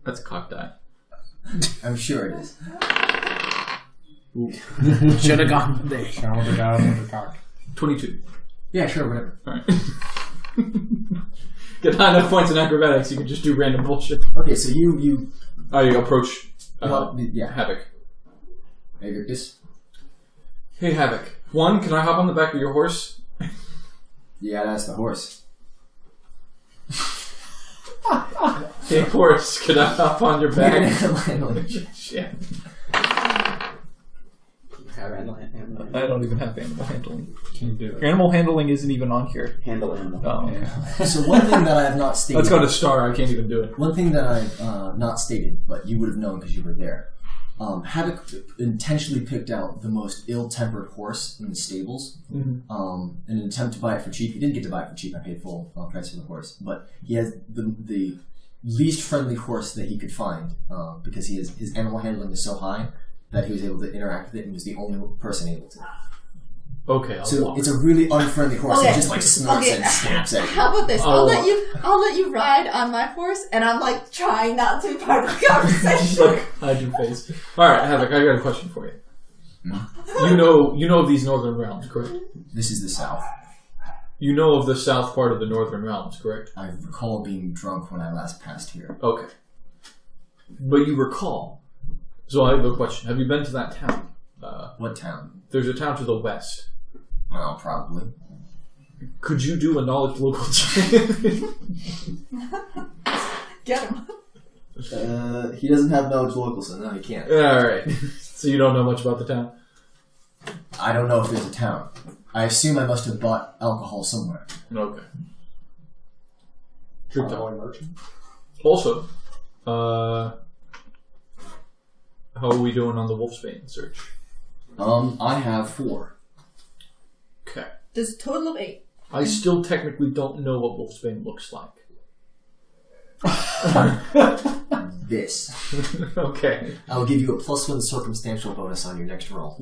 That's a cock die. I'm sure it is. Should have gone there. Shoulder down under cock. 22. Yeah, sure, whatever. Alright. Get not enough points in acrobatics, you can just do random bullshit. Okay, so you I approach yeah. Havoc. Hey, Rictus. Hey Havoc. One, can I hop on the back of your horse? Yeah, that's the horse. Hey horse, can I hop on your back? Handling. Shit. Handle I don't even have animal handling. Can you do it? Animal handling isn't even on here. animal. Oh, okay. So one thing that I have not stated. Let's go to star, I can't even do it. One thing that I've not stated, but you would have known because you were there. Havoc intentionally picked out the most ill-tempered horse in the stables in an attempt to buy it for cheap. He didn't get to buy it for cheap. I paid full price for the horse. But he has the least friendly horse that he could find because his animal handling is so high that he was able to interact with it and was the only person able to. Okay, I'll So walk. it's a really unfriendly horse. Okay. He just like snorts and snaps at you. How about this? Oh. I'll let you ride on my horse, and I'm like trying not to be part of the conversation. Like, hide your face. Alright, Havoc, I got a question for you. You know of these northern realms, correct? This is the south. You know of the south part of the northern realms, correct? I recall being drunk when I last passed here. Okay. But you recall. So I have a question. Have you been to that town? What town? There's a town to the west. Well, probably. Could you do a knowledge local check? Get him. He doesn't have knowledge local, so no, he can't. Alright. So you don't know much about the town? I don't know if there's a town. I assume I must have bought alcohol somewhere. Okay. Treat the only merchant. Also, how are we doing on the Wolfsbane search? I have 4. Okay. There's a total of 8. I still technically don't know what Wolfsbane looks like. This. Okay. I will give you a +1 circumstantial bonus on your next roll.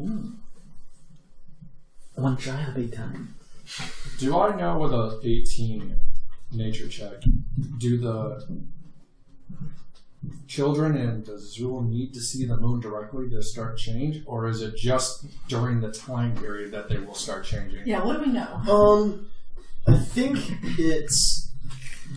One shy of big time. Do I know with a 18 nature check, do the children and does Zhul need to see the moon directly to start change, or is it just during the time period that they will start changing? Yeah, what do we know? I think it's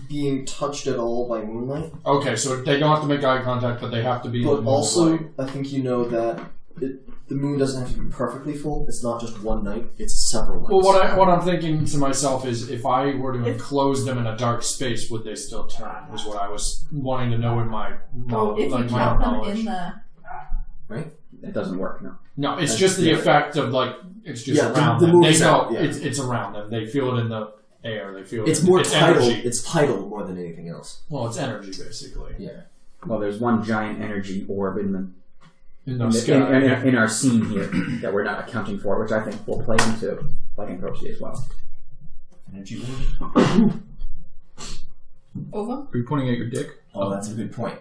being touched at all by moonlight. Okay, so they don't have to make eye contact, but they have to be in the But moon's also, light. I think you know that the moon doesn't have to be perfectly full. It's not just one night, it's several nights. Well, what I'm thinking to myself is, if I were to enclose them in a dark space, would they still turn? Is what I was wanting to know in my If like you my count them knowledge. in the... Right? That doesn't work, no. No, it's That's just the different. effect of like it's just Yeah, around the them. They moon's know out, yeah. it's around them. They feel it in the air. They feel It's it. more it's tidal. energy. It's tidal more than anything else. Well, it's energy basically Yeah. Well, there's one giant energy orb in the in the in, sky. in our scene here that we're not accounting for, which I think will play into lycanthropy as well. Energy. Over. Are you pointing at your dick? Oh, that's a good point.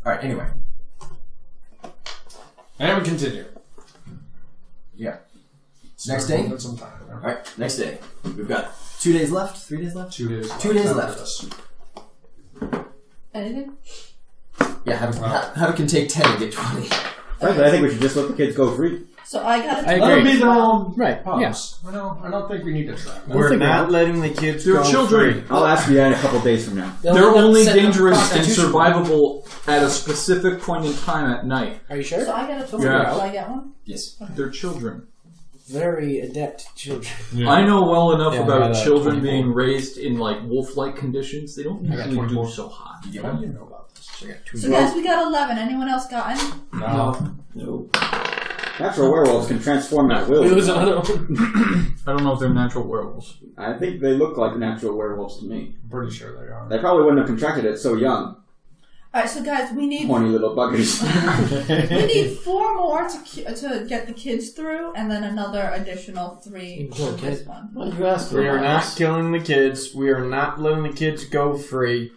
Alright, anyway. And we continue. Yeah. Next day? Moving some time. Alright, next day. We've got 2 days left, 3 days left? 2 days. 2 days after left. this. Anything? Yeah, Havoc can take 10 and get 20. Frankly, I think we should just let the kids go free. So I got I a Let them agree. be their own Right, pups. I don't think we need to trap them. We're not letting the kids They're go children. free. I'll ask you that in a couple days from now. They're only dangerous and survivable at a specific point in time at night. Are you sure? So I got a 20. Yeah. Do I get one? Yes. They're children. Very adept children. I know well enough Yeah, I about got, children 24. being raised in like wolf-like conditions. They don't I got usually do 24. so hot. You get How one? do you know about this? So guys, we got 11. Anyone else got any? No. Natural werewolves can transform at will. It was another one. I don't know if they're natural werewolves. I think they look like natural werewolves to me. I'm pretty sure they are. They probably wouldn't have contracted it so young. Alright, so guys, we need Horny little buggers. we need 4 more to get the kids through, and then another additional 3 Kill for a this kid. one. Why did you ask for We are not this? killing the kids. We are not letting the kids go free.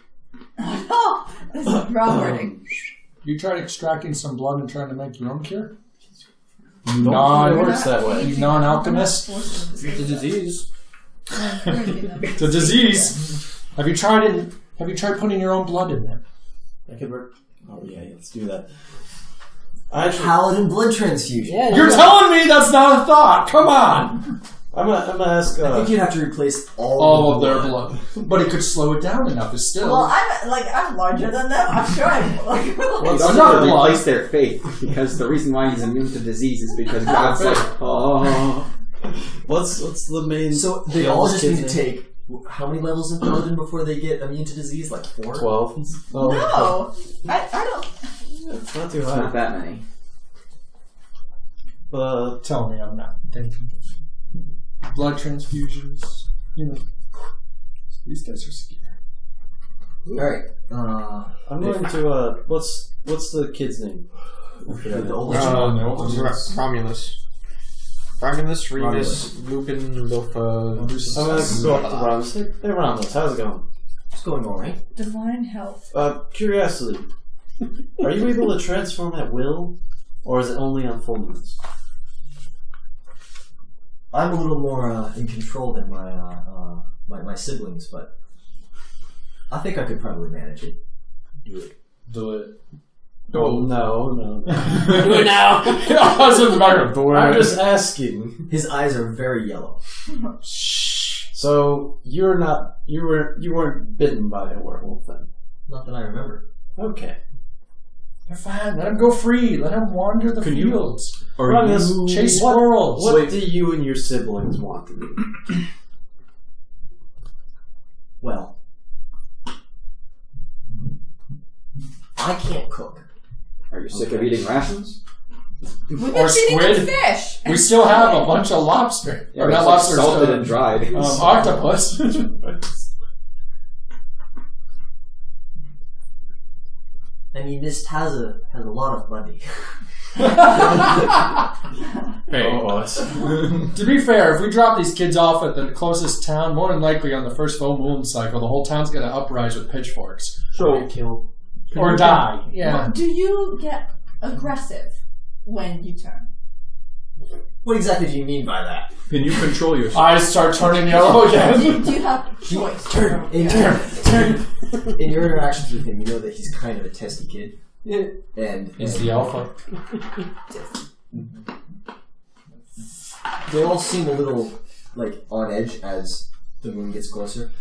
Oh, this is wrong wording. You tried extracting some blood and trying to make your own cure? It Non, works that way. you non-alchemist. It's a disease. It's a disease. Have you tried putting your own blood in there? That could work. Oh yeah, let's do that. Actually, Paladin blood transfusion. Yeah, You're telling me that's not a thought. Come on. I'm gonna ask. I think you'd have to replace All of their blood, but it could slow it down enough. It's still. Well, I'm larger than them. I'm sure I'm You It's also not have to blood. replace their faith, because the reason why he's immune to disease is because God's like, oh. what's the main? So they all just need to take how many levels of paladin before they get immune to disease? Like 4? 12. No, I don't. It's not too It's high. not that many. But Tell me I'm not thinking. Blood transfusions. You know, these guys are scary. Alright. I'm going to. What's the kid's name? The oldest Romulus. Romulus, Remus, Lupin, Lofa. I'm gonna go up to Ramos. Hey Ramos, how's it going? It's going alright. Divine health. Curiosity. Are you able to transform at will, or is it only on full moons? I'm a little more in control than my siblings, but I think I could probably manage it. Do it. Oh no. Do it now. I was in the background. Do I'm it. just asking. His eyes are very yellow. So you weren't bitten by a werewolf then? Not that I remember. Okay. They're fine. Let them go free. Let them wander the fields. Or Chase squirrels. What do you and your siblings want to do? Well, I can't cook. Are you sick of eating rations? We've Or been feeding them squid. fish. We still have a bunch of lobster. Yeah, or it's not like lobster. salted and dried. Octopus. I mean, Miss Taza has a lot of money. Hey. To be fair, if we drop these kids off at the closest town, more than likely on the first full moon cycle, the whole town's going to uprise with pitchforks. So, Kill. Or die. Yeah. Do you get aggressive when you turn? What exactly do you mean by that? can you control yourself? Eyes start turning yellow again. Do you have choice? Turn. In your interactions with him, you know that he's kind of a testy kid. And He's the alpha. they all seem a little like on edge as the moon gets closer.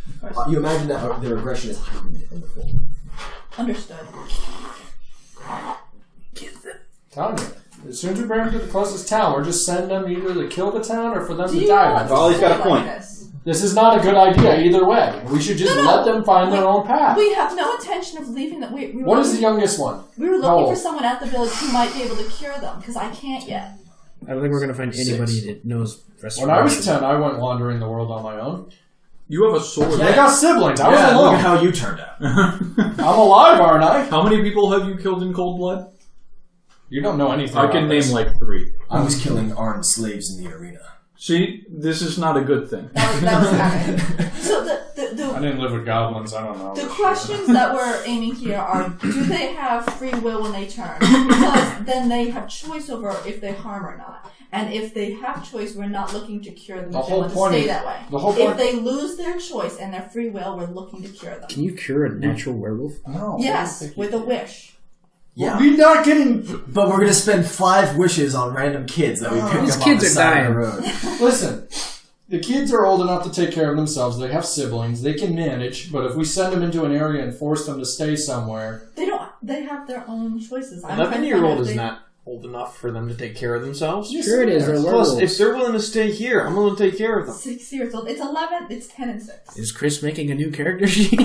You imagine that their aggression is heightened in the full moon. Understood. Telling you. As soon as we bring them to the closest town, we're just sending them either to kill the town or for them Do to you die. want Well, to he's got a stay point. this? This is not a good idea either way. We should just let them find their own path. We have no intention of leaving them. We were What is the looking- youngest one? We were How looking old? for someone at the village who might be able to cure them, because I can't yet. I don't think we're going to find anybody that knows When I was 10, I went wandering the world on my own. You have a sword. I got siblings. I was Look alone. at how you turned out. I'm alive, aren't I? How many people have you killed in cold blood? You don't know anything. I can about name this. like 3. I was killing armed slaves in the arena. See, this is not a good thing. That was happening. So I didn't live with goblins. I don't know. the questions that we're aiming here are: do they have free will when they turn? Because then they have choice over if they harm or not. And if they have choice, we're not looking to cure them. The if they whole want to point stay is- that way. the whole If point- they lose their choice and their free will, we're looking to cure them. Can you cure a natural werewolf? No. Yes, with a wish. Yeah. We're not getting. But we're gonna spend 5 wishes on random kids that we pick These up on the kids are side of the dying. road. Listen, the kids are old enough to take care of themselves. They have siblings. They can manage. But if we send them into an area and force them to stay somewhere, They don't. They have their own choices. I'm trying to 11-year-old find out is if they- not old enough for them to take care of themselves. Sure it is. They're Plus, werewolves. if they're willing to stay here, I'm willing to take care of them. 6 years old. It's 11. It's 10 and 6. Is Chris making a new character sheet?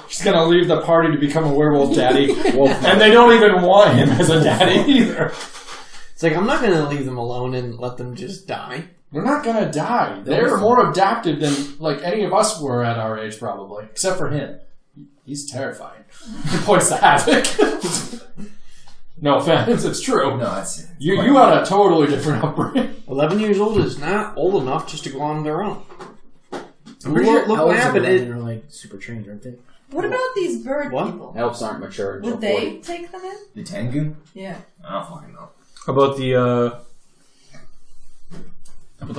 he's gonna leave the party to become a werewolf daddy, and they don't even want him as a daddy either. It's like, I'm not going to leave them alone and let them just die. They're not gonna die. They're more adaptive than like any of us were at our age, probably, except for him. He's terrifying. He points to Havoc. No offense, it's true. No, it's You had a totally different upbringing. 11 years old is not old enough just to go on their own. I'm pretty sure Look what elves happened. are like super trained, aren't they? What about these bird What? people? Elves aren't mature until Would they 40. take them in? the Tengu? Yeah. I don't fucking know. How about the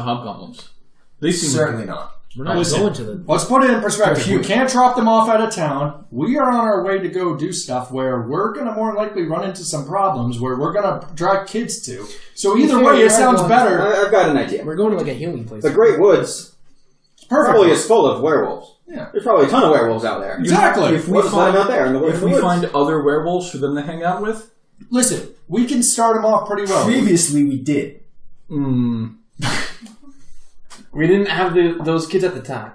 hobgoblins? They seem Certainly not. We're not Listen. going to the. Let's put it in perspective. They're We can't drop them off at a town. We are on our way to go do stuff where we're going to more likely run into some problems where we're going to drag kids to. So either Fair, way, you it are sounds going- better. I've got an idea. We're going to like a healing place. The Great Woods Perfect. probably is full of werewolves. Yeah. There's probably a ton of werewolves out there. Exactly. If we We'll just let find, them out there in the if we woods. find other werewolves for them to hang out with, Listen, we can start them off pretty well. Previously, we did. We didn't have those kids at the time.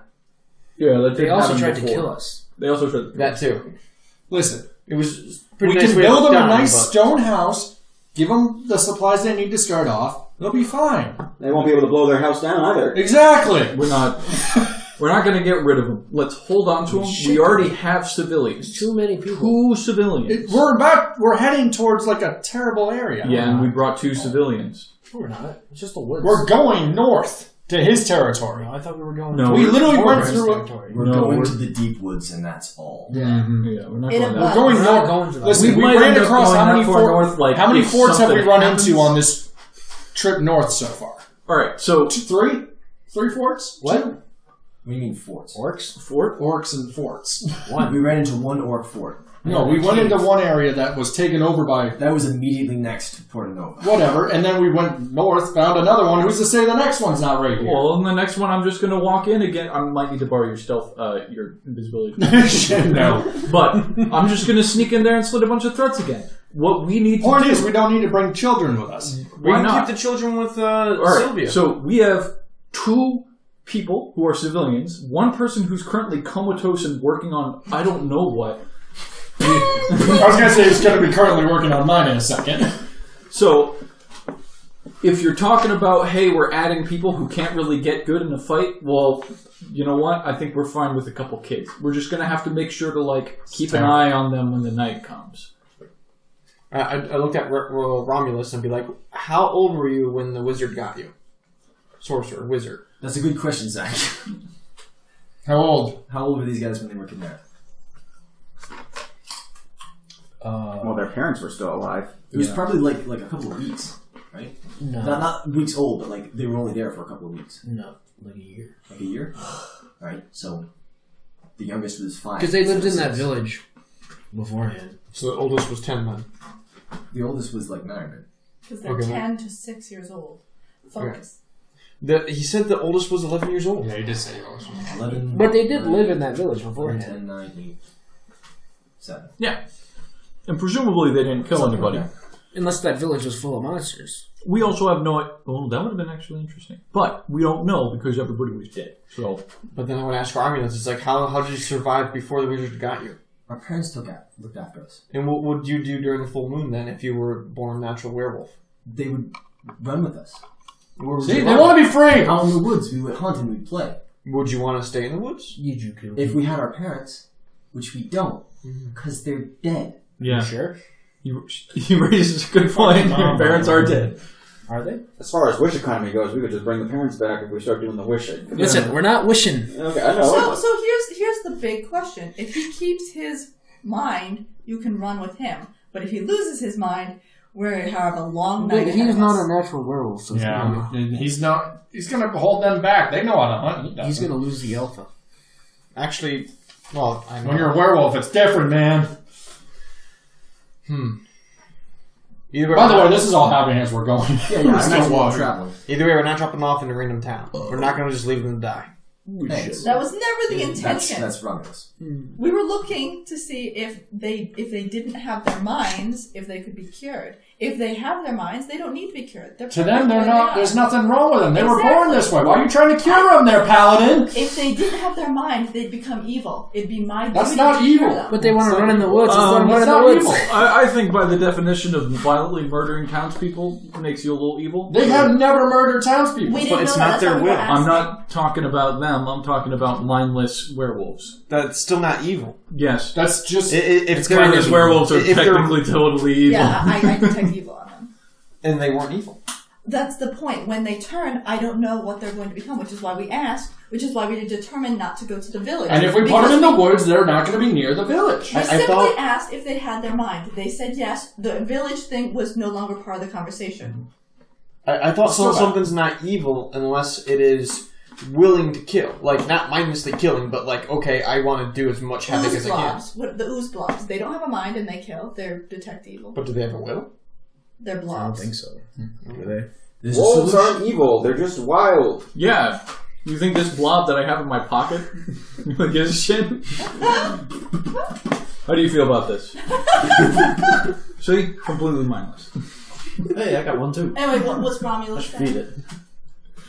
yeah, They also tried to kill us. They also tried to That too. Listen, It was a pretty we nice can way build to them a die, nice but- stone house, give them the supplies they need to start off. They'll be fine. They won't be able to blow their house down either. Exactly. We're not going to get rid of them. Let's hold on to them. We already have civilians. Too many people. 2 civilians. We're heading towards like a terrible area. Yeah, and we brought 2 civilians. We're not. It's just the woods. We're going north to his territory. I thought we were going. No, to We literally more went of his through. territory. We're No, going we're- to the deep woods, and that's all. Yeah. Yeah, we're not In going a that. bus. We're going We're not north. going to that. Listen, we might ran end up across going how many that far north, like, how many if forts have we something run happens. into on this trip north so far? All right, so 3 forts? What? 2? What do you mean forts? Orcs? Orcs and forts. We ran into one orc fort. No, we went into one area that was taken over by That was immediately next to Porto Nova. whatever, and then we went north, found another one. Who's to say the next one's not right here? Well, in the next one, I'm just going to walk in again. I might need to borrow your stealth, your invisibility. No. But I'm just going to sneak in there and slit a bunch of threads again. What we need to Point do... is, we don't need to bring children with us. We Why can not? keep the children with All right, Sylvia. so we have 2 people who are civilians, one person who's currently comatose and working on I don't know what. I was going to say he's going to be currently working on mine in a second. So, if you're talking about, hey, we're adding people who can't really get good in a fight, well, you know what? I think we're fine with a couple kids. We're just going to have to make sure to, like, keep an eye on them when the night comes. I looked at Romulus and be like, how old were you when the wizard got you? Sorcerer, wizard. That's a good question, Zach. How old? How old were these guys when they were kidnapped? Well, their parents were still alive. It was probably like a couple of weeks, right? No. Not weeks old, but like they were only there for a couple of weeks. No, like a year. Like a year? Right, so the youngest was 5. Because they lived in that 6. village beforehand. So the oldest was 10 then. The oldest was like 9 then. Because they're Okay. 10 to 6 years old. Focus. He said the oldest was 11 years old. Yeah, you did say yours. 11. But they did live in that village 10, beforehand. 10, 9, 8, 7. Yeah. And presumably they didn't kill Something anybody. like that. Unless that village was full of monsters. We also have no... Well, that would have been actually interesting. But we don't know because everybody was dead. So, But then I would ask Romulus, it's like, how did you survive before the wizard got you? Our parents looked after us. And what would you do during the full moon then if you were born natural werewolf? They would run with us. Where would See, you they run? want to be free! Out in the woods, we would hunt and we'd play. Would you want to stay in the woods? Yijuku. If we had our parents, which we don't, because they're dead. yeah. Sure. You raised a good point. Your parents are dead. Are they? As far as wish economy goes, we could just bring the parents back if we start doing the wishing. Listen, we're not wishing. Okay, I know. So here's the big question. If he keeps his mind, you can run with him. But if he loses his mind, we have a long night ahead He's of not us. a natural werewolf, so Yeah, and he's not. He's going to hold them back. They know how to hunt. He he's doesn't. going to lose the alpha. Actually, well, I know. When you're a werewolf, it's different, man. Either way, By the way, this is all happening as we're going. Yeah, We're I'm still actually walking. traveling. Either way, we're not dropping them off in a random town. We're not going to just leave them to die. Thanks. That was never the intention. That's Romulus. We were looking to see if they didn't have their minds, if they could be cured. If they have their minds, they don't need to be cured. They're To them, they're perfect not. where There's they are. nothing wrong with them. They were born Exactly. this way. Why are you trying to cure them, there, Paladin? If they didn't have their mind, they'd become evil. It'd be my That's duty not to cure evil. them. But they want to run in the woods. Let's let them run it's in the not woods. evil. I think by the definition of violently murdering townspeople makes you a little evil. They have never murdered townspeople. We didn't But it's know not that. their That's why we were will. I'm asking. not talking about them. I'm talking about mindless werewolves. That's still not evil. Yes. That's just. If they're Mindless werewolves are if they're- technically totally evil. Yeah, I detect evil on them. and they weren't evil. That's the point. When they turn, I don't know what they're going to become, which is why we asked, which is why we determined not to go to the village. And if we put them in the woods, they're not going to be near the village. We I simply thought- asked if they had their mind. They said yes. The village thing was no longer part of the conversation. I thought So something's not evil unless it is willing to kill. Like, not mindlessly killing, but like, okay, I want to do as much havoc Ooze as I can. blobs. What, the ooze blobs. They don't have a mind and they kill. They're detect evil. But do they have a will? They're I don't blobs. think so. Do they? There's a Wolves solution. aren't evil, they're just wild. Yeah. You think this blob that I have in my pocket gives a shit? How do you feel about this? See? Completely mindless. Hey, I got one too. Anyway, what's Romulus saying? Feed it.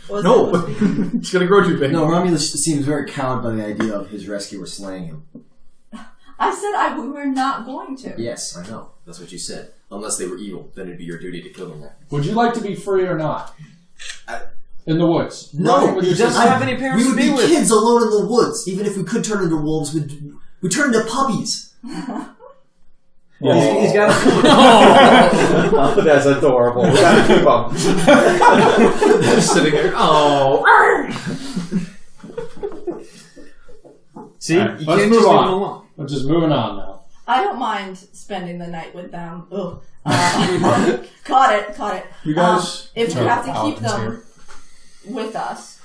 What was No! that? It's gonna grow too big. No, Romulus seems very cowed by the idea of his rescuer slaying him. I said we were not going to. Yes, I know. That's what you said. Unless they were evil, then it'd be your duty to kill them. Would you like to be free or not? In the woods. No, Would he you doesn't say- have any parents We to would be be with. kids alone in the woods. Even if we could turn into wolves, we'd turn into puppies. He's got a Oh, that's adorable. We gotta keep them. They're sitting there. Oh. See? Alright, You let's can't move just leave on. them alone. We're just moving on now. I don't mind spending the night with them. Ugh. Caught it. You guys. If we have to keep Paladins them with us,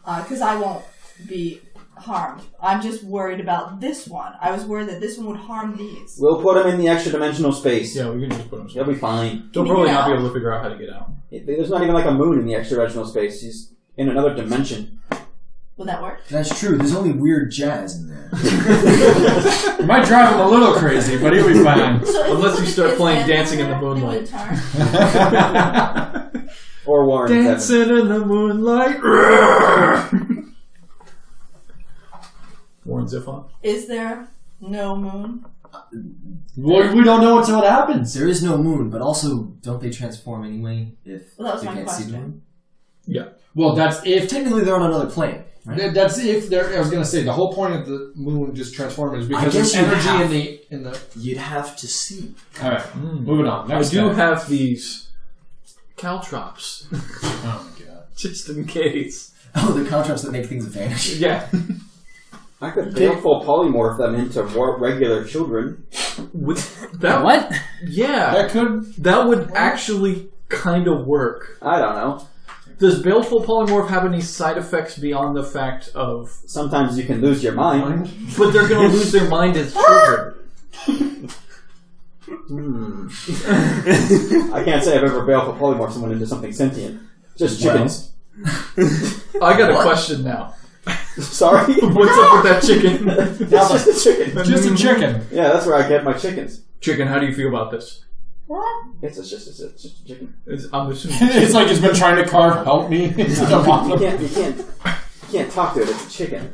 because I won't be harmed. I'm just worried about this one. I was worried that this one would harm these. We'll put him in the extra dimensional space. Yeah, we can just put him. He'll be fine. They'll probably not be able to figure out how to get out. There's not even like a moon in the extra dimensional space. He's in another dimension. Will that work? That's true. There's only weird jazz in there. It might drive him a little crazy, but he'll be fine. So Unless you start kids playing land Dancing in the there, they Moonlight. would turn. Or Warren. Dancing in the moonlight. Warren Zifon. Is there no moon? We don't know until it happens. There is no moon, but also, don't they transform anyway if Well, that was they my can't see the question. moon? Yeah. Well, that's if. Technically, they're on another plane. Right? That's if they're. I was gonna say the whole point of the moon just transforming is because I guess there's you'd energy have- in the. You'd have to see. All right, moving on. I Next do guy. have these caltrops, Oh my god. just in case. Oh, the contrasts that make things vanish. Yeah. I could baleful polymorph them into regular children. With that, What? Yeah. That would actually kind of work. I don't know. Does baleful polymorph have any side effects beyond the fact of? Sometimes you can lose your mind. But they're going to lose their mind as children. I can't say I've ever baleful polymorphed someone into something sentient. Just chickens. I got a question now. Sorry? What's up with that chicken? It's just a chicken. Just a chicken. Yeah, that's where I get my chickens. Chicken, how do you feel about this? It's just a chicken. I'm assuming. It's like it's been trying to carve help me. You can't talk to it. It's a chicken.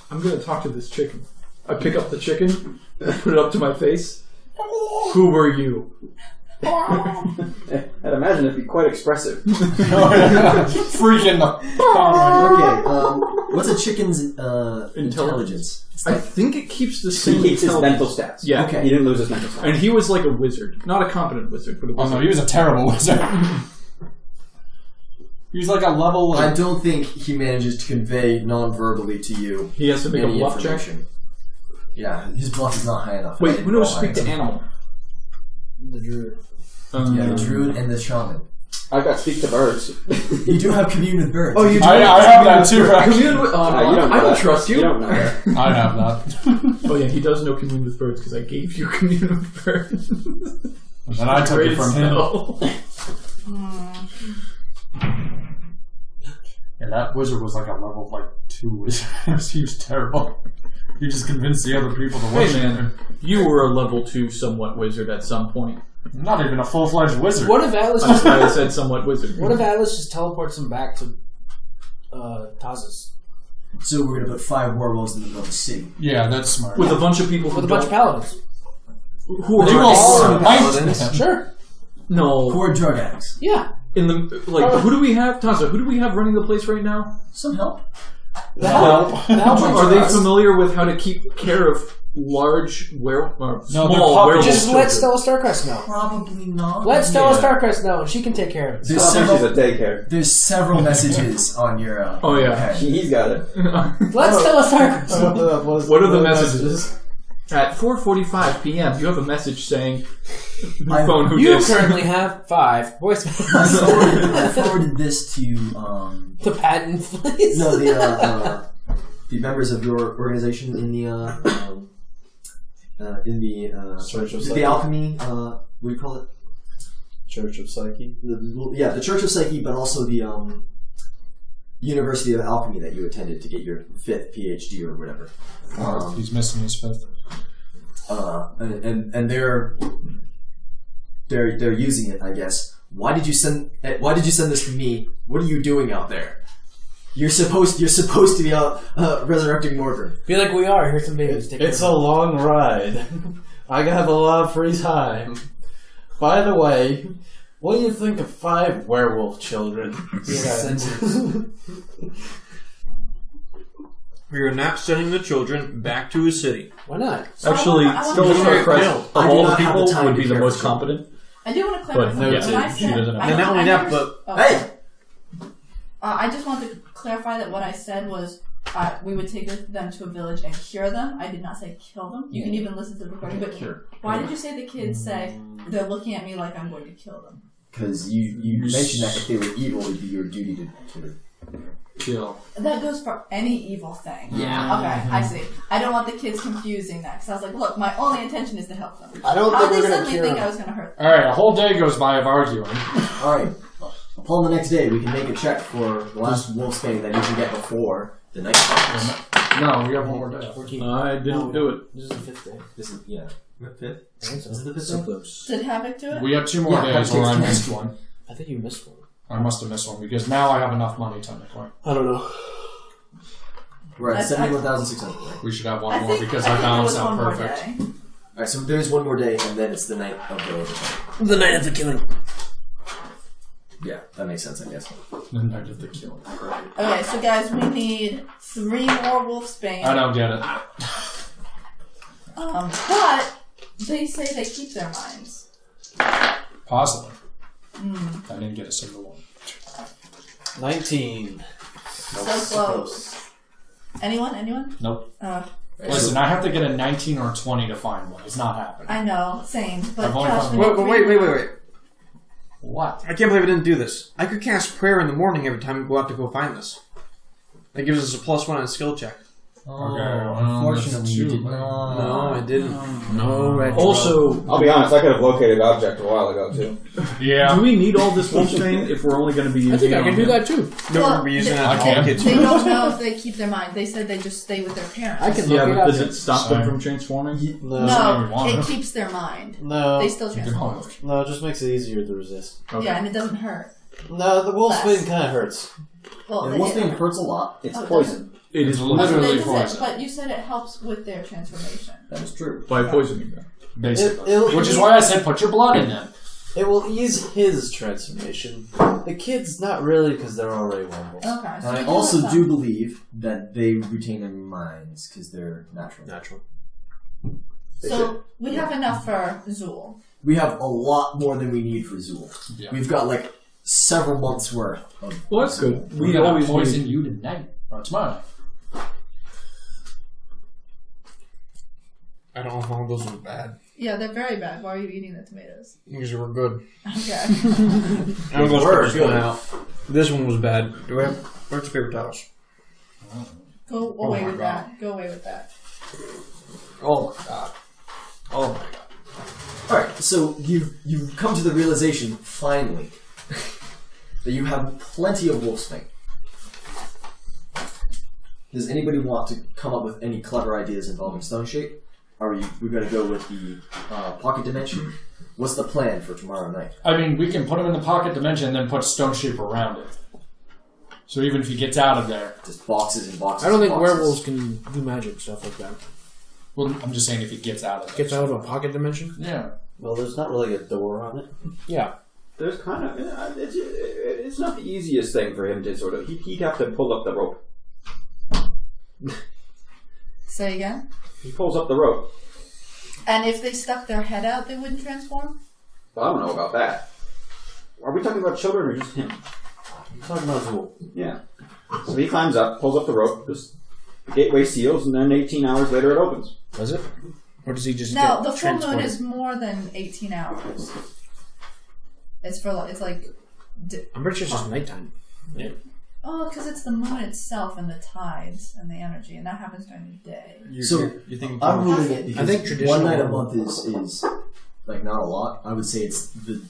I'm going to talk to this chicken. I pick up the chicken, put it up to my face. Who were you? I'd imagine it'd be quite expressive. Freaking the. Okay, what's a chicken's intelligence? I think it keeps the He same keeps his mental intelligence. stats. Yeah. Okay. He didn't lose his mental stats. And he was like a wizard. Not a competent wizard, but a Oh wizard. no, he was a terrible wizard. He was like a level. I don't think he manages to convey non-verbally to you He has to make a any bluff check. information. Yeah, his bluff is not high enough. Wait, who knows speak to animal? The druid. Yeah, the druid and the shaman. I've got speak to birds. You do have commune with birds. Oh, you do? I have that too. Commune with... you don't I know don't that. trust you. You don't know that. I have that. Oh yeah, he does know commune with birds because I gave you commune with birds. And I took it from him. Yeah, that wizard was like a level 2 wizard. He was terrible. He just convinced the other people to Hey worship man, him. you were a level 2 somewhat wizard at some point. Not even a full-fledged wizard. What if Atlas That's just why I said somewhat wizard. What if Atlas just teleports him back to Taz's So we're gonna put 5 werewolves in the middle of the city. Yeah, that's smart. With a bunch of people with a bunch of paladins? who They are will all smite them. Sure. no Who are drug addicts? Yeah. in the who do we have, Taza? Who do we have running the place right now? Some help. The help. Are they familiar with how to keep care of large small puppies. werewolf Just children? let Stella Starcrest know. Probably not. Let Stella Starcrest know, and she can take care of it. There's I think she's several, a daycare. there's several messages on your. Oh, yeah. pad. He's got it. Let Stella Starcrest know. What are the messages? At 4:45 p.m., you have a message saying, "Phone who You dis." currently have 5 voicemails. I forwarded this to The patent, please. no the members of your organization in the Church of the Psyche. alchemy. What do you call it? Church of Psyche. The Church of Psyche, but also the University of Alchemy that you attended to get your 5th PhD or whatever. He's missing his 5th. And they're using it, I guess. Why did you send this to me? What are you doing out there? You're supposed to be out resurrecting Morgan. Feel like we are. Here's some babies. Take It's care a of long ride. I have a lot of free time. By the way, what do you think of 5 werewolf children? We are not sending the children back to a city. them. Why not? Actually, I want Stella to- Starcrest, of I do all the not have people, the time would to be the care most for children. competent. I do want to But clarify. yeah, when I she said- doesn't have I And not don't- only I that, never- but oh. Hey! I just want to clarify that what I said was we would take them to a village and cure them. I did not say kill them. You can even listen to the recording. But why did you say the kids say they're looking at me like I'm going to kill them? Because you mentioned that if they were evil, it'd be your duty to Kill. That goes for any evil thing. Yeah. Okay, I see. I don't want the kids confusing that because I was like, look, my only intention is to help them. I don't How think did they we're gonna suddenly cure think him. I was going to hurt them? Alright, a whole day goes by of arguing. Alright. Upon the next day, we can make a check for the last wolfsbane that you can get before the night starts. No, we have one more day. 14. I didn't do it. This is the 5th day. This is, yeah. The fifth? I think so. Is it the fifth? So close. Did Havoc do it? We have 2 more Yeah, days where I Havoc takes missed one. I think you missed one. I must have missed one because now I have enough money technically. I don't know. We're at I- 71,600, right? We should have I one more think, because I I think there was balanced out one more perfect. day. Alright, so there's one more day, and then it's the night of the overtime. The night of the killing. Yeah, that makes sense, I guess. The night of the killing. Okay, so guys, we need 3 more Wolfsbane. I don't get it. But they say they keep their minds. Possibly. I didn't get a single one. 19. So close. Anyone? Nope. Right, Listen, I have to get a 19 or a 20 to find one. It's not happening. I know, same. But I've only Josh, found we one. need Wait. 3 more. What? I can't believe I didn't do this. I could cast prayer in the morning every time we go out to go find this. That gives us a +1 on a skill check. unfortunately, you did not. No, I didn't. No, Red. Also, I'll be honest, I could have located object a while ago too. Yeah. do we need all this wolfsbane if we're only going to be using I think it I on can do him? that too. No, Well, we're using it they- on I can't. all kids. They don't know if they keep their mind. They said they just stay with their parents. I can Yeah, look but it does up. it stop them from transforming? No, want it to. keeps their mind. No. They still Good transform. homework. No, it just makes it easier to resist. Okay. Yeah, and it doesn't hurt. No, the wolfsbane Less. kind of hurts. Well, The it- wolfsbane hurts a lot. It's Oh, it poison. It is It's But literally it poison. doesn't- But you said it helps with their transformation. That is true. By poisoning them. Basically. It'll- Which is why I said put your blood in them. It will ease his transformation. The kids, not really, because they're already werewolves. Okay. So And I we also have do some. believe that they retain their minds because they're natural. Natural. So we have enough for Zhul. We have a lot more than we need for Zhul. Yeah. We've got like several months worth of. Well, that's good. We're We gonna always poison need... you tonight. Or tomorrow. I don't know if all those were bad. Yeah, they're very bad. Why are you eating the tomatoes? Because they were good. Okay. I'm going to were spit this one good. out. This one was bad. Do we have? Where's the paper towels? Go away my with God. that. Go away with that. Oh my god. Oh my god. All right, so you've come to the realization finally that you have plenty of wolfsbane. Does anybody want to come up with any clever ideas involving stone shape? Are we going to go with the pocket dimension? What's the plan for tomorrow night? I mean, we can put him in the pocket dimension and then put stone shape around it. So even if he gets out of there, Just boxes and boxes. I don't think and boxes. werewolves can do magic stuff like that. well, I'm just saying if he gets out of there. Gets out of a pocket dimension? Yeah. Well, there's not really a door on it. Yeah. There's kind of it's not the easiest thing for him to sort of. He'd have to pull up the rope. Say again. He pulls up the rope. And if they stuck their head out, they wouldn't transform? Well, I don't know about that. Are we talking about children or just him? I'm talking about Zhul. Yeah. So he climbs up, pulls up the rope, the gateway seals, and then 18 hours later it opens. Does it? Or does he just No, get the full moon transported? is more than 18 hours. It's like... I'm pretty sure it's just nighttime. Oh, because it's the moon itself and the tides and the energy, and that happens during the day. You think I'm moving it because I think traditional one night a werewolf- month is like not a lot. I would say it's the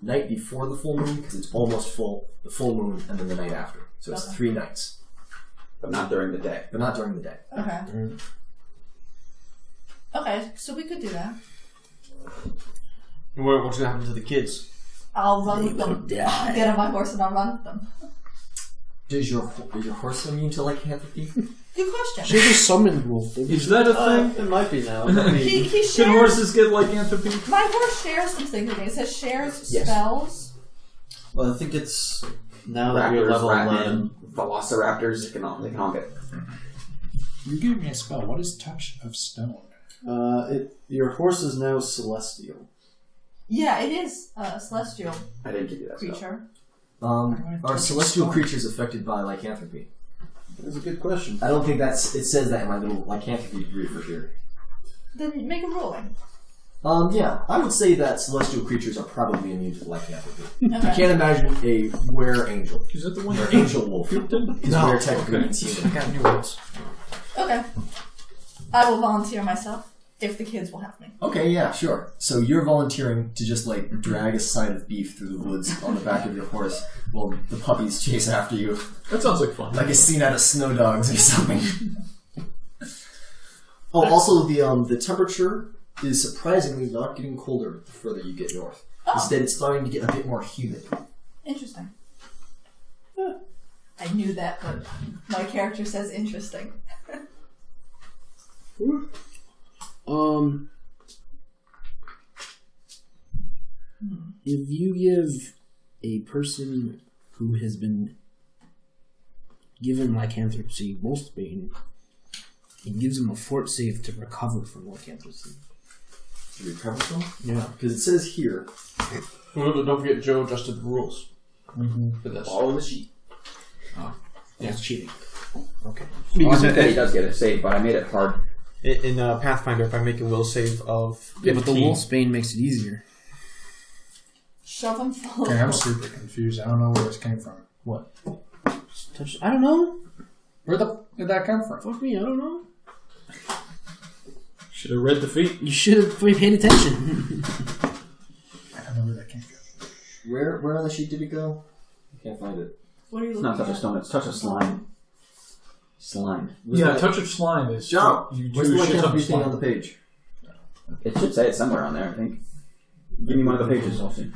night before the full moon because it's almost full, the full moon, and then the night after. So it's Okay. 3 nights, But not during the day. but not during the day. Okay. Okay, so we could do that. What's going to happen to the kids? I'll run with them. I'll get on my horse and I'll run with them. Is your horse immune to lycanthropy? Good question. She's a summoned wolf. Is that a thing? It might be now. He Can shares... horses get lycanthropy? My horse shares some things with me. It says shares Yes. spells. Well, I think it's now that you're Raptors, level ratmen, 11. velociraptors, they can all get. You gave me a spell. What is Touch of Stone? Your horse is now celestial. Yeah, it is a celestial I didn't give you that spell. creature. Are celestial creatures affected by lycanthropy? That's a good question. I don't think it says that in my little lycanthropy brief here. Then make a ruling. Yeah, I would say that celestial creatures are probably immune to lycanthropy. Okay. I can't imagine a were-angel. Is that the one Or that angel wolf. Because were technically Okay. means I human. got new ones. Okay. I will volunteer myself if the kids will have me. Okay, yeah, sure. So you're volunteering to just, like, drag a side of beef through the woods on the back of your horse while the puppies chase after you. That sounds like fun. Like a scene out of Snow Dogs or something. Oh, also, the temperature is surprisingly not getting colder the further you get north. Oh. Instead, it's starting to get a bit more humid. Interesting. I knew that, but my character says interesting. If you give a person who has been given lycanthropy wolfsbane, it gives them a fort save to recover from lycanthropy. To recover from? Yeah. Because it says here. Don't forget Joe adjusted the rules for this. Follow the sheet. Yeah, it's cheating. Okay. Because He does get a save, but I made it hard. in Pathfinder, if I make a will save of Yeah, but the 15, wolfsbane makes it easier. Shove them full Okay, I'm of super confused. I don't know where this came from. What? I don't know. Where did that come from? Fuck me, I don't know. Should have read the feet. You should have been paying attention. I don't know where that came from. Where on the sheet did it go? I can't find it. What are you It's looking not touch at? of stone, it's touch of slime. Slime. Yeah, touch of slime is. John, You where's do the shit lycanthropy of thing on slime. the page? It should say it somewhere on there, I think. Give me one of the pages, I'll see.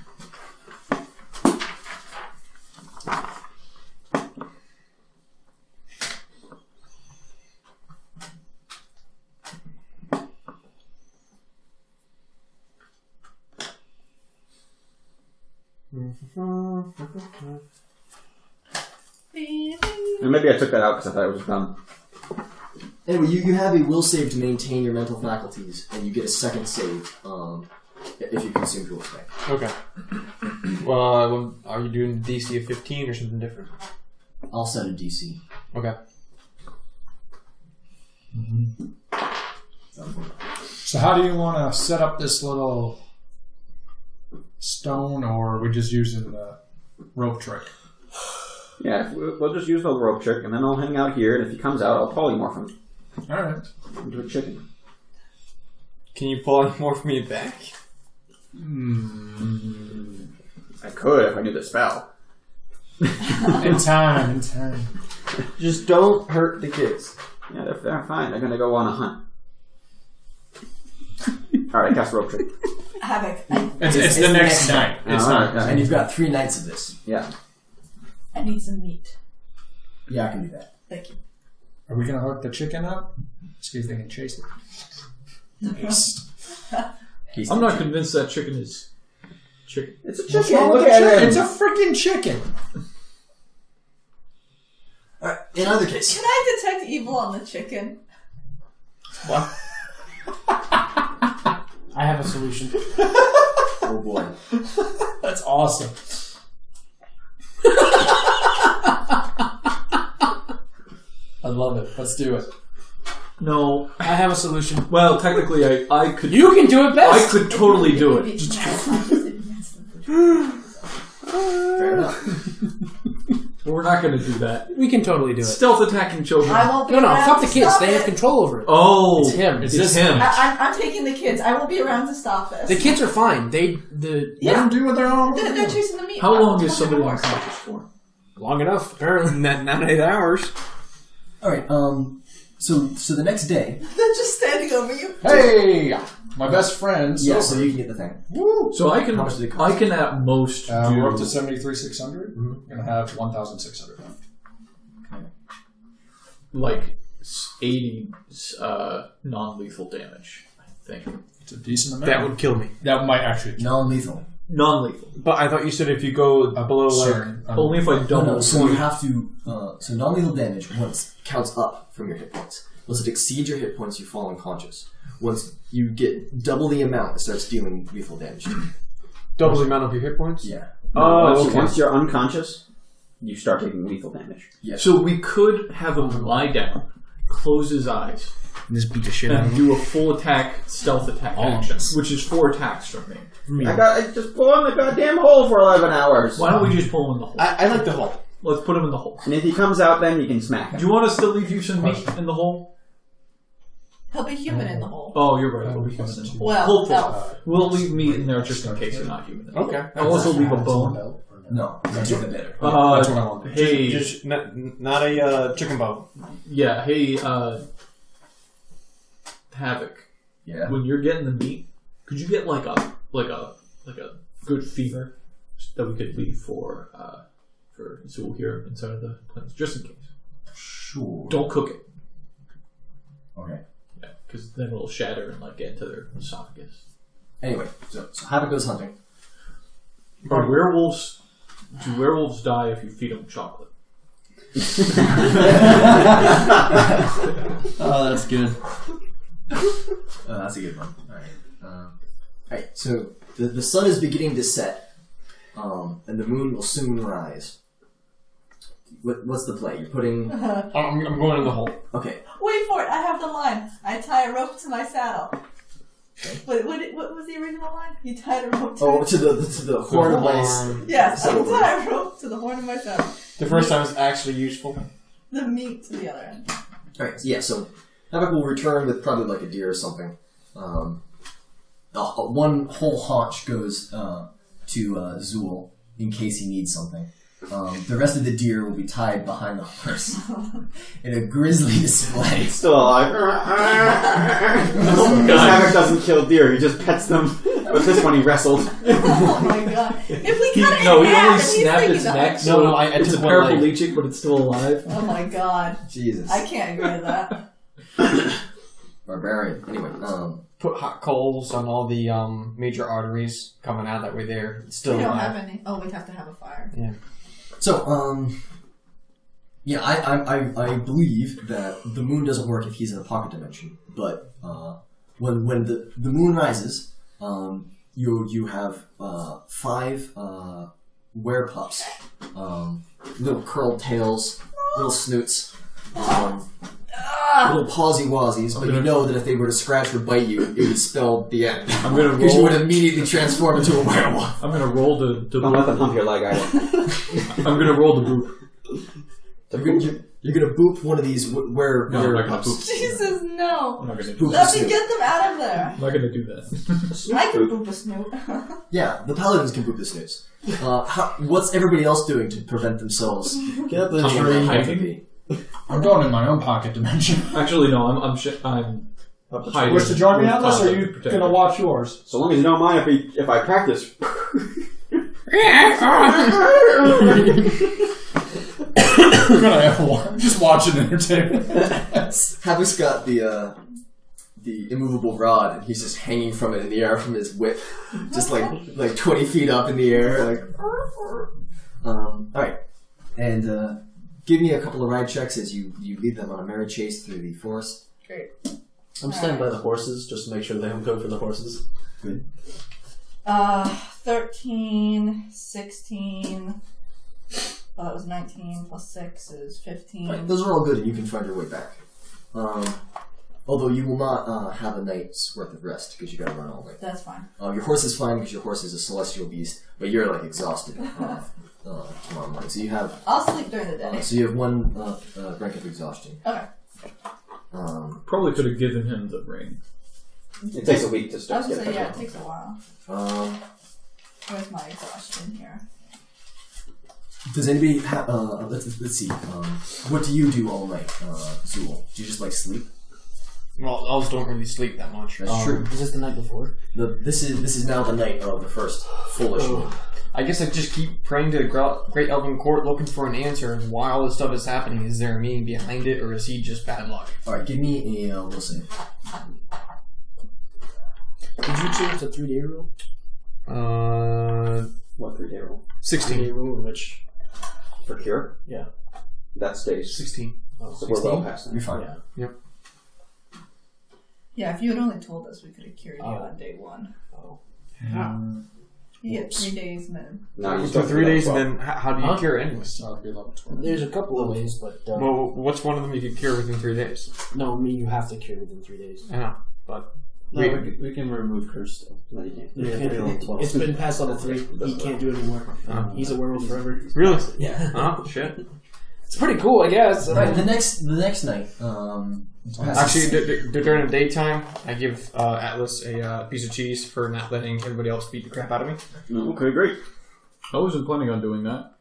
And maybe I took that out because I thought it was dumb. Anyway, you have a will save to maintain your mental faculties, and you get a second save if you consume Jewel's Bank. Okay. Well, are you doing DC of 15 or something different? I'll set a DC. Okay. So how do you want to set up this little stone, or are we just using the rope trick? Yeah, we'll just use the rope trick, and then I'll hang out here, and if he comes out, I'll polymorph him Alright. into a chicken. Can you polymorph me back? I could if I knew the spell. In time. Just don't hurt the kids. Yeah, they're fine. They're gonna go on a hunt. Alright, I cast rope trick. Havoc. It's the next night. It's not. And you've got 3 nights of this. Yeah. I need some meat. Yeah, I can do that. Thank you. Are we going to hook the chicken up? See if they can chase it. Nice. I'm not convinced that chicken is chicken. It's a What's chicken. wrong with Look the at chicken? him. It's a freaking chicken. Alright, in either case. Can I detect evil on the chicken? What? I have a solution. Oh boy. That's awesome. I love it. Let's do it. No. I have a solution. Well, technically, I could. You can do it I best. could totally do it. Fair enough. But we're not going to do that. We can totally do it. Stealth attacking children. I won't be No, around fuck the to kids. stop They have it. control over it. Oh, It's him. It's him. I'm taking the kids. I won't be around to stop this. The kids are fine. Let them do what they're on. They're chasing the meat. How I will long is totally somebody work. unconscious for? Long enough, apparently. Not 8 hours. Alright, so the next day. They're just standing over you. Hey, my best friend. Yeah, so you can get the thing. Woo. So I can. How much does it cost? I can at most do. We're up to 73,600. We're gonna have 1,600. like 80 non-lethal damage. I think It's a decent amount. That would kill me. That might actually. Non-lethal. non-lethal. But I thought you said if you go below Certain. Only if I don't. No, so you have to. So non-lethal damage once counts up from your hit points. Once it exceeds your hit points, you fall unconscious. Once you get double the amount, it starts dealing lethal damage to you. double the amount of your hit points. Yeah. Once you're unconscious, you start taking lethal damage. Yes. So we could have him lie down, close his eyes, and just beat the shit out of And him. do a full attack, stealth attack All of action, us. which is 4 attacks from me. I just pull in the goddamn hole for 11 hours. Why don't we just pull him in the hole? I like the hole. Let's put him in the hole. And if he comes out, then you can smack him. Do you want us to leave you some meat in the hole? He'll be human in the hole. Oh, you're right. We'll be human. Well, Hopefully. elf. We'll leave meat in there just in case you're not human. Okay. I'll also leave a bone. No, that's even better. That's what I want. Hey, Just not a chicken bone. yeah, hey, Havoc. Yeah. When you're getting the meat, could you get like a good feeder that we could leave for Zhul here inside of the planes, just in case. Sure. Don't cook it. Okay. Yeah, because then it'll shatter and like get into their esophagus. Anyway, so Havoc goes hunting. Do werewolves die if you feed them chocolate? Oh, that's good. That's a good one. Alright, so the sun is beginning to set, and the moon will soon rise. What's the play? You're putting... I'm going in the hole. Okay. Wait for it. I have the line. I tie a rope to my saddle. What was the original line? You tied a rope to To the horn of my... Yes, I tie a rope to the horn of my saddle. The first time is actually useful. The meat to the other end. Alright, yeah, so Havoc will return with probably like a deer or something. One whole haunch goes to Zhul in case he needs something. The rest of the deer will be tied behind the horse in a grisly display. Still alive. Havoc doesn't kill deer, he just pets them. But this one he wrestled. Oh my god. If we cut it No, in he half only and he's snapped thinking its that- neck, so No, I it's took a one leg. paraplegic, but it's still alive. Oh my god. Jesus. I can't agree to that. Barbarian. Anyway, Put hot coals on all the major arteries coming out that way there. It's still We don't alive. have any. Oh, we'd have to have a fire. so, yeah, I believe that the moon doesn't work if he's in a pocket dimension, but when the moon rises, you have 5 werepups, little curled tails, little snoots, little pawsy wazies, but you know that if they were to scratch or bite you, it would spell the end. I'm gonna Because you roll. would immediately transform into a werewolf. I'm gonna roll to Don't let them hump your leg either. I'm gonna roll the boop. You're gonna boop one of these No, I'm not gonna werepups. boop. Jesus, no. I'm not gonna do Boop that. Let the me snoot. get them out of there. I'm not gonna do that. I can boop a snoot. Yeah, the paladins can boop the snoots. What's everybody else doing to prevent themselves? Get up the coming tree. around Hiding? lycanthropy? I'm going in my own pocket dimension. Actually, no. I'm hiding. Wish to join me on this, or are with you protector. gonna watch yours? So long as you don't mind if I practice. I'm gonna have one. Just watching entertainment. Havoc's got the immovable rod, and he's just hanging from it in the air from his whip, just like 20 feet up in the air. Like, all right, and give me a couple of ride checks as you lead them on a merry chase through the forest. Great. I'm standing by the horses just to make sure they don't go for the horses. Good. 13, 16. Well, that was 19 plus 6 is 15. Right, those are all good, and you can find your way back. Although you will not have a night's worth of rest because you got to run all night. That's fine. Your horse is fine because your horse is a celestial beast, but you're like exhausted tomorrow morning. So you have I'll sleep during the day. so you have 1 rank of exhaustion. Okay. Probably could have given him the ring. It takes a week to I start. was gonna say, yeah, it takes a while. Um, Where's my exhaustion here? does anybody have? Let's see. What do you do all night, Zhul? Do you just like sleep? Well, elves don't really sleep that much. That's true. Is this the night before? This is now the night of the first fullish moon. I guess I just keep praying to the Great Elven Court looking for an answer. Why all this stuff is happening? Is there a meaning behind it, or is he just bad luck? All right, give me a will save. Did you change the 3-day rule? What 3-day rule? 16. 3-day rule, which For cure? Yeah. That stays. 16. So we're well past that. You're fine. Yeah. Yeah, if you had only told us, we could have cured you on day 1. How? You get 3 days then. No, you For 3 days, and then how do you cure anyways? So it'll be level 12. There's a couple of ways, but Well, what's one of them you can cure within 3 days? no, I mean you have to cure within 3 days. I know, but No, we can remove curse still. No, you can't. You Yeah, can't- level 12. it's been past level 3. He can't do it anymore. He's a werewolf forever. really, Yeah, oh shit. it's pretty cool, I guess. Right, the next night. Actually, during the daytime, I give Atlas a piece of cheese for not letting everybody else beat the crap out of me. Okay, great. I wasn't planning on doing that.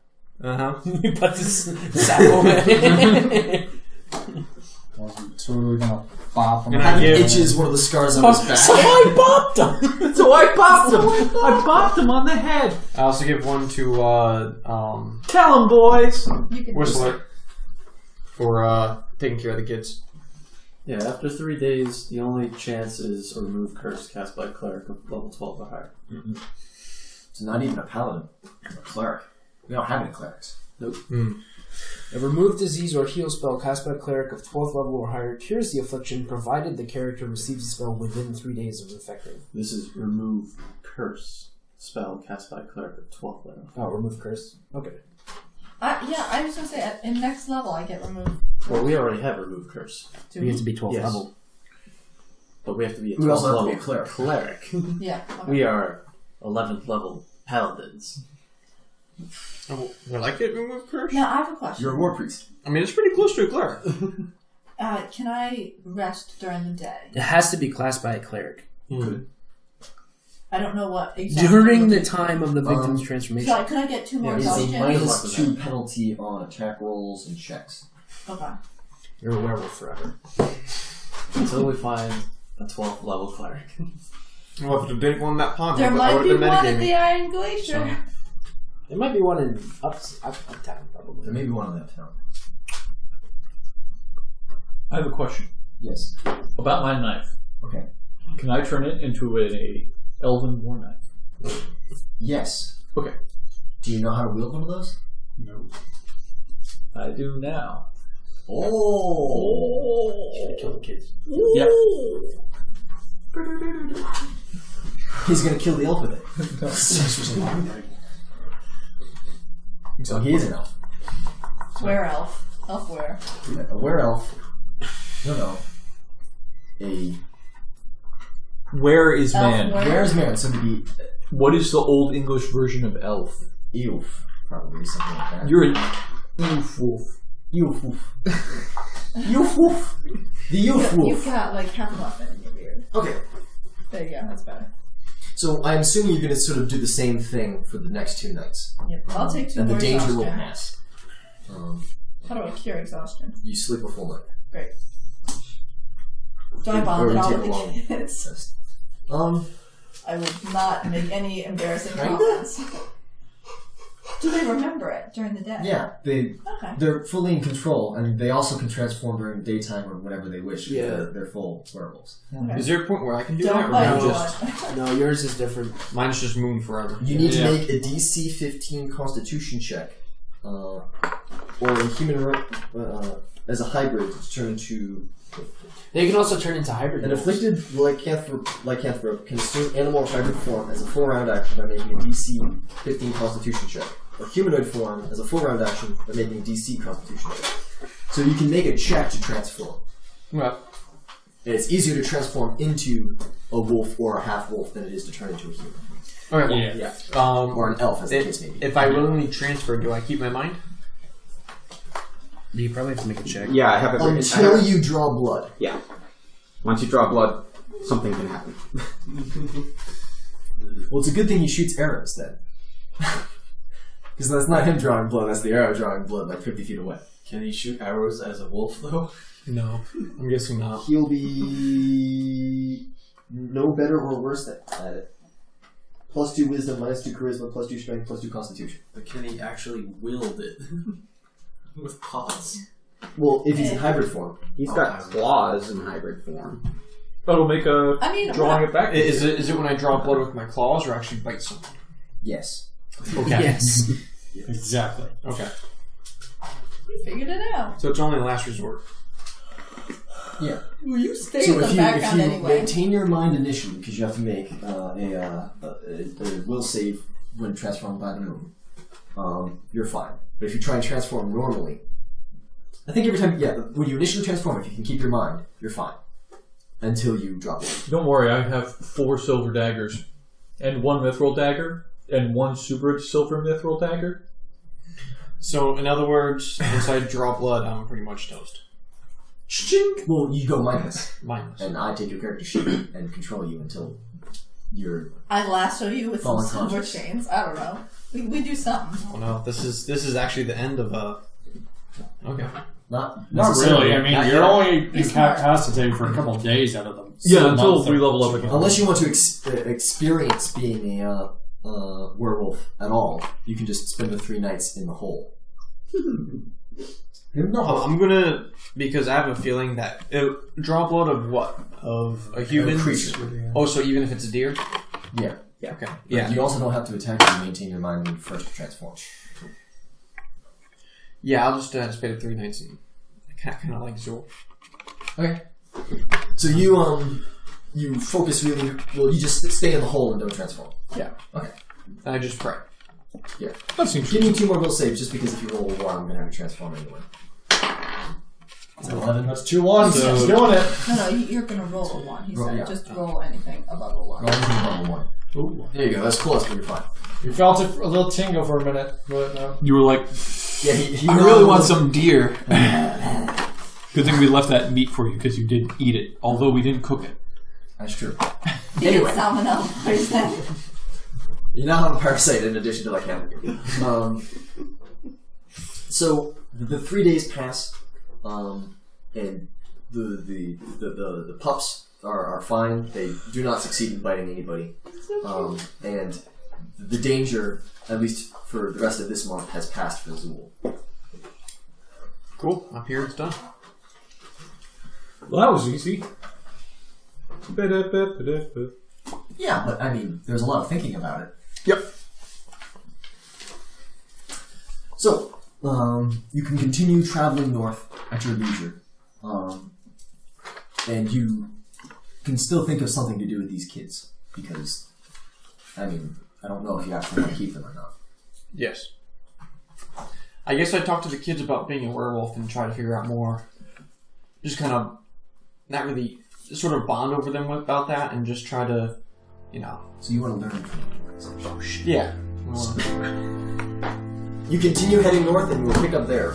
You put this saddle. Wasn't totally gonna bop him. And I give itches one of the scars on his back. So I bopped him. So I bopped him. I bopped him on the head. I also give one to Tell him, boys. You can Whistler for taking care of the kids. Yeah, after 3 days, the only chance is a remove curse cast by a cleric of level 12 or higher. It's not even a paladin, a cleric. We don't have any clerics. A remove disease or heal spell cast by a cleric of 12th level or higher cures the affliction, provided the character receives the spell within 3 days of effective. This is remove curse spell cast by a cleric of 12th level. Oh, remove curse. Okay. I was gonna say, in next level, I get removed. Well, we already have remove curse, You have to be 12th Yes. level. but we have to be a 12th We also have to level be a cleric. Yeah. Okay. We are 11th level paladins. Will I get remove curse? Now, I have a question. You're a war priest. I mean, it's pretty close to a cleric. Can I rest during the day? It has to be classed by a cleric. I don't know what exactly. During the time of the victim's transformation. So could I get 2 more It's a exhaustion? -2 penalty on attack rolls and checks. Okay. You're a werewolf forever. Until we find a 12th level cleric. Well, if there didn't one that pond, There I might would be have been one in metagaming. the Iron Glacier. There might be one in uptown, probably. There may be one in that town. I have a question Yes. about my knife. Okay. Can I turn it into a elven war knife? Yes. Okay. Do you know how to wield one of those? No. I do now. Oh. Kill the kids. Yep. He's gonna kill the elf with it. So he is an elf. Where elf? Elf where? A were-elf. No. A Where is man? Elf where is man? So to be What is the old English version of elf? Eof, probably something like that. You're an elf wolf. Eof. Eof. The Eof You've wolf. got like half a muffin in your beard. Okay. There you go. That's better. So I'm assuming you're going to sort of do the same thing for the next 2 nights. Yep. I'll take 2 And the more danger will exhaustion. pass. How do I cure exhaustion? You sleep a full night. Great. Do I Or bond it you all take with a long the kids? rest. I would not make any embarrassing Kinda. comments. Do they remember it during the day? Yeah, Okay. they're fully in control, and they also can transform during the daytime or whenever they wish. Yeah. They're full werewolves. Okay. Is there a point where I can do Don't that, or bite no, anyone. just No, yours is different. mine's just moon forever? You need Yeah. to make a DC 15 Constitution check, or a human as a hybrid to turn into They can also turn into hybrid. an wolves. afflicted lycanthrope can assume animal or hybrid form as a full round action by making a DC 15 Constitution check, or humanoid form as a full round action by making a DC Constitution check. So you can make a check to transform. Well, And it's easier to transform into a wolf or a half wolf than it is to turn into a human. okay. Yeah. Or an elf, as the case may be. If I willingly transfer, do I keep my mind? You probably have to make a check. Yeah, I have it written. Until you draw blood. Yeah. Once you draw blood, something can happen. Well, it's a good thing he shoots arrows then. Because that's not him drawing blood, that's the arrow drawing blood like 50 feet away. Can he shoot arrows as a wolf, though? No, I'm guessing not. He'll be no better or worse at it. +2 wisdom, -2 charisma, +2 strength, +2 constitution. But can he actually wield it? With paws? Well, if he's in hybrid form. He's got claws in hybrid form. That'll make a I mean, drawing it back. Is it when I draw blood with my claws, or actually bite someone? Yes. Okay. Yes. Exactly. Okay. you figured it out. So it's only a last resort. Yeah. Well, you stay So in the if you background anyway. maintain your mind initially, because you have to make a will save when transformed by the moon, you're fine. But if you try and transform normally, I think every time, when you initially transform, if you can keep your mind, you're fine. Until you drop it. Don't worry, I have 4 silver daggers, and 1 mithril dagger, and 1 super silver mithril dagger. So, in other words, once I draw blood, I'm pretty much toast. Chink! Well, you go mindless. Mindless. And I take your character sheet and control you until you're... I lasso you with some Fallen silver conscious. chains. I don't know. We do something. Oh no, this is actually the end of Okay. Not Necessarily. I mean, Not you're yet. only It's smart. incapacitated for a couple of days out of them. Yeah, until we level up again. Unless you want to experience being a werewolf at all, you can just spend the 3 nights in the hole. No, I'm gonna, because I have a feeling that draw blood of what? Of a human creature. Oh, so even if it's a deer? Yeah. Okay. Yeah. You also don't have to attack if you maintain your mind when you first transform. Yeah, I'll just spend it 3 nights and kind of like Zhul. Okay. So you focus really well. You just stay in the hole and don't transform. Yeah. Okay. And I just pray. Yeah. That seems Give me 2 more will saves, just because if you roll a 1, I'm gonna have you transform anyway. It's 11. That's 2 ones. So- He's doing it. No, you're gonna roll a 1. He Roll, said yeah. just roll anything above a 1. Roll anything above a 1. Ooh. There you go. That's close, but you're fine. You felt it a little tingle for a minute, but no. You were like, Yeah. He I really want some deer. Good thing we left that meat for you because you did eat it, although we didn't cook it. That's true. He Anyway. gets salmonella poison. You now have a parasite in addition to like hamburger. So the 3 days pass, and the pups are fine. They do not succeed in biting anybody, and the danger, at least for the rest of this month, has passed for Zhul. Cool. Up here, it's done. Well, that was easy. Yeah, but I mean, there's a lot of thinking about it. Yep. So, you can continue traveling north at your leisure. And you can still think of something to do with these kids. Because, I mean, I don't know if you actually want to keep them or not. Yes. I guess I talked to the kids about being a werewolf and try to figure out more. Just kind of, not really, sort of bond over them about that and just try to, So you want to learn from them. Oh shit. Yeah. You continue heading north and we'll pick up there.